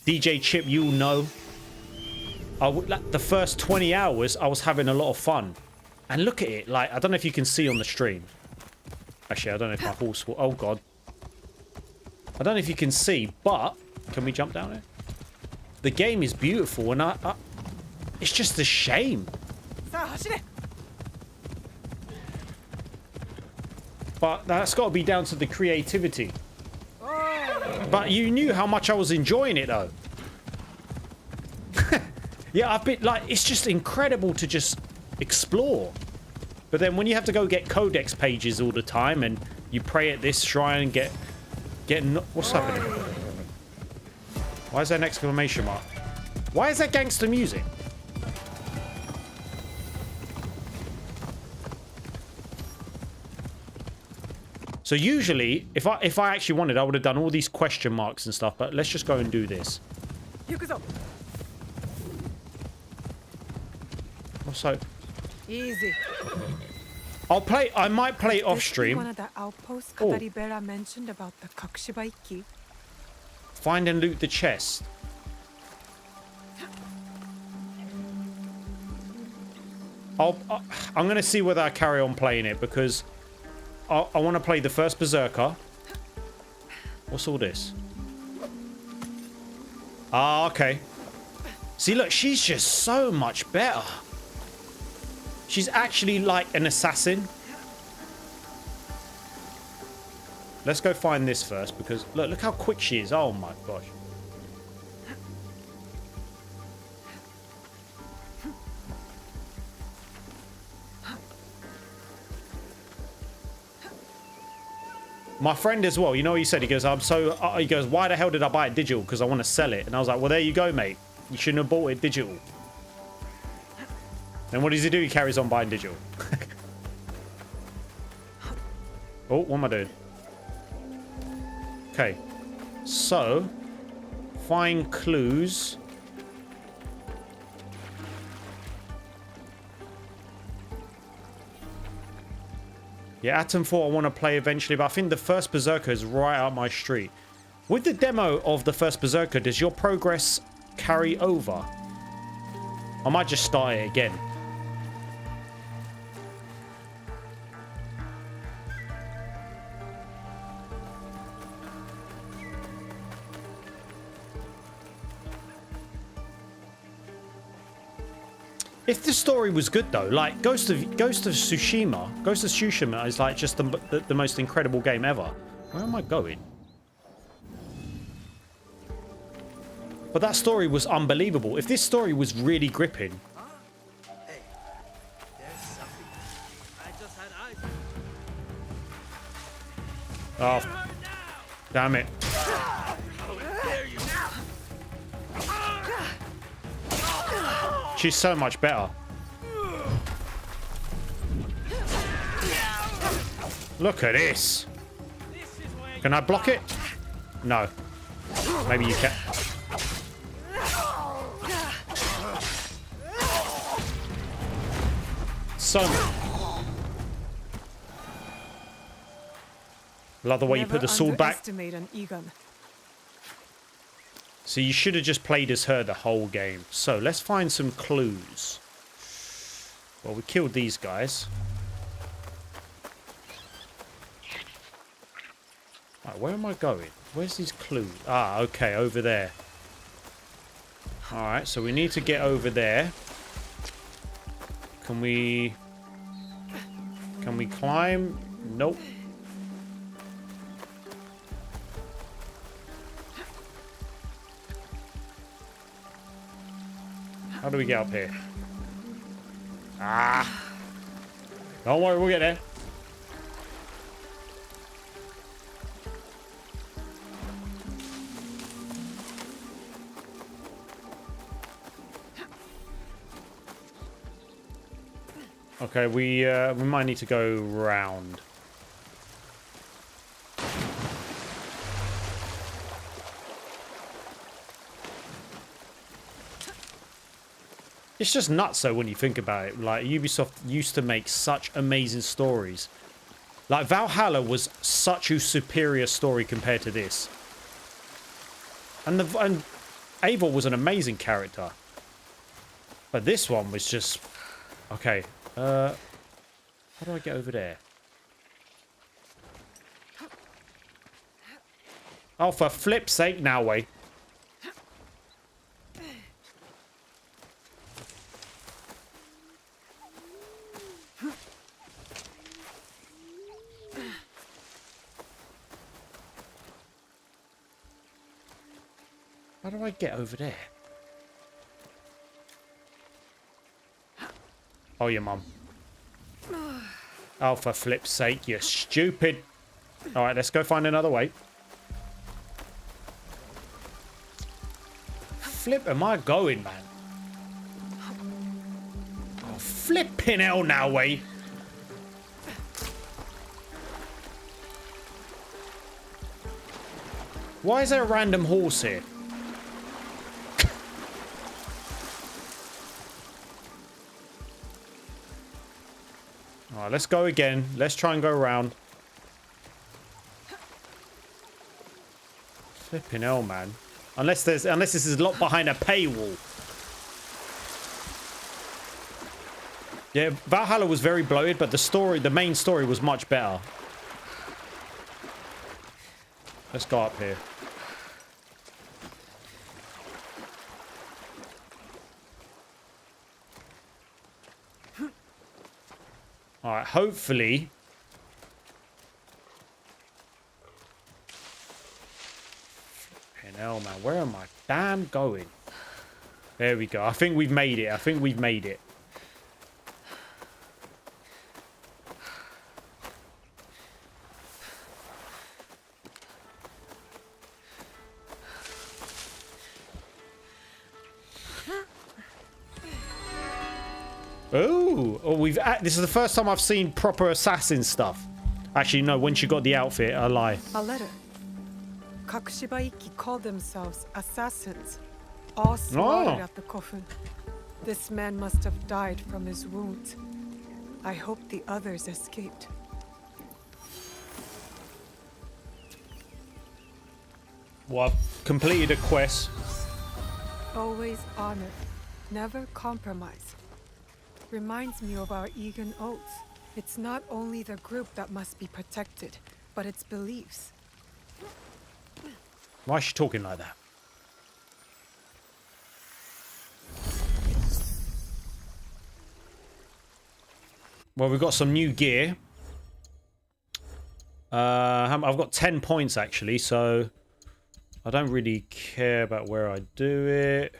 DJ Chip, you'll know. The first 20 hours, I was having a lot of fun. And look at it, like, I don't know if you can see on the stream. Actually, I don't know if my horse will... Oh, God. I don't know if you can see, but... Can we jump down there? The game is beautiful, and it's just a shame. But that's got to be down to the creativity. But you knew how much I was enjoying it, though. Yeah, I've been like, it's just incredible to just explore. But then when you have to go get codex pages all the time and you pray at this shrine and get what's happening? Why is there an exclamation mark? Why is that gangster music? So usually, if I actually wanted, I would have done all these question marks and stuff. But let's just go and do this. So Easy. I might play it off stream. One of the outposts Kataribera mentioned about the Kakushibaiki. Find and loot the chest. I'm going to see whether I carry on playing it because I want to play the first Berserker. What's all this? Ah, okay. See, look, she's just so much better. She's actually like an assassin. Let's go find this first because look how quick she is. Oh my gosh. My friend as well, you know what he said? He goes, he goes, why the hell did I buy it digital? Because I want to sell it. And I was like, well, there you go, mate. You shouldn't have bought it digital. Then what does he do? He carries on buying digital. Oh, what am I doing? Okay. So, find clues. Yeah, Atom 4 I want to play eventually, but I think the first Berserker is right up my street. With the demo of the first Berserker, does your progress carry over? I might just start it again. If the story was good though, like Ghost of Tsushima is like just the most incredible game ever. Where am I going? But that story was unbelievable. If this story was really gripping. Hey, there's something. I just had eyes. Oh, damn it. She's so much better. Look at this. Can I block it? No. Maybe you can. So love the way you put the sword back. So you should have just played as her the whole game. So let's find some clues. Well, we killed these guys. Right, where am I going? Where's these clues? Ah, okay, over there. Alright, so we need to get over there. Can we climb? Nope. How do we get up here? Ah! Don't worry, we'll get there. Okay, we might need to go round. It's just nuts though when you think about it. Like Ubisoft used to make such amazing stories. Like Valhalla was such a superior story compared to this. And Eivor was an amazing character. But this one was just okay. How do I get over there? Oh, for flip's sake, now wait. How do I get over there? Oh, your mum. Oh, for flip's sake, you stupid. All right, let's go find another way. Flip, am I going, man? Oh, flipping hell now, way. Why is there a random horse here? All right, let's go again. Let's try and go around. Flipping hell, man. Unless this is locked behind a paywall. Yeah, Valhalla was very bloated, but the main story was much better. Let's go up here. All right, hopefully. Fucking hell, man. Where am I damn going? There we go. I think we've made it. I think we've made it. Oh, we've. This is the first time I've seen proper assassin stuff. Actually, no. When she got the outfit, I lie. A letter. Kakushibaiki called themselves assassins, all slaughtered at the coffin. This man must have died from his wounds. I hope the others escaped. Well, I've completed a quest. Always honor, never compromise. Reminds me of our Egan oaths. It's not only the group that must be protected, but its beliefs. Why is she talking like that? Well, we've got some new gear. I've got 10 points actually, so I don't really care about where I do it.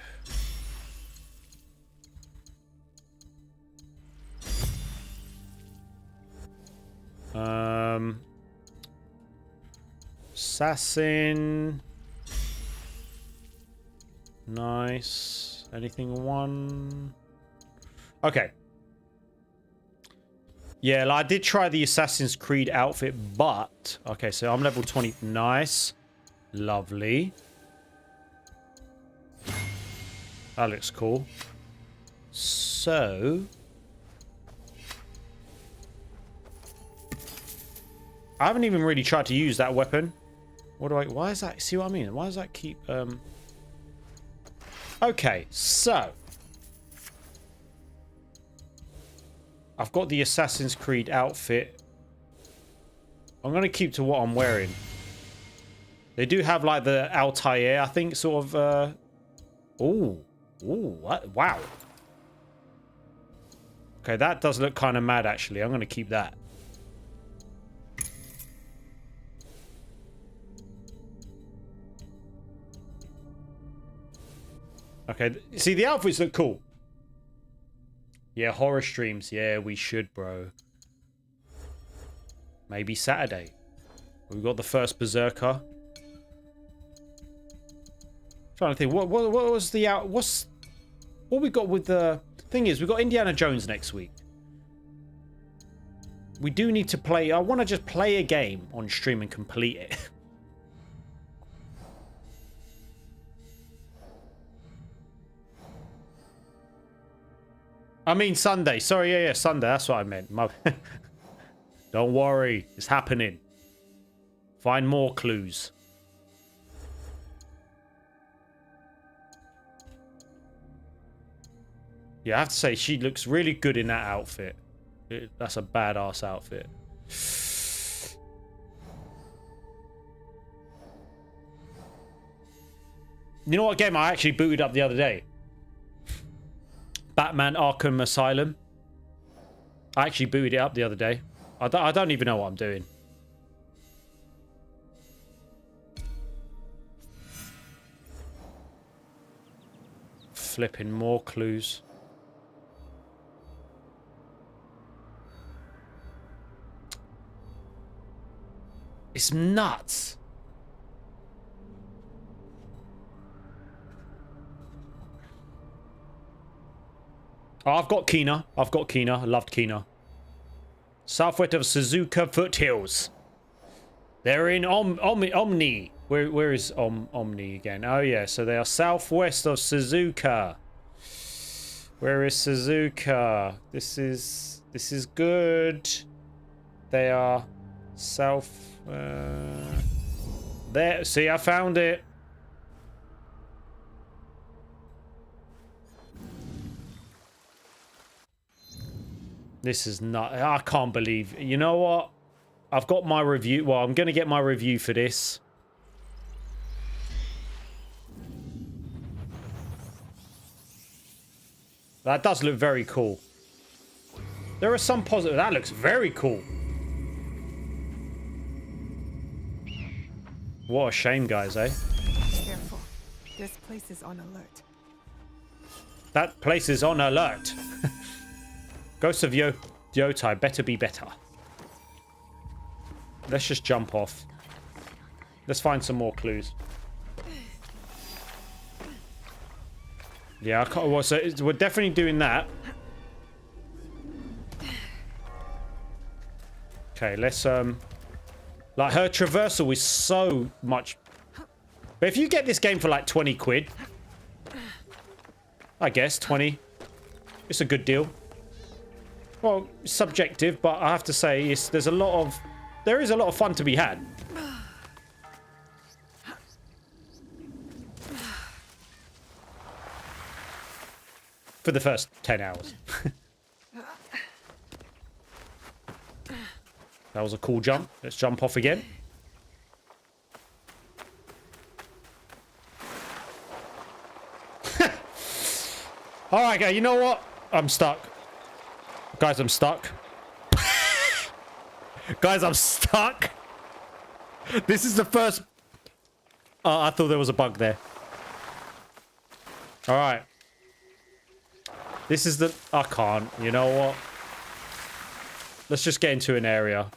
Assassin. Nice. Anything one? Okay. Yeah, I did try the Assassin's Creed outfit, but... Okay, so I'm level 20. Nice. Lovely. That looks cool. So... I haven't even really tried to use that weapon. What do I... Why is that... See what I mean? Why does that keep... Okay, so... I've got the Assassin's Creed outfit. I'm going to keep to what I'm wearing. They do have, like, the Altair, I think, sort of... Ooh. Ooh, what? Wow. Okay, that does look kind of mad, actually. I'm going to keep that. Okay, see, the outfits look cool. Yeah, horror streams. Yeah, we should, bro. Maybe Saturday. We've got the first Berserker. Trying to think, what was the what we got with the thing is we got Indiana Jones next week. We do need to play. I want to just play a game on stream and complete it. I mean Sunday. Sorry, yeah, Sunday. That's what I meant. Don't worry. It's happening. Find more clues. Yeah, I have to say, she looks really good in that outfit. That's a badass outfit. You know what game I actually booted up the other day? Batman Arkham Asylum. I actually booted it up the other day. I don't even know what I'm doing. Flipping more clues. It's nuts. Oh, I've got Kina. I've got Kina. I loved Kina. Southwest of Suzuka foothills. They're in Omni. Where is Omni again? Oh yeah, so they are southwest of Suzuka. Where is Suzuka? This is good. They are south. There. See, I found it. This is not... I can't believe... You know what? I've got my review... Well, I'm going to get my review for this. That does look very cool. There are some positive. That looks very cool. What a shame, guys, eh? Careful. This place is on alert. That place is on alert. Ghost of Yotai better be better. Let's just jump off. Let's find some more clues. Yeah, I can't, well, so we're definitely doing that. Okay, let's like her traversal is so much. But if you get this game for like 20 quid, I guess 20, it's a good deal. Well, subjective, but I have to say there is a lot of fun to be had. For the first 10 hours. That was a cool jump. Let's jump off again. Alright, guys, you know what? I'm stuck. Guys, I'm stuck. Guys, I'm stuck. This is the first... Oh, I thought there was a bug there. Alright. This is the... I can't. You know what? Let's just get into an area.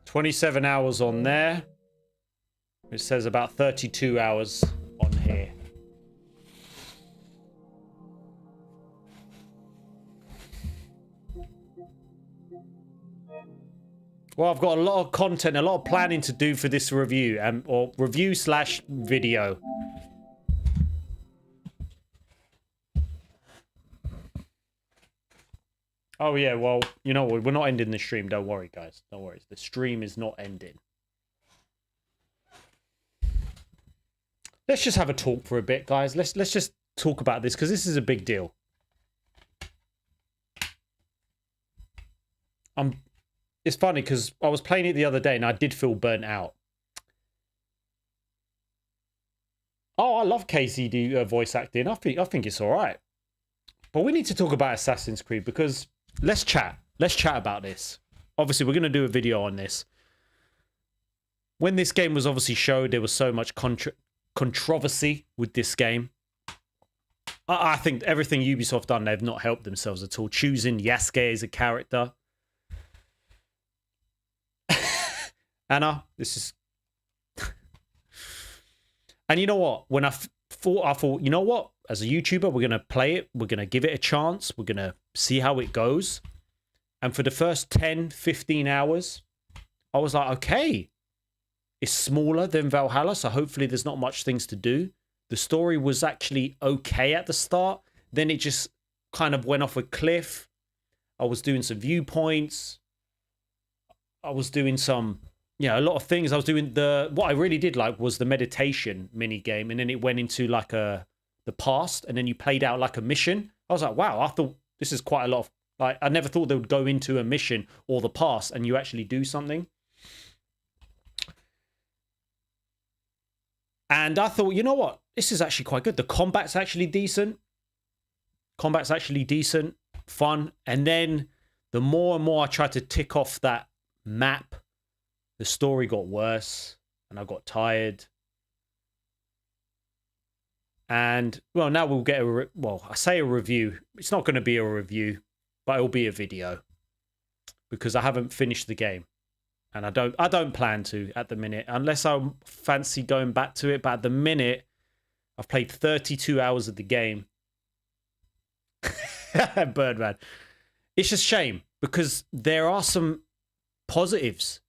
$27 hours on there. It says about 32 hours on here. Well, I've got a lot of content, a lot of planning to do for this review, or review/video. Oh yeah, well, you know what? We're not ending the stream. Don't worry, guys. Don't worry. The stream is not ending. Let's just have a talk for a bit, guys. Let's just talk about this because this is a big deal. It's funny because I was playing it the other day and I did feel burnt out. Oh, I love KCD voice acting. I think it's all right. But we need to talk about Assassin's Creed because let's chat. Let's chat about this. Obviously, we're going to do a video on this. When this game was obviously showed, there was so much controversy with this game. I think everything Ubisoft done, they've not helped themselves at all. Choosing Yasuke as a character. Anna, this is... And you know what? When I thought, you know what? As a YouTuber, we're going to play it. We're going to give it a chance. We're going to see how it goes. And for the first 10, 15 hours, I was like, okay. It's smaller than Valhalla, so hopefully there's not much things to do. The story was actually okay at the start. Then it just kind of went off a cliff. I was doing some viewpoints. I was doing some... Yeah, a lot of things. I was doing what I really did like was the meditation mini game, and then it went into like the past, and then you played out like a mission. I was like, wow, I thought this is quite a lot of like I never thought they would go into a mission or the past and you actually do something. And I thought, you know what? This is actually quite good. The combat's actually decent. Fun. And then the more and more I tried to tick off that map, the story got worse and I got tired. And, well, now we'll get I say a review. It's not going to be a review, but it'll be a video because I haven't finished the game. And I don't plan to at the minute, unless I fancy going back to it. But at the minute, I've played 32 hours of the game. Birdman. It's just shame because there are some positives.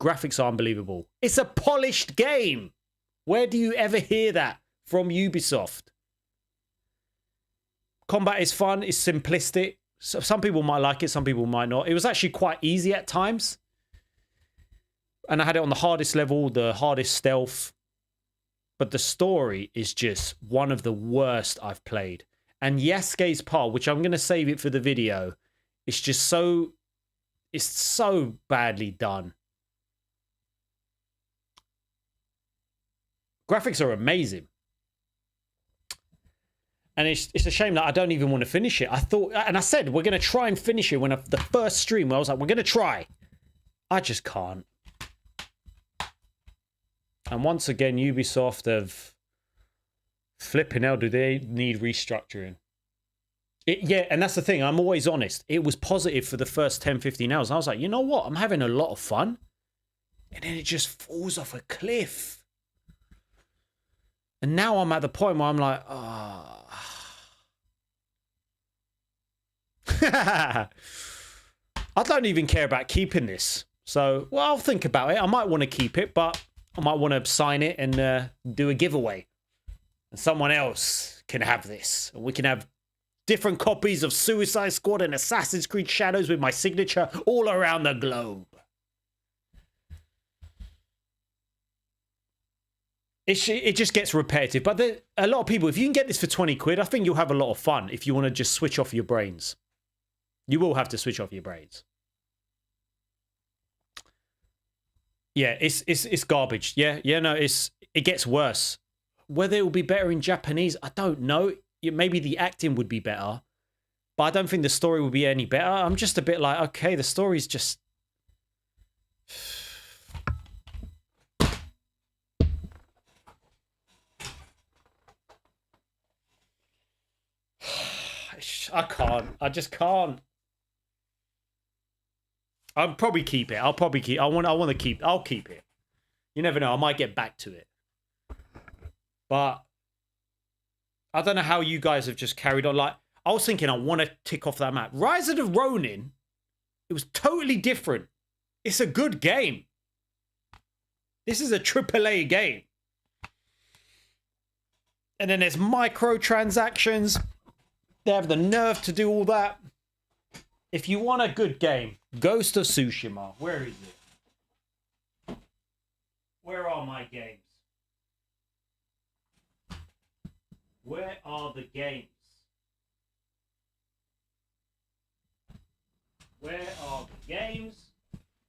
Graphics are unbelievable. It's a polished game. Where do you ever hear that from Ubisoft? Combat is fun. It's simplistic. So some people might like it. Some people might not. It was actually quite easy at times. And I had it on the hardest level, the hardest stealth. but the story is just one of the worst I've played. And Yasuke's part, which I'm going to save it for the video, it's just so... It's so badly done. Graphics are amazing. And it's a shame that I don't even want to finish it. I thought... And I said, we're going to try and finish it when the first stream, I was like, we're going to try. I just can't. And once again, Ubisoft have... Flipping hell, do they need restructuring? Yeah, and that's the thing. I'm always honest. It was positive for the first 10, 15 hours. I was like, you know what? I'm having a lot of fun. And then it just falls off a cliff. And now I'm at the point where I'm like, oh. I don't even care about keeping this. So, well, I'll think about it. I might want to keep it, but I might want to sign it and do a giveaway. And someone else can have this. And we can have different copies of Suicide Squad and Assassin's Creed Shadows with my signature all around the globe. It just gets repetitive. But a lot of people, if you can get this for 20 quid, I think you'll have a lot of fun if you want to just switch off your brains. You will have to switch off your brains. Yeah, it's garbage. Yeah, no, it gets worse. Whether it will be better in Japanese, I don't know. Maybe the acting would be better, but I don't think the story will be any better. I'm just a bit like, okay, the story's just... I can't. I just can't. I'll probably keep it. I'll keep it. You never know. I might get back to it. But I don't know how you guys have just carried on. Like, I was thinking I want to tick off that map. Rise of the Ronin, it was totally different. It's a good game. This is a AAA game. And then there's microtransactions. They have the nerve to do all that. If you want a good game, Ghost of Tsushima. Where is it? Where are my games? Where are the games? Where are the games?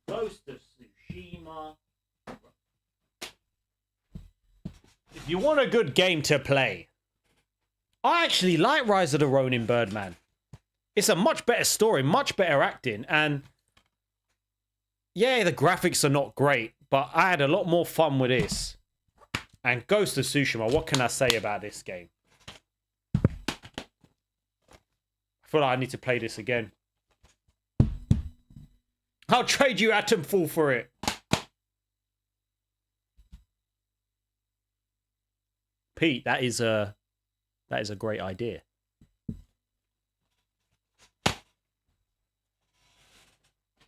Ghost of Tsushima. If you want a good game to play, I actually like Rise of the Ronin, Birdman. It's a much better story, much better acting, and yeah, the graphics are not great, but I had a lot more fun with this. And Ghost of Tsushima, what can I say about this game? I feel like I need to play this again. I'll trade you Atomfall for it. Pete, that is a great idea.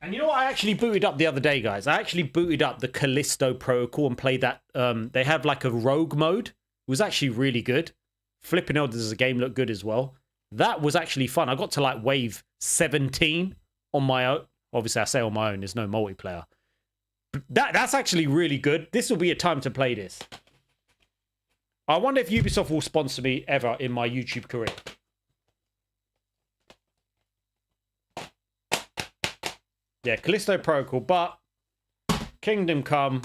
And you know what I actually booted up the other day, guys? I actually booted up the Callisto Protocol and played that. They have like a rogue mode. It was actually really good. Flipping out, does the game look good as well? That was actually fun. I got to like wave 17 on my own. Obviously, I say on my own. There's no multiplayer. That's actually really good. This will be a time to play this. I wonder if Ubisoft will sponsor me ever in my YouTube career. Yeah, Callisto Protocol, but Kingdom Come,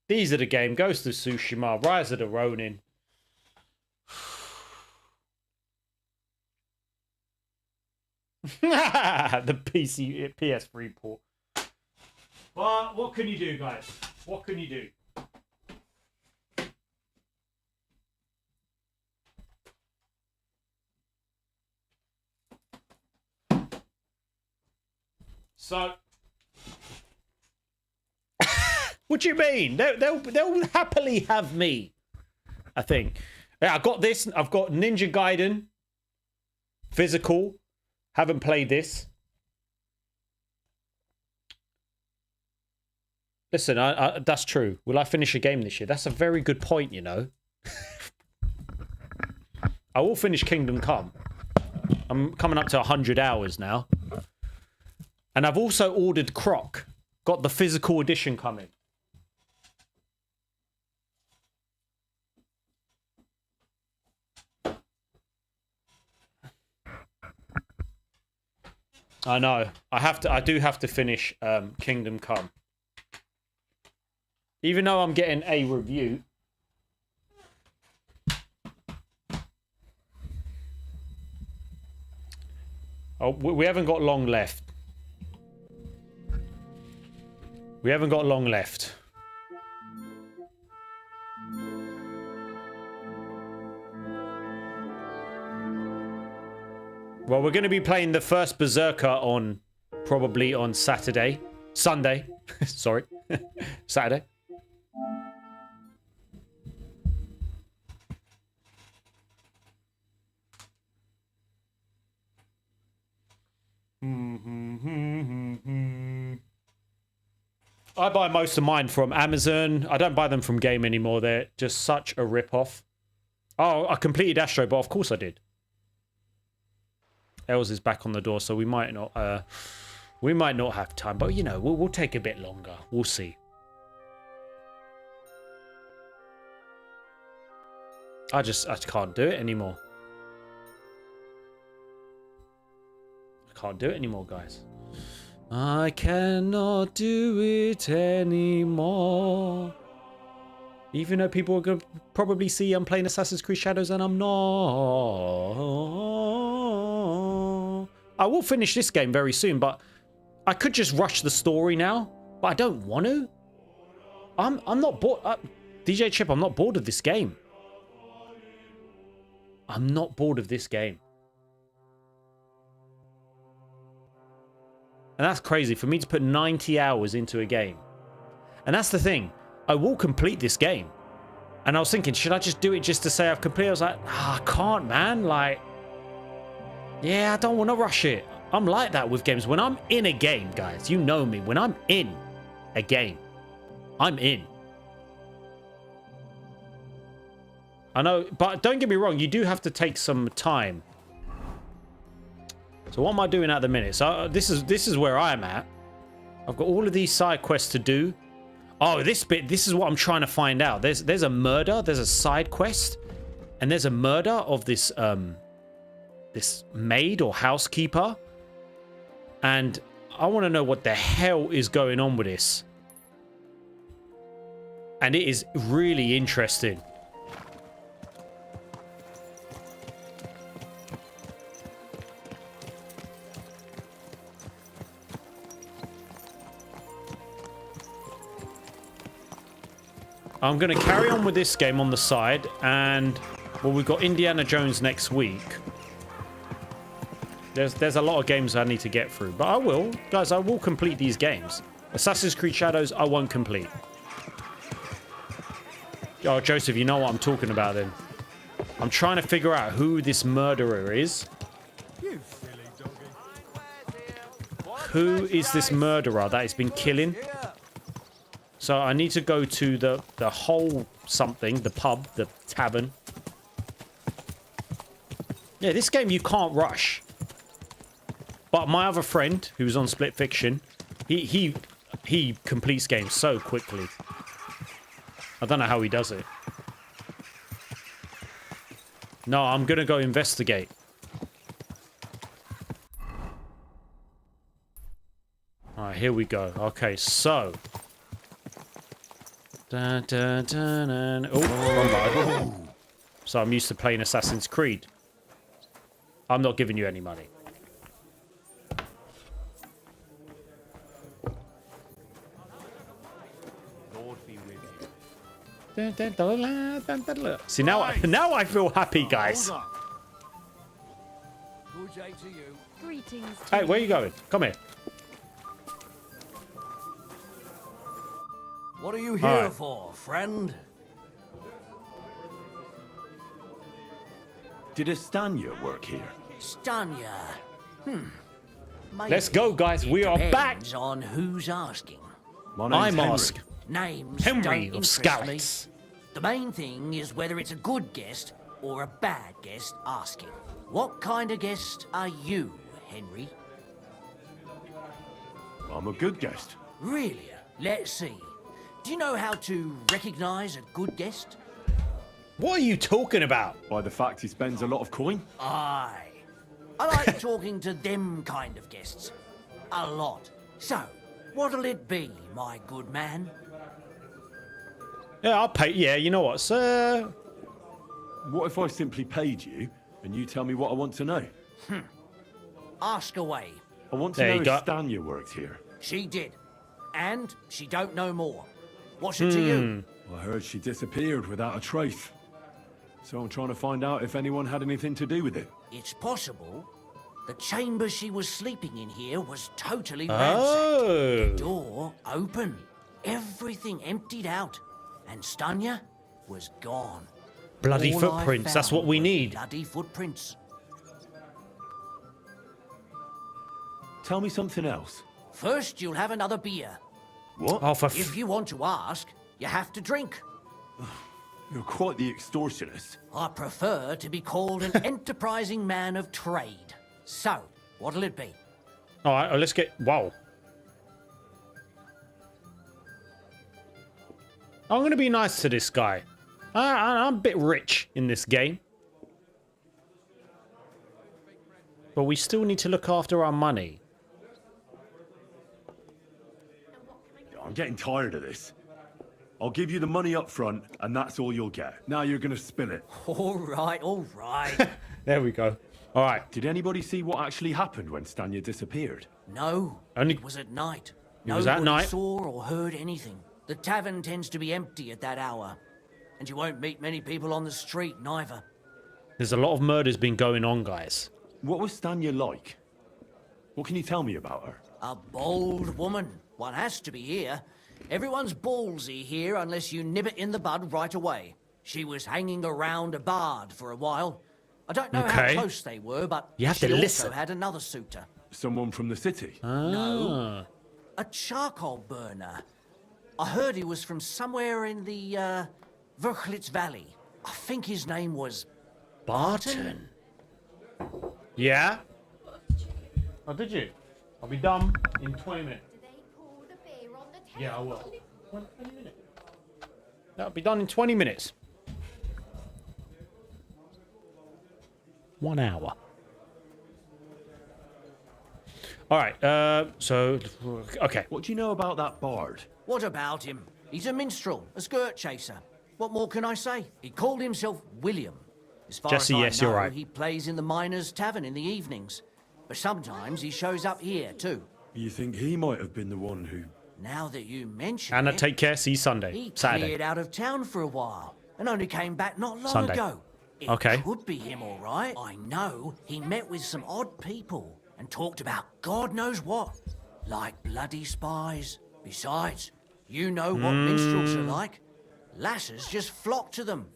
these are the game. Ghost of Tsushima, Rise of the Ronin. The PS3 port. But what can you do, guys? What can you do? So, what do you mean? They'll happily have me, I think. Yeah, I got this. I've got Ninja Gaiden physical. Haven't played this. Listen, that's true. Will I finish a game this year? That's a very good point, you know. I will finish Kingdom Come. I'm coming up to 100 hours now. And I've also ordered Croc. Got the physical edition coming. I know. I do have to finish Kingdom Come. Even though I'm getting a review. Oh, we haven't got long left. We haven't got long left. Well, we're going to be playing the first Berserker on probably on Sunday. Sorry. Saturday. I buy most of mine from Amazon. I don't buy them from Game anymore. They're just such a rip-off. Oh, I completed Astro, but of course I did. Els is back on the door, so we might not have time. But you know, we'll take a bit longer. We'll see. I can't do it anymore. I can't do it anymore, guys. I cannot do it anymore. Even though people are going to probably see I'm playing Assassin's Creed Shadows and I'm not. I will finish this game very soon, but I could just rush the story now, but I don't want to. I'm not bored. DJ Chip, I'm not bored of this game. I'm not bored of this game. And that's crazy for me to put 90 hours into a game. And that's the thing. I will complete this game. And I was thinking, should I just do it just to say I've completed? I was like, I can't, man. Like, yeah, I don't want to rush it. I'm like that with games. When I'm in a game, guys, you know me. When I'm in a game, I'm in. I know, but don't get me wrong. You do have to take some time. So what am I doing at the minute? So this is where I'm at. I've got all of these side quests to do. Oh, this bit, this is what I'm trying to find out. There's a murder, there's a side quest, and there's a murder of this this maid or housekeeper. And I want to know what the hell is going on with this. And it is really interesting. I'm going to carry on with this game on the side, and well, we've got Indiana Jones next week. There's a lot of games I need to get through, but I will, guys, I will complete these games. Assassin's Creed Shadows, I won't complete. Oh, Joseph, you know what I'm talking about then. I'm trying to figure out who this murderer is. You silly doggy. Who is this murderer that has been killing? So I need to go to the whole something, the pub, the tavern. Yeah, this game you can't rush. But my other friend, who's on Split Fiction, he completes games so quickly. I don't know how he does it. No, I'm gonna go investigate. Alright, here we go. Okay, so. Dun, dun, dun, dun. Oh, wrong button. So I'm used to playing Assassin's Creed. I'm not giving you any money. Lord be with you. See, now I feel happy, guys. Good day to you. Greetings. Hey, where are you going? Come here. What are you here for, friend? Did Estanya work here? Stanya. Let's go, guys. We are back. Depends on who's asking. I'm asking. Names Henry don't of interest Skalitz. me. The main thing is whether it's a good guest or a bad guest asking. What kind of guest are you, Henry? I'm a good guest. Really? Let's see. Do you know how to recognize a good guest? What are you talking about? By the fact he spends a lot of coin? Aye. I like talking to them kind of guests. A lot. So, what'll it be, my good man? Yeah, I'll pay. Yeah, you know what, sir? What if I simply paid you and you tell me what I want to know? Ask away. I want to There know you if go. Stanya worked here. She did. And she don't know more. What's it to you? I heard she disappeared without a trace. So I'm trying to find out if anyone had anything to do with it. It's possible. The chamber she was sleeping in here was totally ransacked. The door open. Everything emptied out. And Stanya was gone. Bloody All I footprints. That's what found we were need. Bloody footprints. Tell me something else. First, you'll have another beer. What? Oh, for If you want to ask, you have to drink. You're quite the extortionist. I prefer to be called an enterprising man of trade. So, what'll it be? All right, let's get. Wow. I'm going to be nice to this guy. I'm a bit rich in this game. But we still need to look after our money. I'm getting tired of this. I'll give you the money up front, and that's all you'll get. Now you're gonna spill it. All right, all right. There we go. All right. Did anybody see what actually happened when Stanya disappeared? No, Only- it was at night. It was at Nobody night? saw or heard anything. The tavern tends to be empty at that hour. And you won't meet many people on the street, neither. There's a lot of murders been going on, guys. What was Stanya like? What can you tell me about her? A bold woman. One has to be here. Everyone's ballsy here unless you nib it in the bud right away. She was hanging around a bard for a while. I don't know Okay. how close they were, but You have she to also listen. had another suitor. Someone from the city? No. A charcoal burner. I heard he was from somewhere in the, Verchlitz Valley. I think his name was... Barton. Yeah? Oh, did you? I'll be done in 20 minutes. Yeah, I will. 20 minutes. That'll be done in 20 minutes. 1 hour. All right, so, okay. What do you know about that bard? What about him? He's a minstrel, a skirt chaser. What more can I say? He called himself William. As far Jesse, as I yes, know, you're right. He plays in the miners' tavern in the evenings. But sometimes he shows up here, too. You think he might have been the one who... Now that you mention Anna, it, take care. See you Sunday. he Saturday. cleared out of town for a while and only came back not long Sunday. ago. It Okay. could be him, all right. I know he met with some odd people and talked about God knows what, like bloody spies. Besides, you know what minstrels are like. Lasses just flock to them.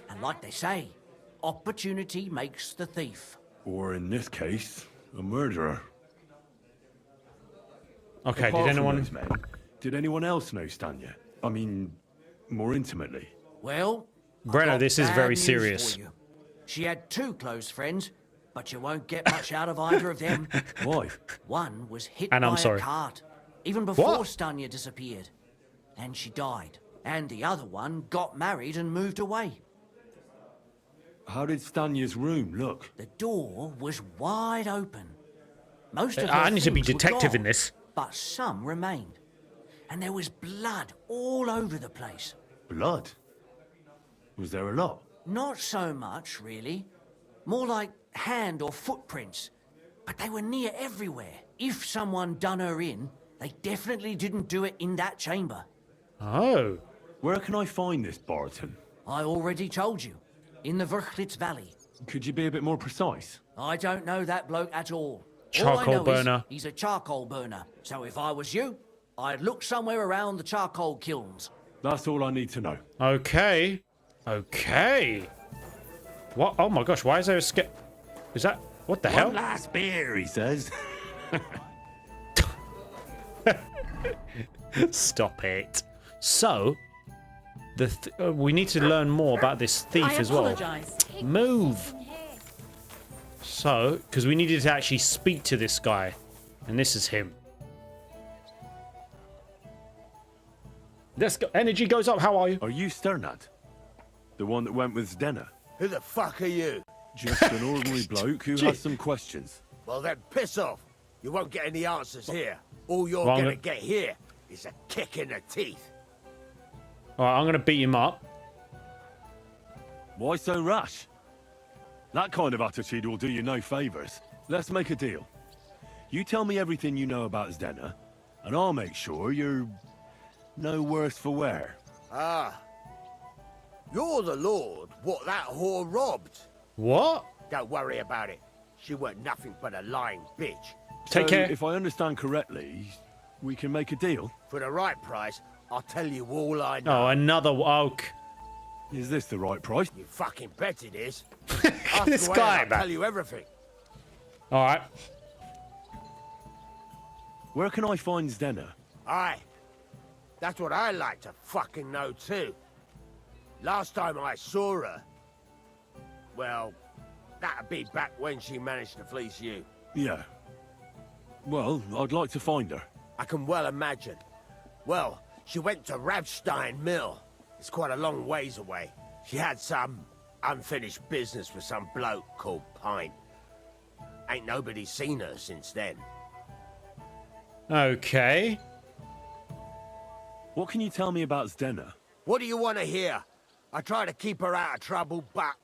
And like they say, opportunity makes the thief. Or in this case, a murderer. Okay, Apart did from anyone... those men, did anyone else know Stanya? I mean, more intimately. Well, I've Brenno, got this is bad very news serious. for you. She had 2 close friends, but you won't get much out of either of them. Why? One was hit And I'm by sorry. a cart, even before What? Stanya disappeared. And she died. And the other one got married and moved away. How did Stanya's room look? The door was wide open. Most of her I need to be things were detective in gone, this. but some remained. And there was blood all over the place. Blood? Was there a lot? Not so much, really. More like hand or footprints. But they were near everywhere. If someone done her in, they definitely didn't do it in that chamber. Oh. Where can I find this Barton? I already told you. In the Verchlitz Valley. Could you be a bit more precise? I don't know that bloke at all. Charcoal all I know is burner. he's a charcoal burner. So if I was you, I'd look somewhere around the charcoal kilns. That's all I need to know. Okay. Okay. What? Oh my gosh, why is there a skip? Is that... What the hell? One last beer, he says. Stop it. So, we need to learn more about this thief as well. Move. So, because we needed to actually speak to this guy. And this is him. Let's go. Energy goes up. How are you? Are you Sternad? The one that went with Zdena? Who the fuck are you? Just an ordinary bloke who has some questions. Well then, piss off. You won't get any answers here. All you're Well, gonna get here is a kick in the teeth. All right, I'm gonna beat him up. Why so rash? That kind of attitude will do you no favors. Let's make a deal. You tell me everything you know about Zdena, and I'll make sure you're no worse for wear. Ah. You're the lord what that whore robbed. What? Don't worry about it. She weren't nothing but a lying bitch. Take care. If I understand correctly, we can make a deal. For the right price, I'll tell you all I know. Oh, another oak. Is this the right price? You fucking bet it is. This away guy, and I'll man. tell you everything. All right. Where can I find Zdena? Aye. That's what I like to fucking know too. Last time I saw her, well, that'd be back when she managed to fleece you. Yeah. Well, I'd like to find her. I can well imagine. Well, she went to Ravstein Mill. It's quite a long ways away. She had some unfinished business with some bloke called Pine. Ain't nobody seen her since then. Okay. What can you tell me about Zdena? What do you want to hear? I try to keep her out of trouble, but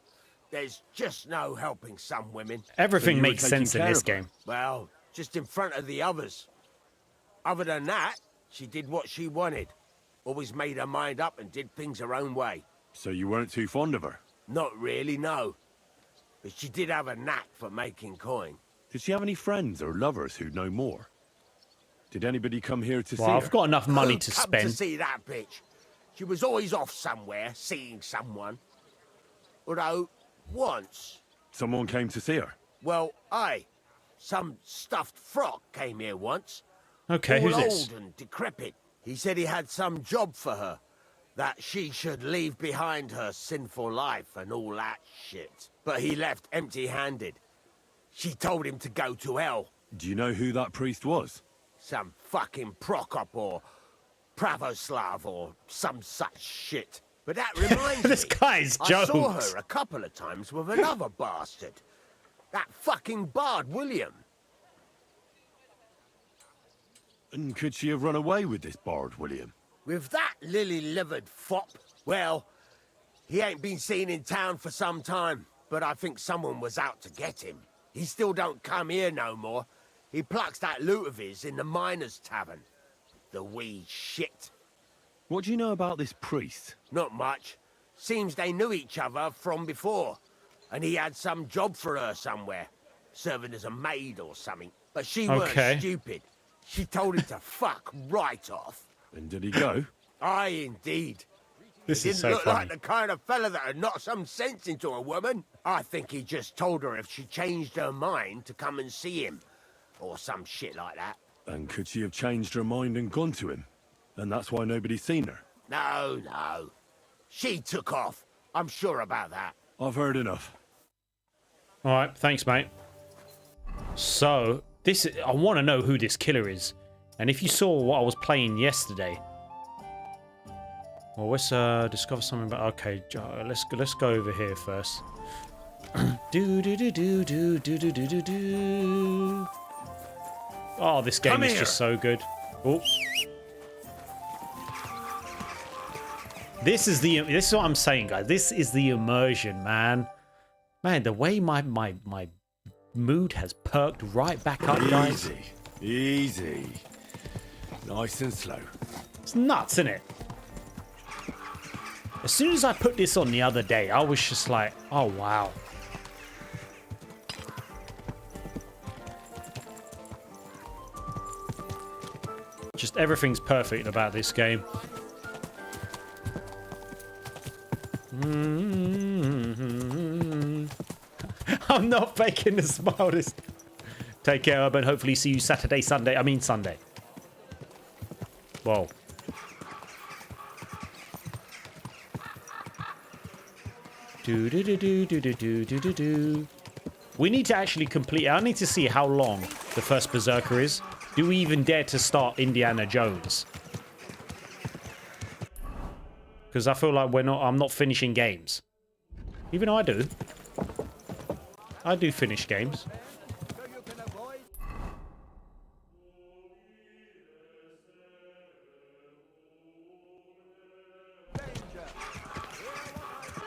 there's just no helping some women. Everything makes sense in this game. Well, just in front of the others. Other than that, she did what she wanted. Always made her mind up and did things her own way. So you weren't too fond of her? Not really, no. But she did have a knack for making coin. Did she have any friends or lovers who'd know more? Did anybody come here to see her? Well, I've got enough money Who to come spend. to see that bitch. She was always off somewhere, seeing someone. Although, once... Someone came to see her? Well, aye. Some stuffed frock came here once. Okay, all who's old this? and decrepit. He said he had some job for her. That she should leave behind her sinful life and all that shit. But he left empty-handed. She told him to go to hell. Do you know who that priest was? Some fucking Prokop or Pravoslav or some such shit. But that reminds This me, guy's I saw jokes. her a couple of times with another bastard. That fucking bard, William. And could she have run away with this bard, William? With that lily-livered fop? Well, he ain't been seen in town for some time, but I think someone was out to get him. He still don't come here no more. He plucks that loot of his in the miners' tavern. The wee shit. What do you know about this priest? Not much. Seems they knew each other from before. And he had some job for her somewhere. Serving as a maid or something. But she weren't stupid. She told him to fuck right off. And did he go? Aye, indeed. This He is didn't so look funny. like the kind of fella that'd knock some sense into a woman. I think he just told her if she changed her mind to come and see him. Or some shit like that. And could she have changed her mind and gone to him? And that's why nobody's seen her? No, no. She took off. I'm sure about that. I've heard enough. All right, thanks, mate. So, I want to know who this killer is. And if you saw what I was playing yesterday... Well, let's discover something about... Okay, let's go over here first. Do. Oh, this game is just so good. Oh. This is what I'm saying, guys. This is the immersion, man. Man, the way my mood has perked right back up, guys. Easy. Nice and slow. It's nuts, isn't it? As soon as I put this on the other day, I was just like, oh, wow. Just everything's perfect about this game. I'm not faking the smartest. Take care, Urban. Hopefully see you Saturday. Whoa. Do. We need to actually complete... I need to see how long the first Berserker is. Do we even dare to start Indiana Jones? Because I feel like I'm not finishing games. Even though I do. I do finish games.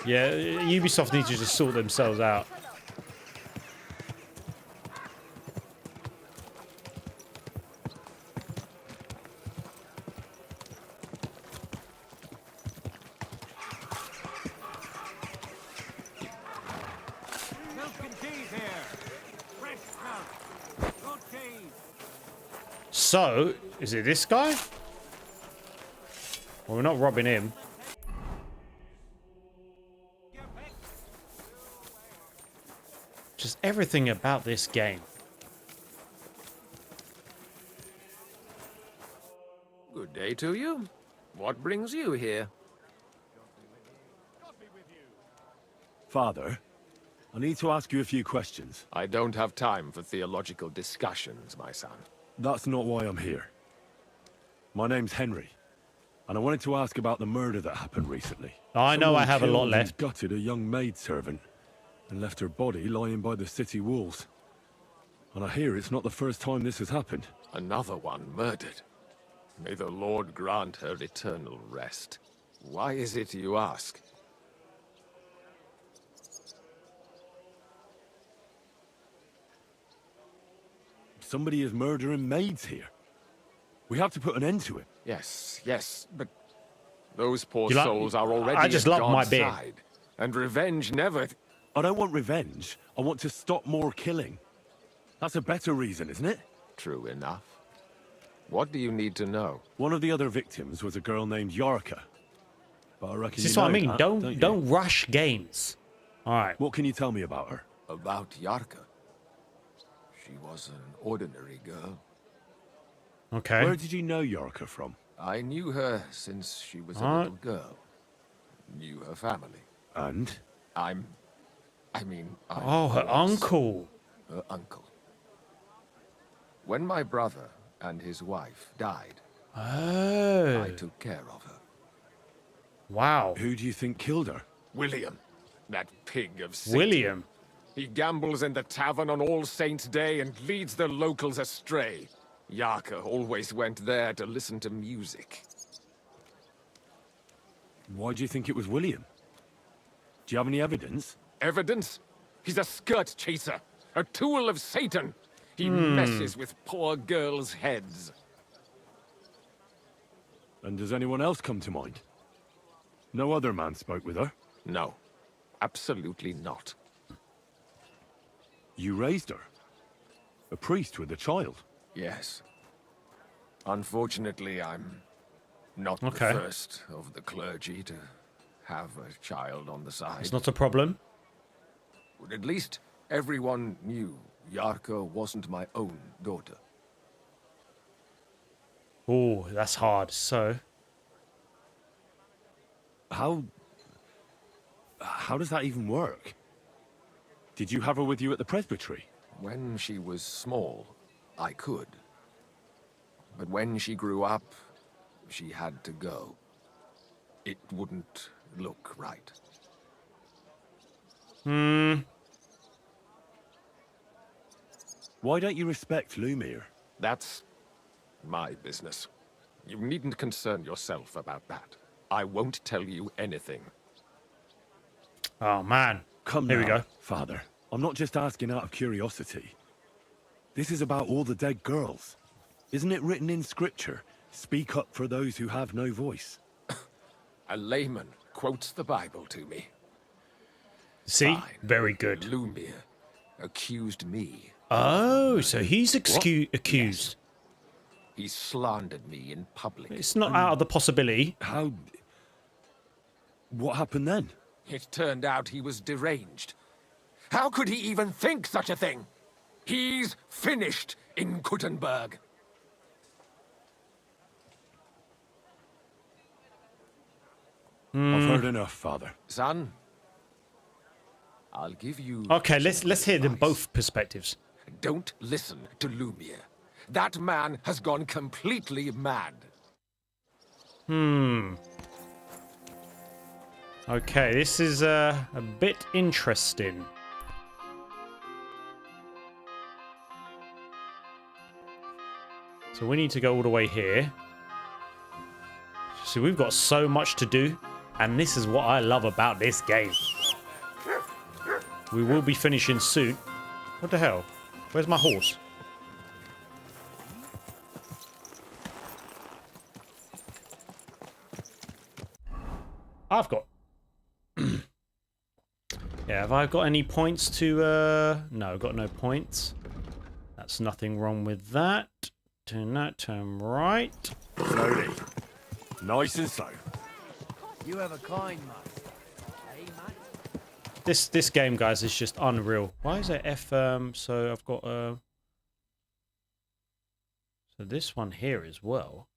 Yeah, Ubisoft needs to just sort themselves out. So, is it this guy? Well, we're not robbing him. Just everything about this game. Good day to you. What brings you here? Father, I need to ask you a few questions. I don't have time for theological discussions, my son. That's not why I'm here. My name's Henry, and I wanted to ask about the murder that happened recently. I know I have a lot Someone left. killed and gutted a young maidservant and left her body lying by the city walls. And I hear it's not the first time this has happened. Another one murdered. May the Lord grant her eternal rest. Why is it you ask? Somebody is murdering maids here. We have to put an end to it. Yes, but those poor You like- souls are already I just at love my God's bit. side. And revenge never... I don't want revenge. I want to stop more killing. That's a better reason, isn't it? True enough. What do you need to know? One of the other victims was a girl named Yarka. But I reckon This is you what I know mean. that, Don't you? rush games. All right. What can you tell me about her? About Yarka. She was an ordinary girl. Okay. Where did you know Yarka from? I knew her since she was a What? little girl. Knew her family. And? I Oh, her was uncle. Her uncle. When my brother and his wife died, Oh. I took care of her. Wow. Who do you think killed her? William, that pig of Satan. William. He gambles in the tavern on All Saints' Day and leads the locals astray. Yarka always went there to listen to music. Why do you think it was William? Do you have any evidence? Evidence? He's a skirt chaser, a tool of Satan. He messes with poor girls' heads. And does anyone else come to mind? No other man spoke with her? No, absolutely not. You raised her? A priest with a child? Yes. Unfortunately, I'm not Okay. the first of the clergy to have a child on the side. It's not a problem. But at least everyone knew Yarka wasn't my own daughter. Oh, that's hard. So, How does that even work? Did you have her with you at the presbytery? When she was small, I could. But when she grew up, she had to go. It wouldn't look right. Why don't you respect Lumiere? That's my business. You needn't concern yourself about that. I won't tell you anything. oh man. Come Here now, we go. Father. I'm not just asking out of curiosity. This is about all the dead girls. Isn't it written in scripture? Speak up for those who have no voice. A layman quotes the Bible to me. See? Fine. Very good. Lumiere accused me. Oh, so he's accused. He slandered me in public. It's not out of the possibility. How... What happened then? It turned out he was deranged. How could he even think such a thing? He's finished in Gutenberg. I've heard enough, Father. Son, I'll give you... Okay, let's hear them both perspectives. Don't listen to Lumiere. That man has gone completely mad. Okay, this is a bit interesting. So we need to go all the way here. See, we've got so much to do. And this is what I love about this game. We will be finishing soon. What the hell? Where's my horse? I've got... Yeah, have I got any points to... No, I've got no points. That's nothing wrong with that. Turn that, turn right. Slowly. Nice and slow. You have a kind mate. This game, guys, is just unreal. Why is it F? So I've got so this one here as well.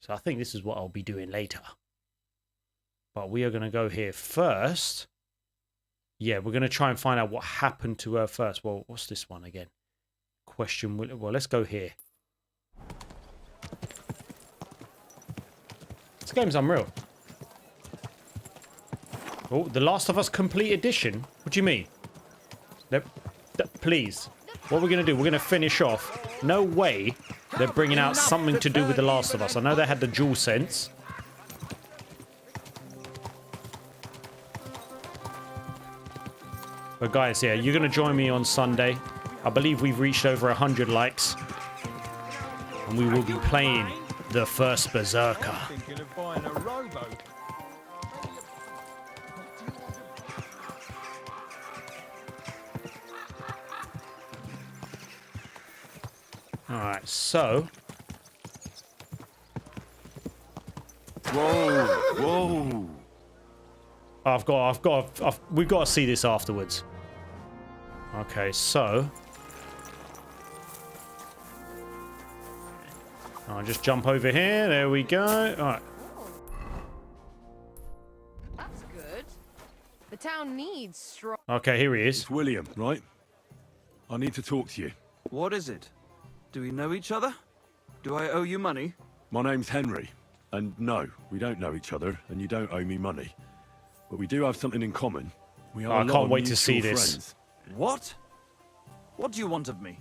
So I think this is what I'll be doing later. But we are going to go here first. Yeah, we're going to try and find out what happened to her first. Well, what's this one again? Question. Well, let's go here. This game's unreal. Oh, The Last of Us Complete Edition? What do you mean? Please. What we're going to do, we're going to finish off. No way they're bringing out something to do with The Last of Us. I know they had the DualSense. But guys, yeah, you're going to join me on Sunday. I believe we've reached over 100 likes. And we will be playing the first Berserker. Alright, so... Whoa! We've got to see this afterwards. Okay, so... I'll just jump over here. There we go. Alright. That's good. The town needs strong... Okay, here he is. It's William, right? I need to talk to you. What is it? Do we know each other? Do I owe you money? My name's Henry. And no, we don't know each other, and you don't owe me money. But we do have something in common. We are I can't wait to see this. Friends. What? What do you want of me?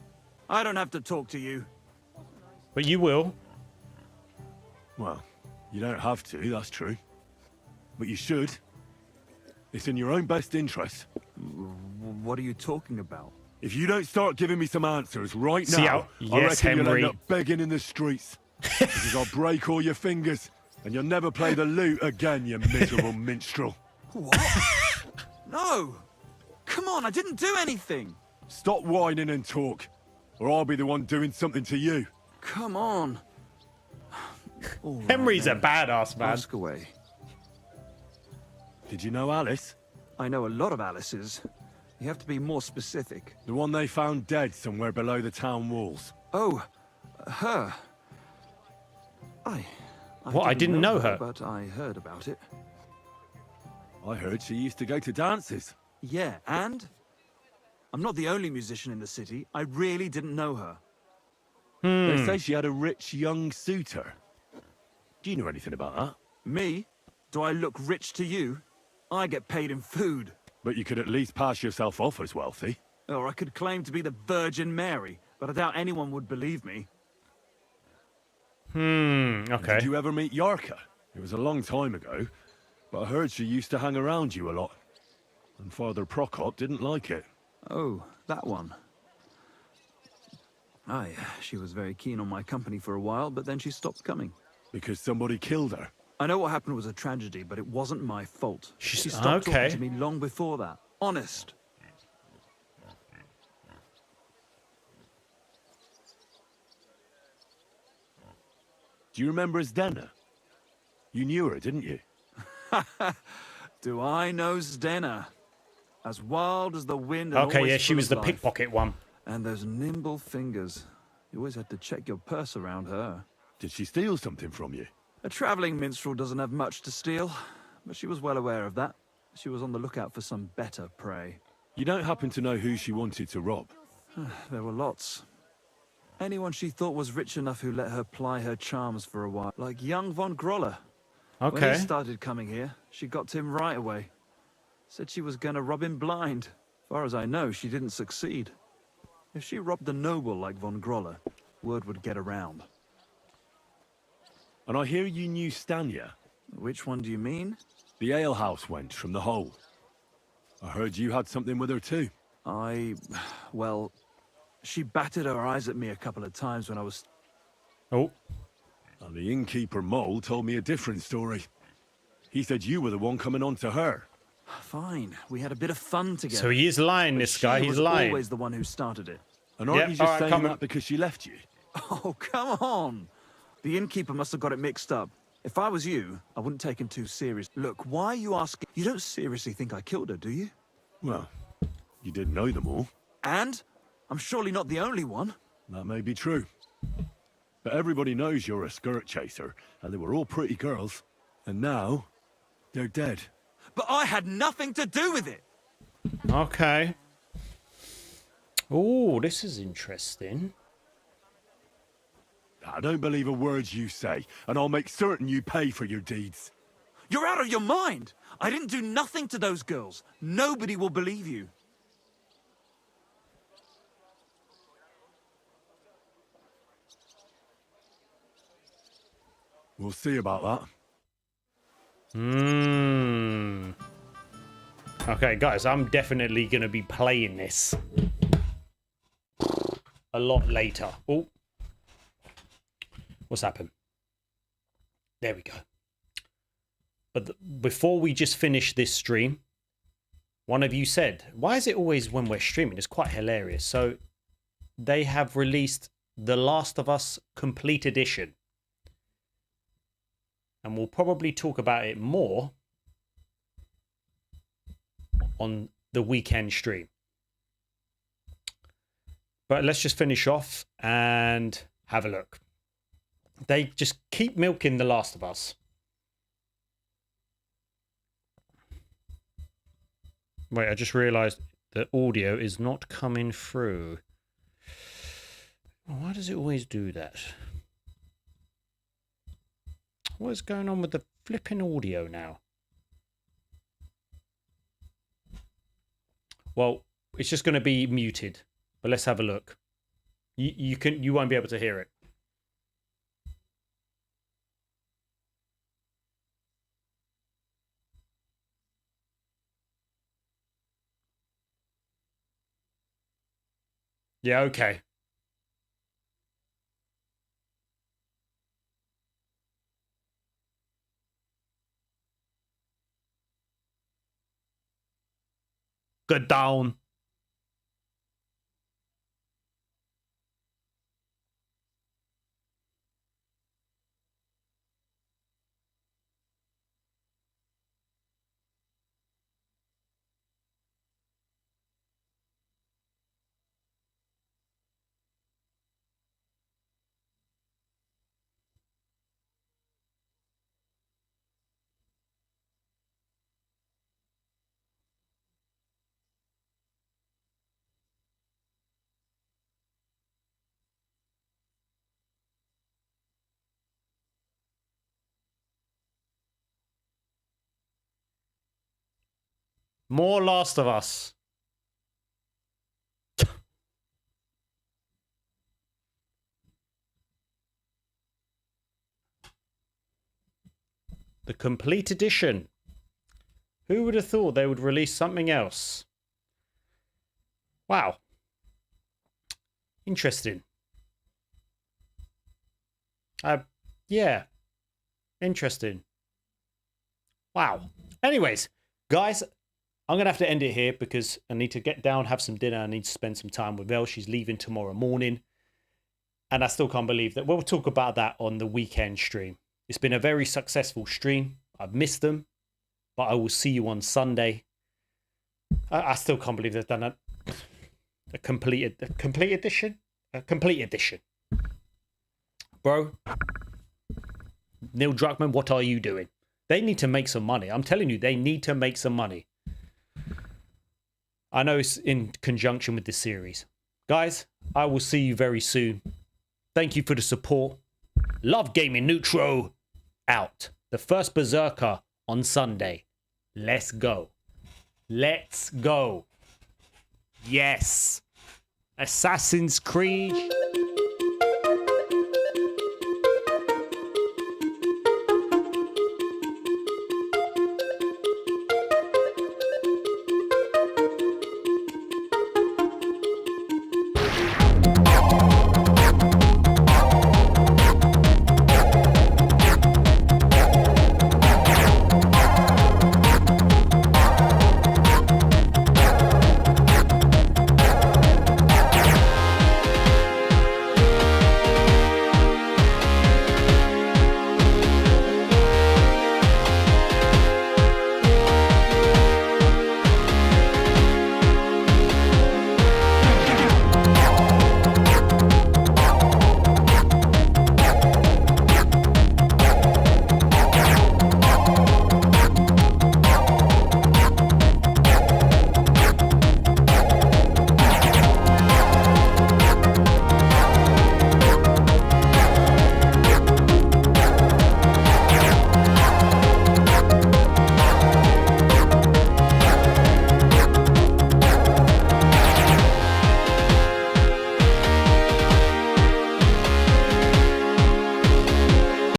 I don't have to talk to you. But you will. Well, you don't have to, that's true. But you should. It's in your own best interest. What are you talking about? If you don't start giving me some answers right See now, yes, I reckon Henry. you'll end up begging in the streets. Because I'll break all your fingers, and you'll never play the lute again, you miserable minstrel. What? No! Come on, I didn't do anything! Stop whining and talk, or I'll be the one doing something to you. Come on. Henry's a badass, man. Ask away. Did you know Alice? I know a lot of Alices. You have to be more specific. The one they found dead somewhere below the town walls. Oh, her. I didn't know her. But I heard about it. I heard she used to go to dances. Yeah, and? I'm not the only musician in the city. I really didn't know her. They say she had a rich young suitor. Do you know anything about that? Me? Do I look rich to you? I get paid in food. But you could at least pass yourself off as wealthy. Or I could claim to be the Virgin Mary, but I doubt anyone would believe me. Okay. Did you ever meet Yarka? It was a long time ago, but I heard she used to hang around you a lot. And Father Prokop didn't like it. Oh, that one. Aye, she was very keen on my company for a while, but then she stopped coming. Because somebody killed her? I know what happened was a tragedy, but it wasn't my fault. She stopped okay. talking to me long before that. Honest. Do you remember Zdena? You knew her, didn't you? Do I know Zdena? As wild as the wind and Okay, always yeah, she full was of the life. pickpocket one. And those nimble fingers. You always had to check your purse around her. Did she steal something from you? A traveling minstrel doesn't have much to steal, but she was well aware of that. She was on the lookout for some better prey. You don't happen to know who she wanted to rob? There were lots. Anyone she thought was rich enough who let her ply her charms for a while. Like young von Groller. When Okay. he started coming here, she got to him right away. Said she was gonna rob him blind. Far as I know, she didn't succeed. If she robbed a noble like von Groller, word would get around. And I hear you knew Stanya. Which one do you mean? The alehouse wench from the hole. I heard you had something with her too. Well, she batted her eyes at me a couple of times when I was... Oh. And the innkeeper Mole told me a different story. He said you were the one coming on to her. Fine, we had a bit of fun together. So he is lying, But this guy, she he's was lying. Always the one who started it. And aren't you just saying that because she left you? Oh, come on. The innkeeper must have got it mixed up. If I was you, I wouldn't take him too serious. Look, why are you asking? You don't seriously think I killed her, do you? Well, you didn't know them all. And? I'm surely not the only one. That may be true. But everybody knows you're a skirt chaser, and they were all pretty girls. And now, they're dead. But I had nothing to do with it. Okay. Oh, this is interesting. I don't believe a word you say, and I'll make certain you pay for your deeds. You're out of your mind. I didn't do nothing to those girls. Nobody will believe you. We'll see about that. Okay, guys, I'm definitely going to be playing this a lot later. Oh. What's happened? There we go. But before we just finish this stream, one of you said, why is it always when we're streaming? It's quite hilarious. So they have released The Last of Us Complete Edition. And we'll probably talk about it more on the weekend stream. But let's just finish off and have a look. They just keep milking The Last of Us. Wait, I just realized the audio is not coming through. Why does it always do that? What is going on with the flipping audio now? Well, it's just going to be muted. But let's have a look. You won't be able to hear it. Yeah, okay. Get down. More Last of Us. The complete edition. Who would have thought they would release something else? Wow. Interesting. Yeah. Interesting. Wow. Anyways, guys, I'm going to have to end it here because I need to get down, have some dinner. I need to spend some time with Elle. She's leaving tomorrow morning. And I still can't believe that. We'll talk about that on the weekend stream. It's been a very successful stream. I've missed them. But I will see you on Sunday. I still can't believe they've done a complete edition. A complete edition. Bro. Neil Druckmann, what are you doing? They need to make some money. I'm telling you, they need to make some money. I know it's in conjunction with this series. Guys, I will see you very soon. Thank you for the support. Love Gaming Neutro. Out. The first Berserker on Sunday. Let's go. Let's go. Yes. Assassin's Creed